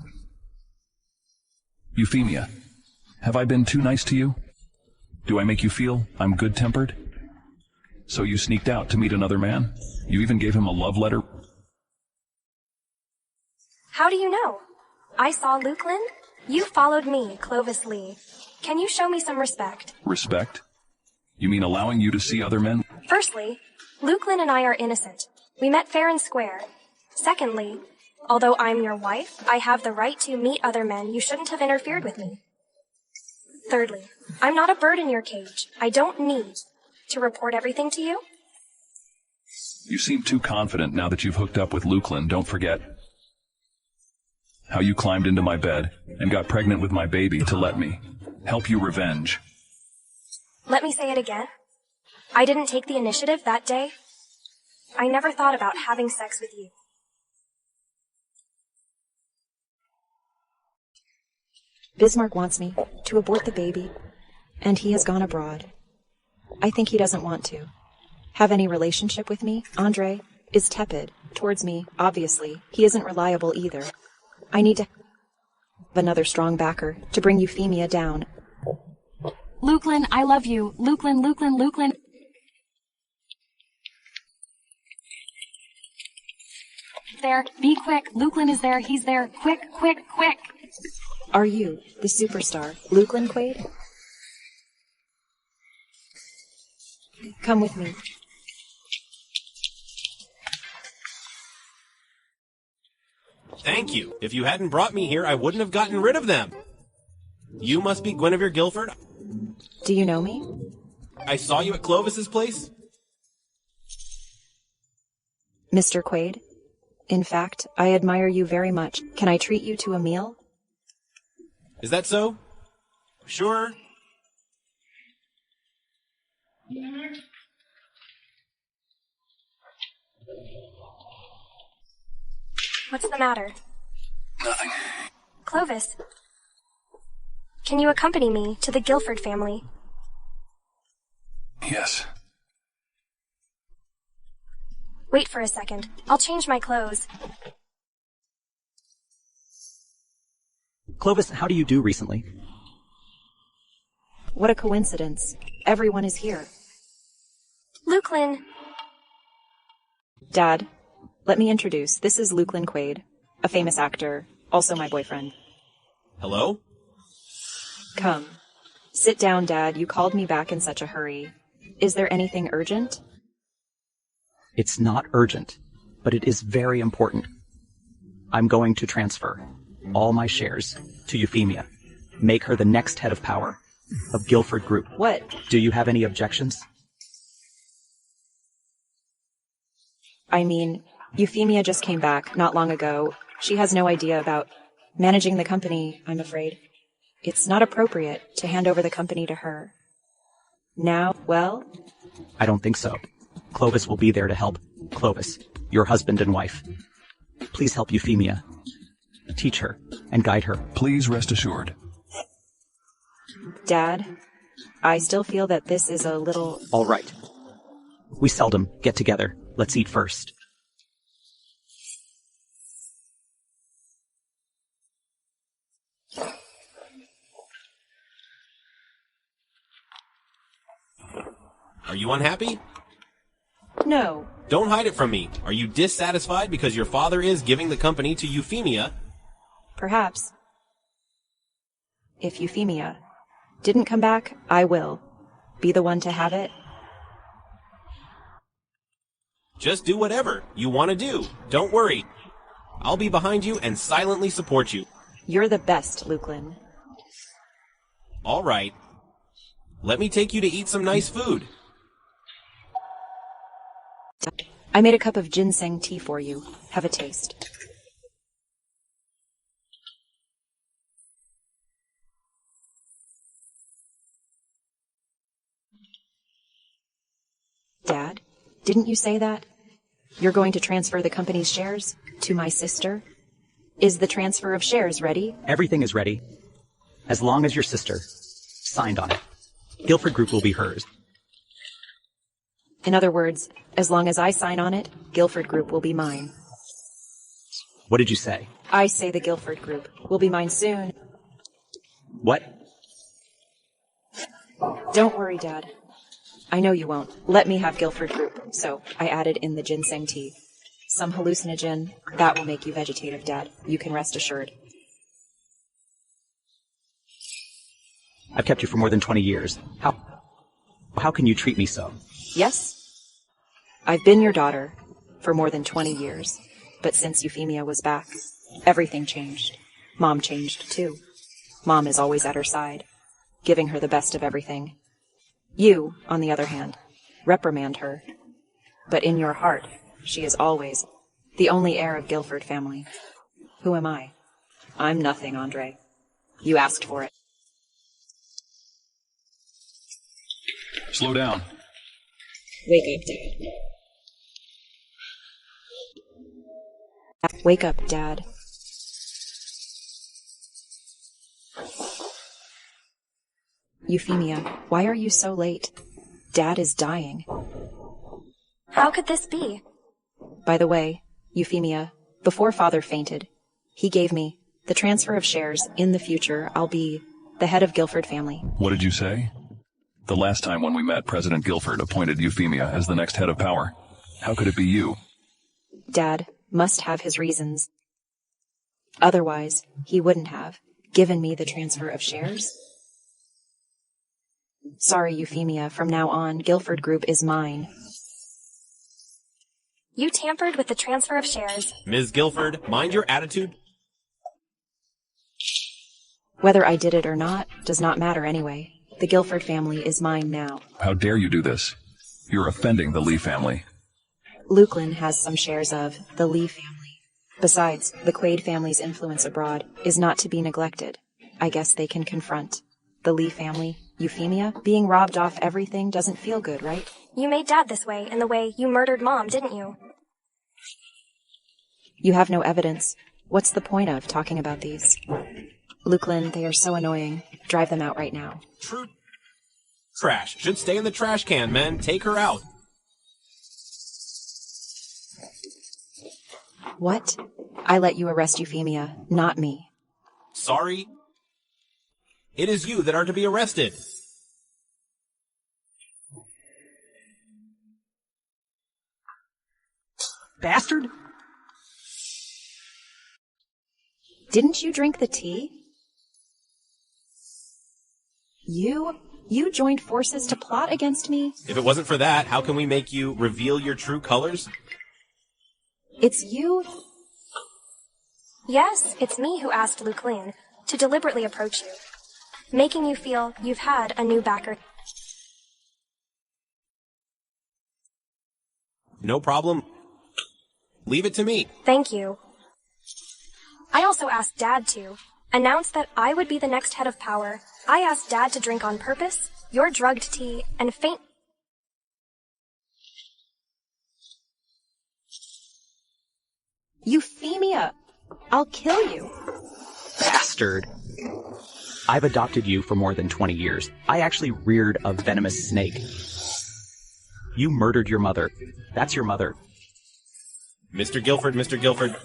[SPEAKER 3] Euphemia, have I been too nice to you? Do I make you feel I'm good-tempered? So you sneaked out to meet another man? You even gave him a love letter?
[SPEAKER 1] How do you know? I saw Luklin. You followed me, Clovis Lee. Can you show me some respect?
[SPEAKER 3] Respect? You mean allowing you to see other men?
[SPEAKER 1] Firstly, Luklin and I are innocent. We met fair and square. Secondly, although I'm your wife, I have the right to meet other men. You shouldn't have interfered with me. Thirdly, I'm not a bird in your cage. I don't need to report everything to you.
[SPEAKER 3] You seem too confident now that you've hooked up with Luklin. Don't forget how you climbed into my bed and got pregnant with my baby to let me help you revenge.
[SPEAKER 1] Let me say it again. I didn't take the initiative that day. I never thought about having sex with you.
[SPEAKER 6] Bismarck wants me to abort the baby, and he has gone abroad. I think he doesn't want to have any relationship with me. Andre is tepid towards me, obviously. He isn't reliable either. I need to have another strong backer to bring Euphemia down.
[SPEAKER 5] Lukelin, I love you. Lukelin. There, be quick. Lukelin is there. He's there. Quick.
[SPEAKER 6] Are you the superstar, Lukelin Quaid? Come with me.
[SPEAKER 9] Thank you. If you hadn't brought me here, I wouldn't have gotten rid of them. You must be Guinevere Guilford.
[SPEAKER 6] Do you know me?
[SPEAKER 9] I saw you at Clovis's place.
[SPEAKER 6] Mr. Quaid, in fact, I admire you very much. Can I treat you to a meal?
[SPEAKER 9] Is that so? Sure.
[SPEAKER 1] What's the matter?
[SPEAKER 3] Nothing.
[SPEAKER 1] Clovis, can you accompany me to the Guilford family?
[SPEAKER 3] Yes.
[SPEAKER 1] Wait for a second. I'll change my clothes.
[SPEAKER 7] Clovis, how do you do recently?
[SPEAKER 6] What a coincidence. Everyone is here.
[SPEAKER 1] Lukelin.
[SPEAKER 6] Dad, let me introduce. This is Lukelin Quaid, a famous actor, also my boyfriend.
[SPEAKER 9] Hello?
[SPEAKER 6] Come. Sit down, Dad. You called me back in such a hurry. Is there anything urgent?
[SPEAKER 7] It's not urgent, but it is very important. I'm going to transfer all my shares to Euphemia. Make her the next head of power of Guilford Group.
[SPEAKER 6] What?
[SPEAKER 7] Do you have any objections?
[SPEAKER 6] I mean, Euphemia just came back not long ago. She has no idea about managing the company, I'm afraid. It's not appropriate to hand over the company to her. Now, well?
[SPEAKER 7] I don't think so. Clovis will be there to help. Clovis, your husband and wife. Please help Euphemia. Teach her and guide her.
[SPEAKER 3] Please rest assured.
[SPEAKER 6] Dad, I still feel that this is a little...
[SPEAKER 7] All right. We seldom get together. Let's eat first.
[SPEAKER 9] Are you unhappy?
[SPEAKER 6] No.
[SPEAKER 9] Don't hide it from me. Are you dissatisfied because your father is giving the company to Euphemia?
[SPEAKER 6] Perhaps. If Euphemia didn't come back, I will be the one to have it.
[SPEAKER 9] Just do whatever you want to do. Don't worry. I'll be behind you and silently support you.
[SPEAKER 6] You're the best, Lukelin.
[SPEAKER 9] All right. Let me take you to eat some nice food.
[SPEAKER 6] I made a cup of ginseng tea for you. Have a taste. Dad, didn't you say that? You're going to transfer the company's shares to my sister? Is the transfer of shares ready?
[SPEAKER 7] Everything is ready. As long as your sister signed on it. Guilford Group will be hers.
[SPEAKER 6] In other words, as long as I sign on it, Guilford Group will be mine.
[SPEAKER 7] What did you say?
[SPEAKER 6] I say the Guilford Group will be mine soon.
[SPEAKER 7] What?
[SPEAKER 6] Don't worry, Dad. I know you won't. Let me have Guilford Group. So I added in the ginseng tea. Some hallucinogen. That will make you vegetative, Dad. You can rest assured.
[SPEAKER 7] I've kept you for more than 20 years. How can you treat me so?
[SPEAKER 6] Yes? I've been your daughter for more than 20 years. But since Euphemia was back, everything changed. Mom changed, too. Mom is always at her side, giving her the best of everything. You, on the other hand, reprimand her. But in your heart, she is always the only heir of Guilford family. Who am I? I'm nothing, Andre. You asked for it.
[SPEAKER 3] Slow down.
[SPEAKER 6] Wake up, Dad. Wake up, Dad. Euphemia, why are you so late? Dad is dying.
[SPEAKER 1] How could this be?
[SPEAKER 6] By the way, Euphemia, before Father fainted, he gave me the transfer of shares. In the future, I'll be the head of Guilford family.
[SPEAKER 3] What did you say? The last time when we met, President Guilford appointed Euphemia as the next head of power. How could it be you?
[SPEAKER 6] Dad must have his reasons. Otherwise, he wouldn't have given me the transfer of shares. Sorry, Euphemia, from now on, Guilford Group is mine.
[SPEAKER 1] You tampered with the transfer of shares.
[SPEAKER 9] Ms. Guilford, mind your attitude.
[SPEAKER 6] Whether I did it or not does not matter anyway. The Guilford family is mine now.
[SPEAKER 3] How dare you do this? You're offending the Lee family.
[SPEAKER 6] Lukelin has some shares of the Lee family. Besides, the Quaid family's influence abroad is not to be neglected. I guess they can confront the Lee family. Euphemia, being robbed off everything doesn't feel good, right?
[SPEAKER 1] You made Dad this way in the way you murdered Mom, didn't you?
[SPEAKER 6] You have no evidence. What's the point of talking about these? Lukelin, they are so annoying. Drive them out right now.
[SPEAKER 9] True trash. Should stay in the trash can, men. Take her out.
[SPEAKER 6] What? I let you arrest Euphemia, not me.
[SPEAKER 9] Sorry. It is you that are to be arrested.
[SPEAKER 7] Bastard!
[SPEAKER 6] Didn't you drink the tea? You joined forces to plot against me?
[SPEAKER 9] If it wasn't for that, how can we make you reveal your true colors?
[SPEAKER 6] It's you?
[SPEAKER 1] Yes, it's me who asked Lukelin to deliberately approach you, making you feel you've had a new backer.
[SPEAKER 9] No problem. Leave it to me.
[SPEAKER 1] Thank you. I also asked Dad to announce that I would be the next head of power. I asked Dad to drink on purpose your drugged tea and faint.
[SPEAKER 6] Euphemia! I'll kill you.
[SPEAKER 7] Bastard. I've adopted you for more than 20 years. I actually reared a venomous snake. You murdered your mother. That's your mother.
[SPEAKER 9] Mr. Guilford,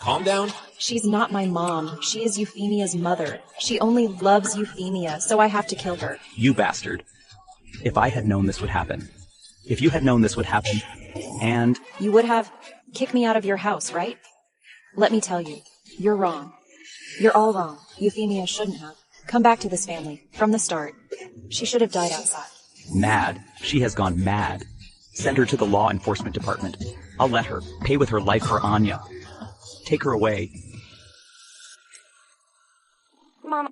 [SPEAKER 9] calm down.
[SPEAKER 6] She's not my mom. She is Euphemia's mother. She only loves Euphemia, so I have to kill her.
[SPEAKER 7] You bastard. If I had known this would happen. If you had known this would happen, and...
[SPEAKER 6] You would have kicked me out of your house, right? Let me tell you, you're wrong. You're all wrong. Euphemia shouldn't have come back to this family from the start. She should have died outside.
[SPEAKER 7] Mad. She has gone mad. Send her to the law enforcement department. I'll let her pay with her life for Anya. Take her away.
[SPEAKER 1] Mom.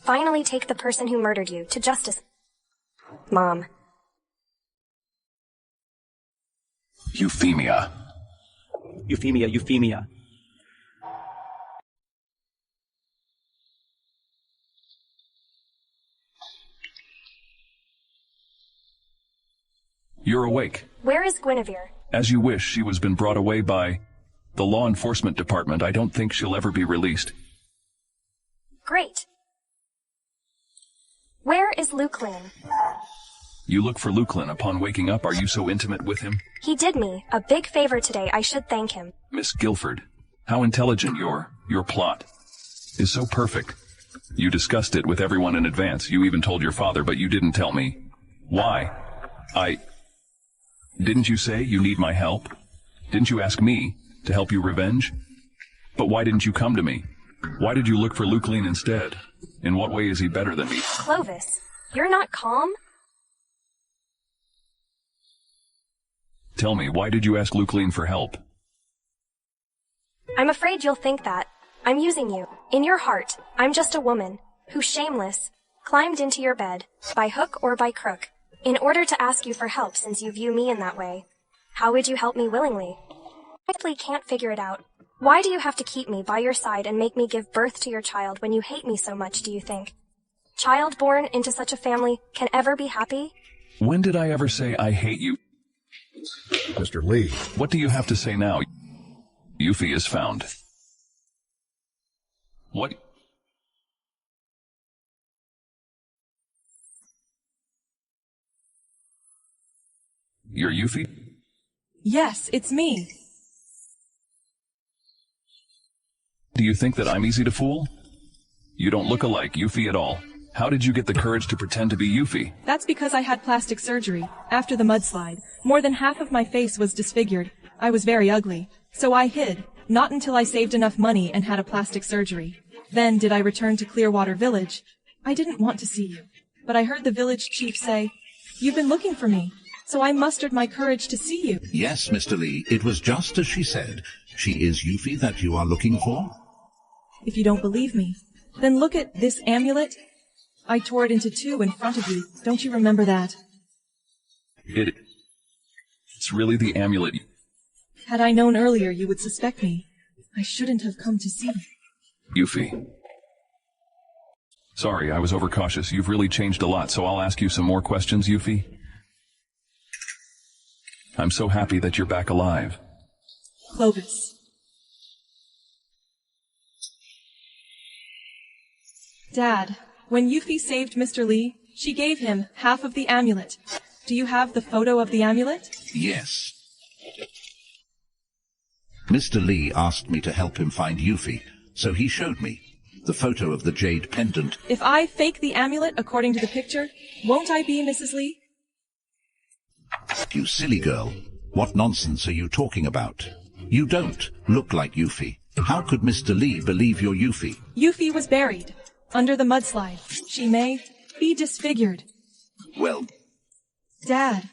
[SPEAKER 1] Finally take the person who murdered you to justice. Mom.
[SPEAKER 3] Euphemia.
[SPEAKER 7] Euphemia.
[SPEAKER 3] You're awake.
[SPEAKER 1] Where is Guinevere?
[SPEAKER 3] As you wish, she was been brought away by the law enforcement department. I don't think she'll ever be released.
[SPEAKER 1] Great. Where is Lukelin?
[SPEAKER 3] You look for Lukelin upon waking up. Are you so intimate with him?
[SPEAKER 1] He did me a big favor today. I should thank him.
[SPEAKER 3] Miss Guilford, how intelligent your plot is so perfect. You discussed it with everyone in advance. You even told your father, but you didn't tell me. Why? Didn't you say you need my help? Didn't you ask me to help you revenge? But why didn't you come to me? Why did you look for Lukelin instead? In what way is he better than me?
[SPEAKER 1] Clovis, you're not calm?
[SPEAKER 3] Tell me, why did you ask Lukelin for help?
[SPEAKER 1] I'm afraid you'll think that I'm using you. In your heart, I'm just a woman who, shameless, climbed into your bed, by hook or by crook, in order to ask you for help since you view me in that way. How would you help me willingly? I simply can't figure it out. Why do you have to keep me by your side and make me give birth to your child when you hate me so much, do you think? Child born into such a family can ever be happy?
[SPEAKER 3] When did I ever say I hate you?
[SPEAKER 2] Mr. Lee.
[SPEAKER 3] What do you have to say now? Yuffie is found. What? You're Yuffie?
[SPEAKER 21] Yes, it's me.
[SPEAKER 3] Do you think that I'm easy to fool? You don't look alike Yuffie at all. How did you get the courage to pretend to be Yuffie?
[SPEAKER 21] That's because I had plastic surgery. After the mudslide, more than half of my face was disfigured. I was very ugly. So I hid, not until I saved enough money and had a plastic surgery. Then did I return to Clearwater Village. I didn't want to see you, but I heard the village chief say, "You've been looking for me." So I mustered my courage to see you.
[SPEAKER 13] Yes, Mr. Lee, it was just as she said. She is Yuffie that you are looking for?
[SPEAKER 21] If you don't believe me, then look at this amulet. I tore it into two in front of you. Don't you remember that?
[SPEAKER 3] It's really the amulet.
[SPEAKER 21] Had I known earlier you would suspect me, I shouldn't have come to see you.
[SPEAKER 3] Yuffie. Sorry, I was overcautious. You've really changed a lot, so I'll ask you some more questions, Yuffie. I'm so happy that you're back alive.
[SPEAKER 21] Clovis. Dad, when Yuffie saved Mr. Lee, she gave him half of the amulet. Do you have the photo of the amulet?
[SPEAKER 13] Yes. Mr. Lee asked me to help him find Yuffie, so he showed me the photo of the jade pendant.
[SPEAKER 21] If I fake the amulet according to the picture, won't I be Mrs. Lee?
[SPEAKER 13] You silly girl. What nonsense are you talking about? You don't look like Yuffie. How could Mr. Lee believe you're Yuffie?
[SPEAKER 21] Yuffie was buried under the mudslide. She may be disfigured.
[SPEAKER 13] Well,
[SPEAKER 21] Dad,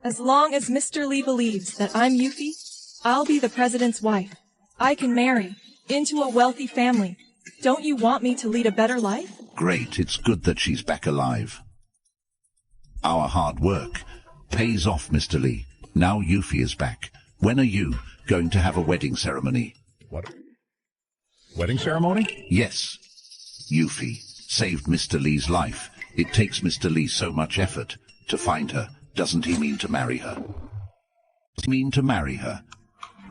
[SPEAKER 21] as long as Mr. Lee believes that I'm Yuffie, I'll be the president's wife. I can marry into a wealthy family. Don't you want me to lead a better life?
[SPEAKER 13] great. It's good that she's back alive. Our hard work pays off, Mr. Lee. Now Yuffie is back. When are you going to have a wedding ceremony?
[SPEAKER 2] What? Wedding ceremony?
[SPEAKER 13] Yes. Yuffie saved Mr. Lee's life. It takes Mr. Lee so much effort to find her. Doesn't he mean to marry her? Does he mean to marry her?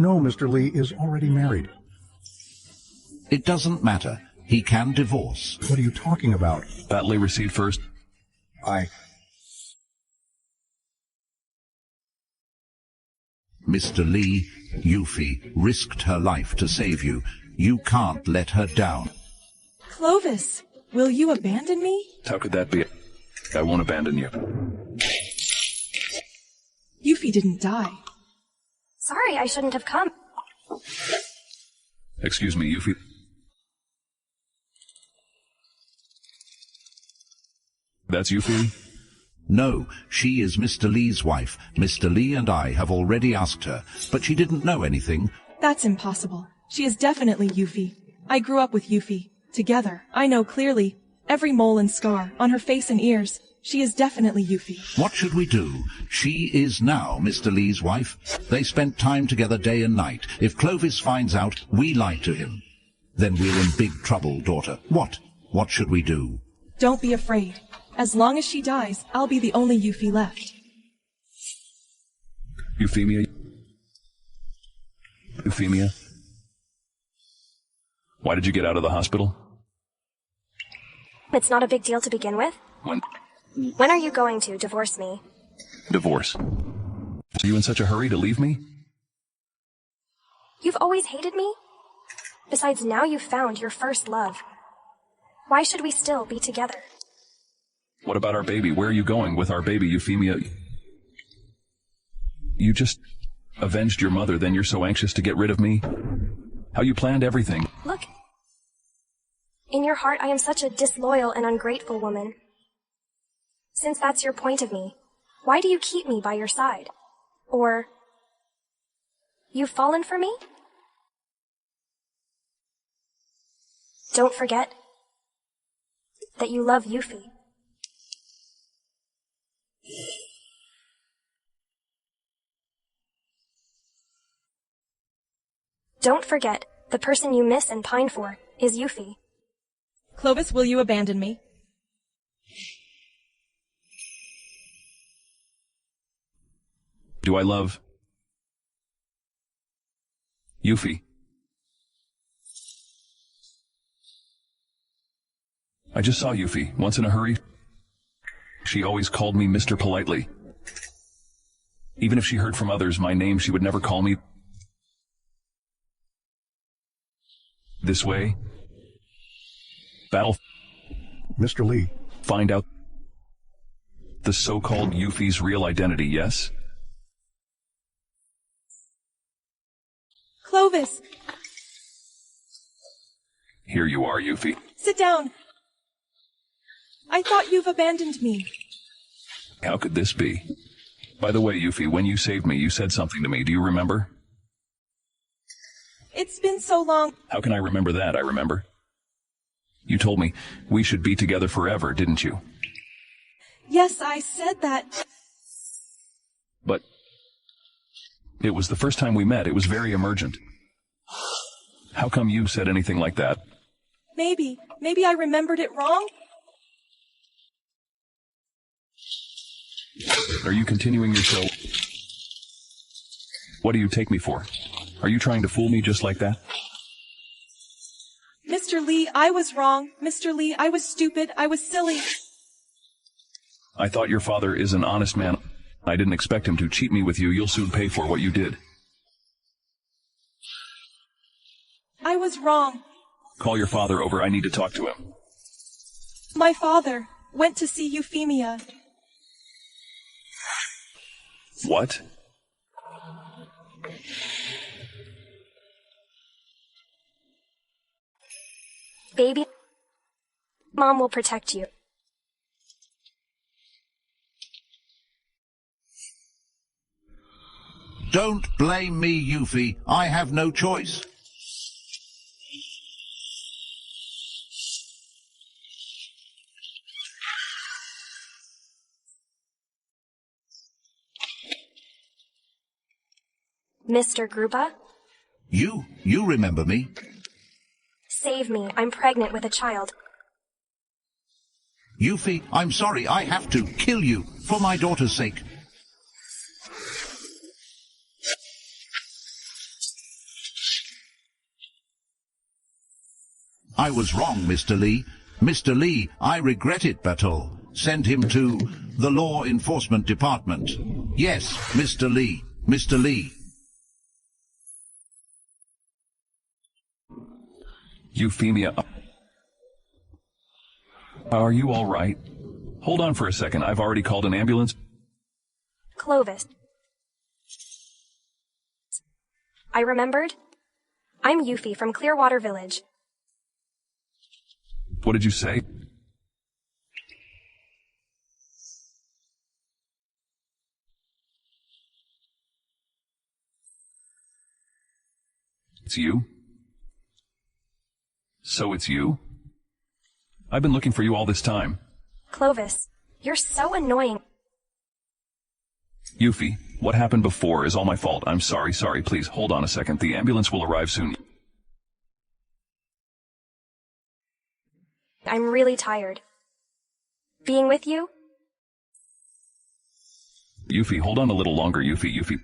[SPEAKER 2] No, Mr. Lee is already married.
[SPEAKER 13] It doesn't matter. He can divorce.
[SPEAKER 2] What are you talking about?
[SPEAKER 3] Batley received first.
[SPEAKER 13] Mr. Lee, Yuffie risked her life to save you. You can't let her down.
[SPEAKER 21] Clovis, will you abandon me?
[SPEAKER 3] How could that be? I won't abandon you.
[SPEAKER 21] Yuffie didn't die.
[SPEAKER 1] Sorry, I shouldn't have come.
[SPEAKER 3] Excuse me, Yuffie. That's Yuffie?
[SPEAKER 13] No, she is Mr. Lee's wife. Mr. Lee and I have already asked her, but she didn't know anything.
[SPEAKER 21] That's impossible. She is definitely Yuffie. I grew up with Yuffie. Together, I know clearly. Every mole and scar on her face and ears. She is definitely Yuffie.
[SPEAKER 13] What should we do? She is now Mr. Lee's wife. They spent time together day and night. If Clovis finds out we lied to him, then we're in big trouble, daughter. What should we do?
[SPEAKER 21] Don't be afraid. As long as she dies, I'll be the only Yuffie left.
[SPEAKER 3] Euphemia? Euphemia? Why did you get out of the hospital?
[SPEAKER 1] It's not a big deal to begin with. When are you going to divorce me?
[SPEAKER 3] Divorce. Are you in such a hurry to leave me?
[SPEAKER 1] You've always hated me? Besides, now you've found your first love. Why should we still be together?
[SPEAKER 3] What about our baby? Where are you going with our baby, Euphemia? You just avenged your mother, then you're so anxious to get rid of me? How you planned everything?
[SPEAKER 1] Look. In your heart, I am such a disloyal and ungrateful woman. Since that's your point of me, why do you keep me by your side? Or, you've fallen for me? Don't forget that you love Yuffie. Don't forget, the person you miss and pine for is Yuffie.
[SPEAKER 21] Clovis, will you abandon me?
[SPEAKER 3] Do I love Yuffie? I just saw Yuffie, once in a hurry. She always called me Mr. Politely. Even if she heard from others my name, she would never call me this way. Battle.
[SPEAKER 2] Mr. Lee.
[SPEAKER 3] Find out the so-called Yuffie's real identity, yes?
[SPEAKER 21] Clovis!
[SPEAKER 3] Here you are, Yuffie.
[SPEAKER 21] Sit down. I thought you've abandoned me.
[SPEAKER 3] How could this be? By the way, Yuffie, when you saved me, you said something to me. Do you remember?
[SPEAKER 21] It's been so long.
[SPEAKER 3] How can I remember that? I remember. You told me we should be together forever, didn't you?
[SPEAKER 21] Yes, I said that.
[SPEAKER 3] But it was the first time we met. It was very emergent. How come you said anything like that?
[SPEAKER 21] Maybe I remembered it wrong?
[SPEAKER 3] Are you continuing your show? What do you take me for? Are you trying to fool me just like that?
[SPEAKER 21] Mr. Lee, I was wrong. Mr. Lee, I was stupid. I was silly.
[SPEAKER 3] I thought your father is an honest man. I didn't expect him to cheat me with you. You'll soon pay for what you did.
[SPEAKER 21] I was wrong.
[SPEAKER 3] Call your father over. I need to talk to him.
[SPEAKER 21] My father went to see Euphemia.
[SPEAKER 3] What?
[SPEAKER 1] Baby, Mom will protect you.
[SPEAKER 13] Don't blame me, Yuffie. I have no choice.
[SPEAKER 1] Mr. Grupa?
[SPEAKER 13] You remember me?
[SPEAKER 1] Save me. I'm pregnant with a child.
[SPEAKER 13] Yuffie, I'm sorry. I have to kill you for my daughter's sake. I was wrong, Mr. Lee. Mr. Lee, I regret it, Bateau. Send him to the Law Enforcement Department. Yes, Mr. Lee. Mr. Lee.
[SPEAKER 3] Euphemia. Are you all right? Hold on for a second. I've already called an ambulance.
[SPEAKER 1] Clovis. I remembered. I'm Yuffie from Clearwater Village.
[SPEAKER 3] What did you say? It's you? So it's you? I've been looking for you all this time.
[SPEAKER 1] Clovis, you're so annoying.
[SPEAKER 3] Yuffie, what happened before is all my fault. I'm sorry, please hold on a second. The ambulance will arrive soon.
[SPEAKER 1] I'm really tired. Being with you?
[SPEAKER 3] Yuffie, hold on a little longer, Yuffie.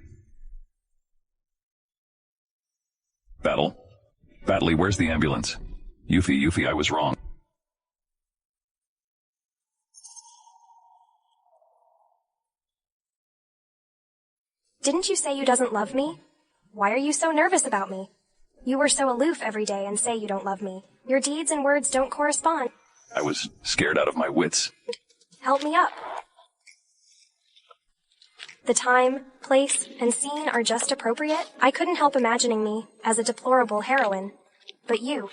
[SPEAKER 3] Battley, where's the ambulance? Yuffie, I was wrong.
[SPEAKER 1] Didn't you say you doesn't love me? Why are you so nervous about me? You were so aloof every day and say you don't love me. Your deeds and words don't correspond.
[SPEAKER 3] I was scared out of my wits.
[SPEAKER 1] Help me up. The time, place, and scene are just appropriate. I couldn't help imagining me as a deplorable heroine. But you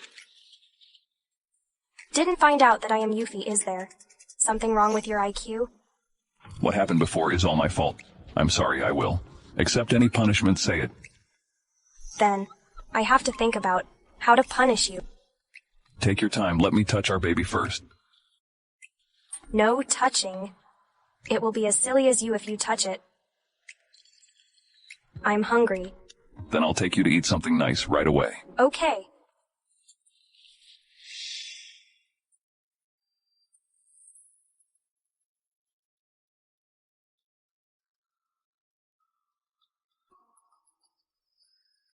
[SPEAKER 1] didn't find out that I am Yuffie, is there? Something wrong with your IQ?
[SPEAKER 3] What happened before is all my fault. I'm sorry, I will. Accept any punishment, say it.
[SPEAKER 1] Then, I have to think about how to punish you.
[SPEAKER 3] Take your time. Let me touch our baby first.
[SPEAKER 1] No touching. It will be as silly as you if you touch it. I'm hungry.
[SPEAKER 3] Then I'll take you to eat something nice right away.
[SPEAKER 1] Okay.